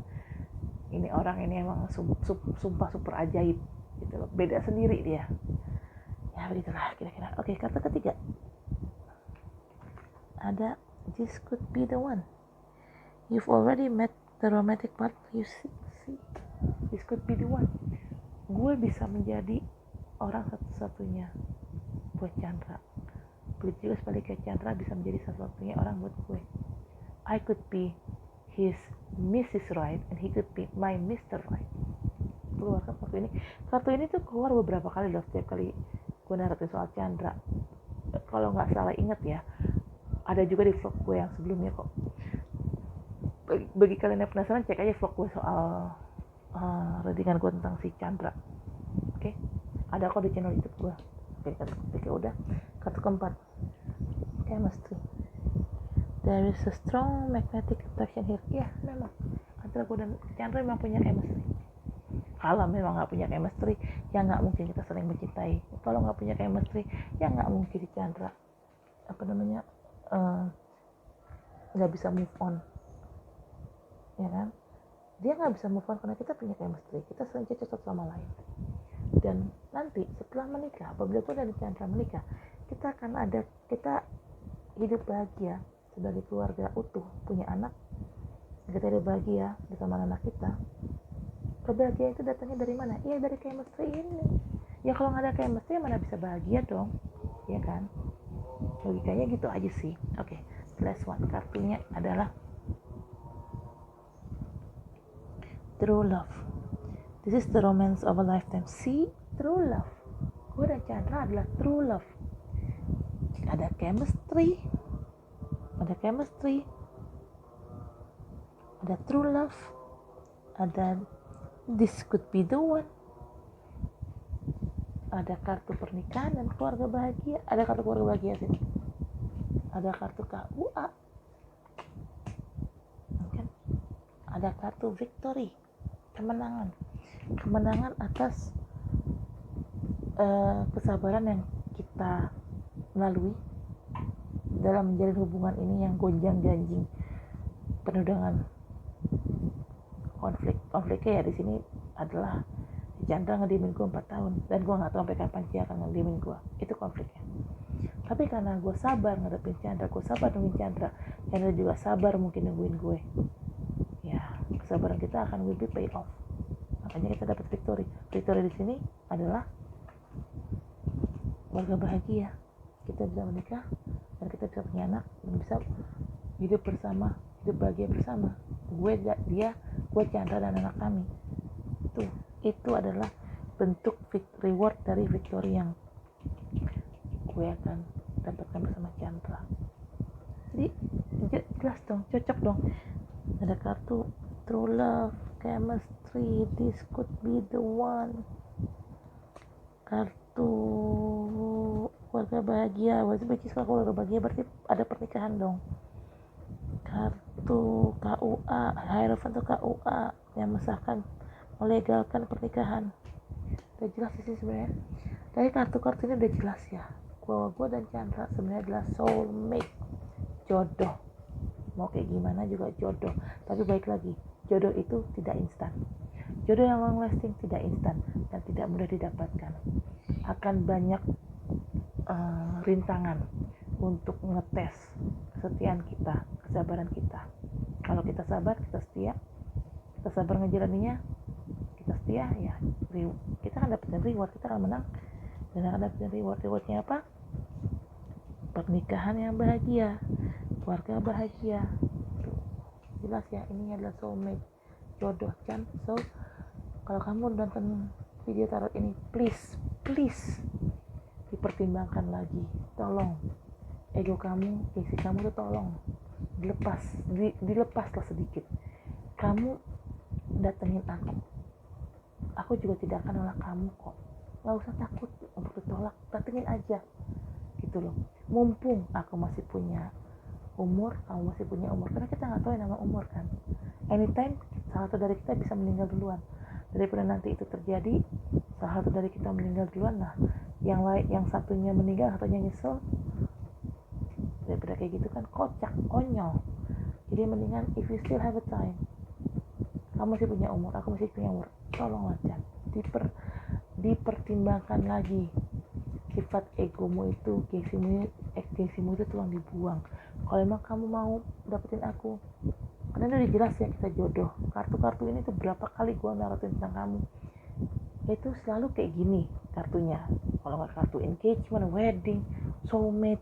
ini orang ini emang sumpah super ajaib gitu loh, beda sendiri dia. Ya begitulah kira-kira. Oke, kartu ketiga ada this could be the one. You've already met the romantic part. You see, this could be the one. Gue bisa menjadi orang satu-satunya buat Chandra. Begitu juga sebaliknya, Chandra bisa menjadi satu-satunya orang buat gue. I could be his Mrs. Right and he could be my Mr. Right. Keluar kan kartu ini. Kartu ini tuh keluar beberapa kali loh, setiap kali gue naratin soal Chandra. Kalau nggak salah inget ya, ada juga di vlog gue yang sebelumnya kok. Bagi kalian yang penasaran, cek aja vlog gue soal readingan gue tentang si Chandra. Oke, ada kok di channel YouTube gue. Oke, kartu ketiga udah. Kartu keempat, chemistry. There is a strong magnetic attraction here. Ya memang antara gue dan Chandra memang punya chemistry. Kalau memang nggak punya chemistry, ya nggak mungkin kita saling mencintai. Kalau nggak punya chemistry, ya nggak mungkin si Chandra nggak bisa move on, ya kan? Dia nggak bisa move on karena kita punya chemistry, kita saling cocok satu sama lain. Dan nanti setelah menikah, apabila gue dan Chandra menikah, kita hidup bahagia sebagai keluarga utuh, punya anak, kita hidup bahagia bersama anak kita. Kebahagiaan itu datangnya dari mana? Iya, dari chemistry ini. Ya kalau nggak ada chemistry mana bisa bahagia dong, ya kan? Logikanya gitu aja sih. Oke, last one, kartunya adalah true love. This is the romance of a lifetime. See, true love. Gue dan Chandra adalah true love. Ada chemistry, ada true love, ada this could be the one, ada kartu pernikahan dan keluarga bahagia, ada kartu keluarga bahagia sini, ada kartu KUA, kan? Ada kartu victory, kemenangan atas kesabaran yang kita lalui dalam menjalin hubungan ini yang gonjang-ganjing penuh dengan konfliknya ya. Di sini adalah Chandra ngediemin gue 4 tahun dan gue nggak tahu sampai kapan dia akan ngediemin gue, itu konfliknya. Tapi karena gue sabar ngadepin Chandra, gue sabar nungguin Chandra juga sabar mungkin nungguin gue, ya kesabaran kita akan will be pay off. Makanya kita dapat victory di sini adalah keluarga bahagia. Kita bisa menikah dan kita bisa punya anak dan bisa hidup bahagia bersama. Gue Chandra dan anak kami. Itu adalah bentuk reward dari victory yang gue akan dapatkan bersama Chandra. Jadi jelas dong, cocok dong. Ada kartu true love, chemistry, this could be the one. Kartu keluarga bahagia, which is keluarga bahagia berarti ada pernikahan dong. Kartu KUA, Hierophant atau KUA yang melegalkan pernikahan. Udah jelas sih sebenarnya. Dari kartu-kartu ini udah jelas ya. Gue dan Chandra sebenarnya adalah soulmate, jodoh. Mau kayak gimana juga jodoh. Tapi baik lagi, jodoh itu tidak instan. Jodoh yang long lasting tidak instan dan tidak mudah didapatkan. Akan banyak rintangan untuk ngetes kesetiaan kita, kesabaran kita. Kalau kita sabar, kita setia, kita sabar ngejalaninya, kita setia, ya kita akan dapetin reward, kita akan menang dan akan dapetin rewardnya apa? Pernikahan yang bahagia, keluarga bahagia. Tuh, jelas ya, ini adalah soulmate, jodoh kan. So kalau kamu nonton video tarot ini, please dipertimbangkan lagi, tolong ego kamu, gengsi kamu tuh tolong dilepaslah sedikit. Kamu datengin aku juga tidak akan nolak kamu kok, nggak usah takut untuk ditolak, datengin aja gitu loh. Mumpung aku masih punya umur, kamu masih punya umur, karena kita nggak tahu yang nama umur kan. Anytime salah satu dari kita bisa meninggal duluan. Daripada nanti itu terjadi, salah satu dari kita meninggal duluan, nah yang satunya meninggal, satunya nyesel, daripada kayak gitu kan konyol. Jadi mendingan if you still have a time, kamu masih punya umur, aku masih punya umur, tolonglah Chan, dipertimbangkan lagi. Sifat egomu itu, gengsimu itu tolong dibuang. Kalau emang kamu mau dapetin aku, karena udah jelas ya kita jodoh. Kartu-kartu ini tuh berapa kali gue narutin tentang kamu, itu selalu kayak gini kartunya. Kalau nggak kartu engagement, wedding, soulmate,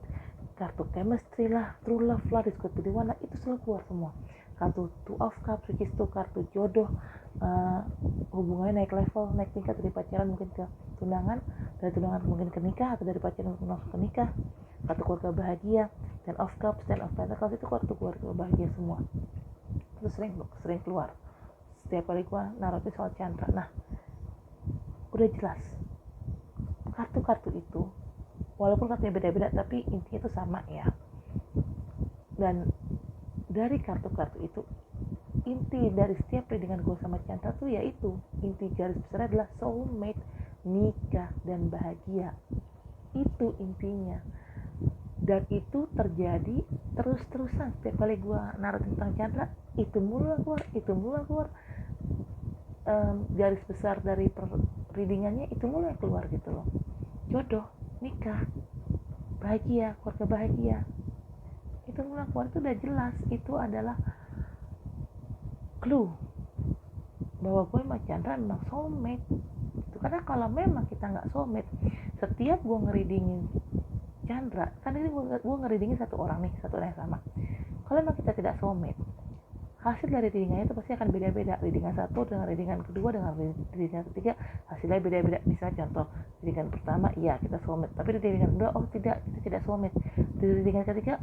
kartu chemistry lah, true love lah, diskut berdua, itu selalu keluar semua. Kartu two of cups, which is tuh kartu jodoh, hubungannya naik level, naik tingkat dari pacaran mungkin ke tunangan, dari tunangan mungkin ke nikah, atau dari pacaran mungkin langsung ke nikah. Kartu keluarga bahagia, ten of cups, ten of pentacles, itu kartu keluarga bahagia semua. Itu sering keluar setiap kali gua narutin soal Chandra. Nah, udah jelas kartu-kartu itu, walaupun kartunya beda-beda tapi intinya itu sama ya. Dan dari kartu-kartu itu, inti dari setiap readingan gue sama Chandra tuh yaitu, inti garis besar adalah soulmate, nikah dan bahagia. Itu intinya, dan itu terjadi terus-terusan. Setiap kali gue naruh tentang Chandra, itu mulu keluar. Garis besar dari readingannya itu mulu yang keluar gitu loh. Jodoh, nikah, bahagia, keluarga bahagia, itu mulu keluar. Itu udah jelas, itu adalah clue bahwa gue sama Chandra memang soulmate gitu Karena kalau memang kita nggak soulmate, setiap gue ngereadingin Chandra, kan ini gue ngereadingin satu orang yang sama. Kalau memang kita tidak soulmate, hasil dari readingannya itu pasti akan beda-beda. Readingan satu dengan readingan kedua dengan readingan ketiga hasilnya beda-beda. Misalnya contoh, readingan pertama iya kita soulmate, tapi di readingan kedua oh tidak, kita tidak soulmate. Di readingan ketiga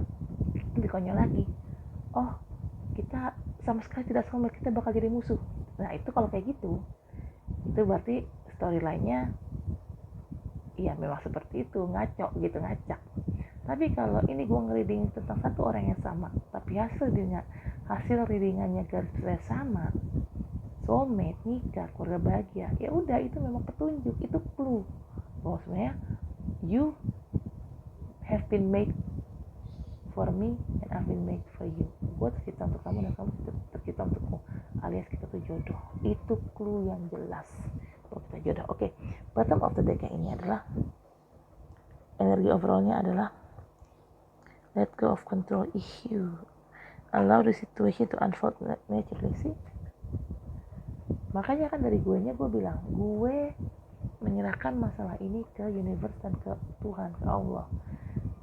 lebih konyol lagi, oh kita sama sekali tidak soulmate, kita bakal jadi musuh. Nah itu kalau kayak gitu, itu berarti storyline-nya iya memang seperti itu, ngaco gitu, ngacak. Tapi kalau ini gue ngereading tentang satu orang yang sama, tapi hasil readingannya garis besar sama, soulmate, nikah, keluarga bahagia, ya udah itu memang petunjuk, itu clue bahwa sebenarnya you have been made for me and I've been made for you. Gue tercipta untuk kamu dan kamu tercipta untukku, alias kita tuh jodoh. Itu clue yang jelas bahwa kita jodoh. Oke, bottom of the deck yang ini adalah energi overallnya adalah let go of control issue, allow the situation to unfold naturally. Sih, makanya kan dari gue bilang gue menyerahkan masalah ini ke universe dan ke Tuhan, ke Allah.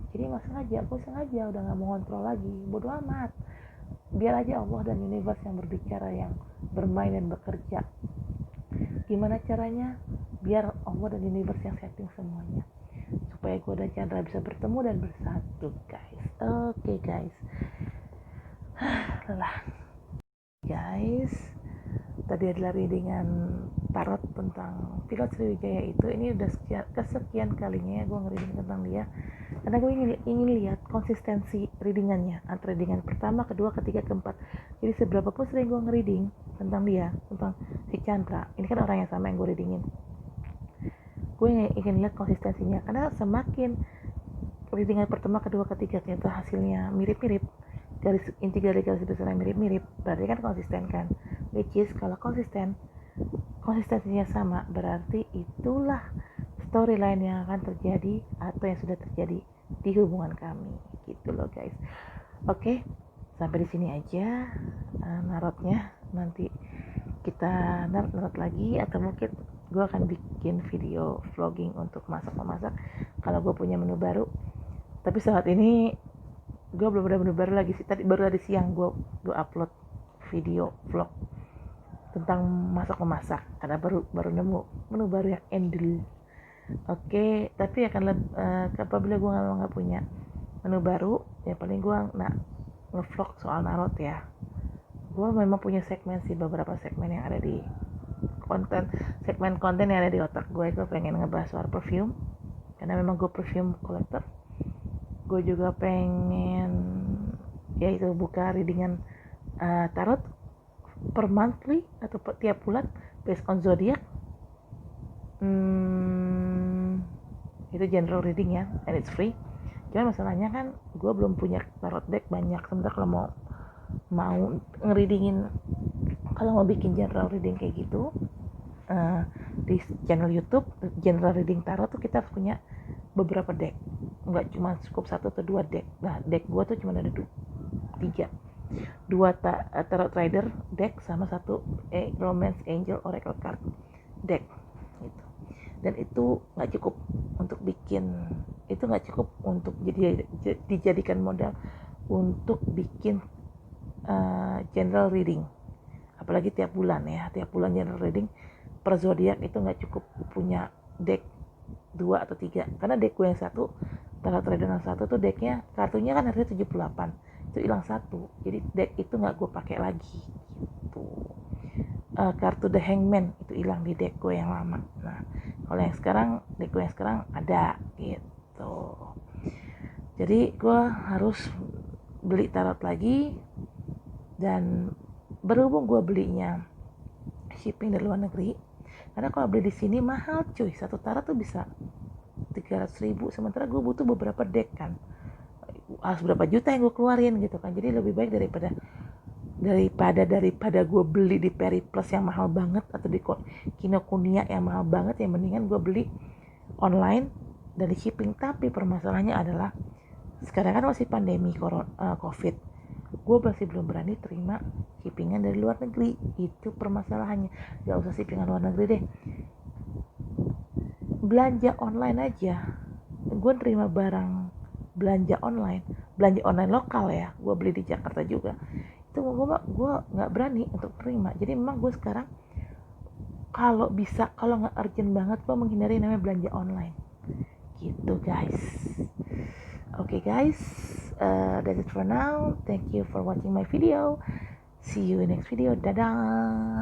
Jadi gue sengaja udah gak mau kontrol lagi, bodo amat, biar aja Allah dan universe yang berbicara, yang bermain dan bekerja. Gimana caranya? Biar Allah dan universe yang setting semuanya, supaya gue dan Chandra bisa bertemu dan bersatu, guys. Oke, guys. Lelah, guys. Tadi adalah readingan tarot tentang pilot Sriwijaya itu. Ini udah kesekian kalinya gue ngereading tentang dia, karena gue ingin lihat konsistensi readingannya antara readingan pertama, kedua, ketiga, keempat. Jadi seberapa pun sering gue ngereading tentang dia, tentang si Chandra, ini kan orang yang sama yang gue readingin, gue ingin lihat konsistensinya. Karena semakin readingan pertama, kedua, ketiga ternyata hasilnya mirip-mirip, inti dari garis besarnya mirip-mirip, berarti kan konsisten kan. Which is kalau konsistensinya sama, berarti itulah storyline yang akan terjadi atau yang sudah terjadi di hubungan kami, gitu loh, guys. Oke, sampai di sini aja narotnya. Nanti kita narot lagi, atau mungkin gue akan bikin video vlogging untuk masak-memasak kalau gue punya menu baru. Tapi saat ini gue belum ada menu baru lagi sih. Baru tadi siang gue upload video vlog tentang masak-memasak, karena baru nemu menu baru yang endul. Oke, tapi apabila gue nggak punya menu baru, ya paling gue ngevlog soal narot ya. Gue memang punya segmen sih, beberapa segmen yang ada di segmen konten yang ada di otak gue. Gue pengen ngebahas soal perfume, karena memang gue perfume collector. Gue juga pengen yaitu buka readingan tarot per monthly atau tiap bulan based on zodiac. Itu general reading ya, and it's free. Cuman masalahnya kan gue belum punya tarot deck banyak. Sebentar kalau mau ngereadingin, kalau mau bikin general reading kayak gitu di channel YouTube general reading tarot tuh kita harus punya beberapa deck, nggak cuma cukup satu atau dua deck. Nah, deck gue tuh cuma ada dua tarot rider deck sama satu romance angel oracle card deck gitu. Dan itu nggak cukup untuk dijadikan modal untuk bikin general reading, apalagi tiap bulan general reading per zodiak. Itu nggak cukup punya deck 2 atau 3, karena deck gue yang satu, tarot rider yang satu tuh decknya kartunya kan harusnya 78, itu hilang satu, jadi deck itu nggak gue pakai lagi gitu. Kartu The Hangman itu hilang di deck gue yang lama. Nah, kalau yang sekarang, deck gue yang sekarang ada gitu. Jadi gue harus beli tarot lagi, dan berhubung gue belinya shipping dari luar negeri, karena kalau beli di sini mahal cuy, satu tarot tuh bisa 300.000, sementara gue butuh beberapa deck kan, harus berapa juta yang gue keluarin gitu kan. Jadi lebih baik daripada gue beli di Periplus yang mahal banget atau di Kinokuniya yang mahal banget, yang mendingan gue beli online dari shipping. Tapi permasalahannya adalah sekarang kan masih pandemi COVID, gue masih belum berani terima shippingan dari luar negeri. Itu permasalahannya. Gak usah shippingan luar negeri deh, belanja online aja, gue terima barang belanja online lokal ya, gue beli di Jakarta juga, itu gue nggak berani untuk terima. Jadi memang gue sekarang kalau nggak urgent banget, gue menghindari namanya belanja online gitu guys. Okay guys, that's it for now. Thank you for watching my video. See you in next video. Dadah.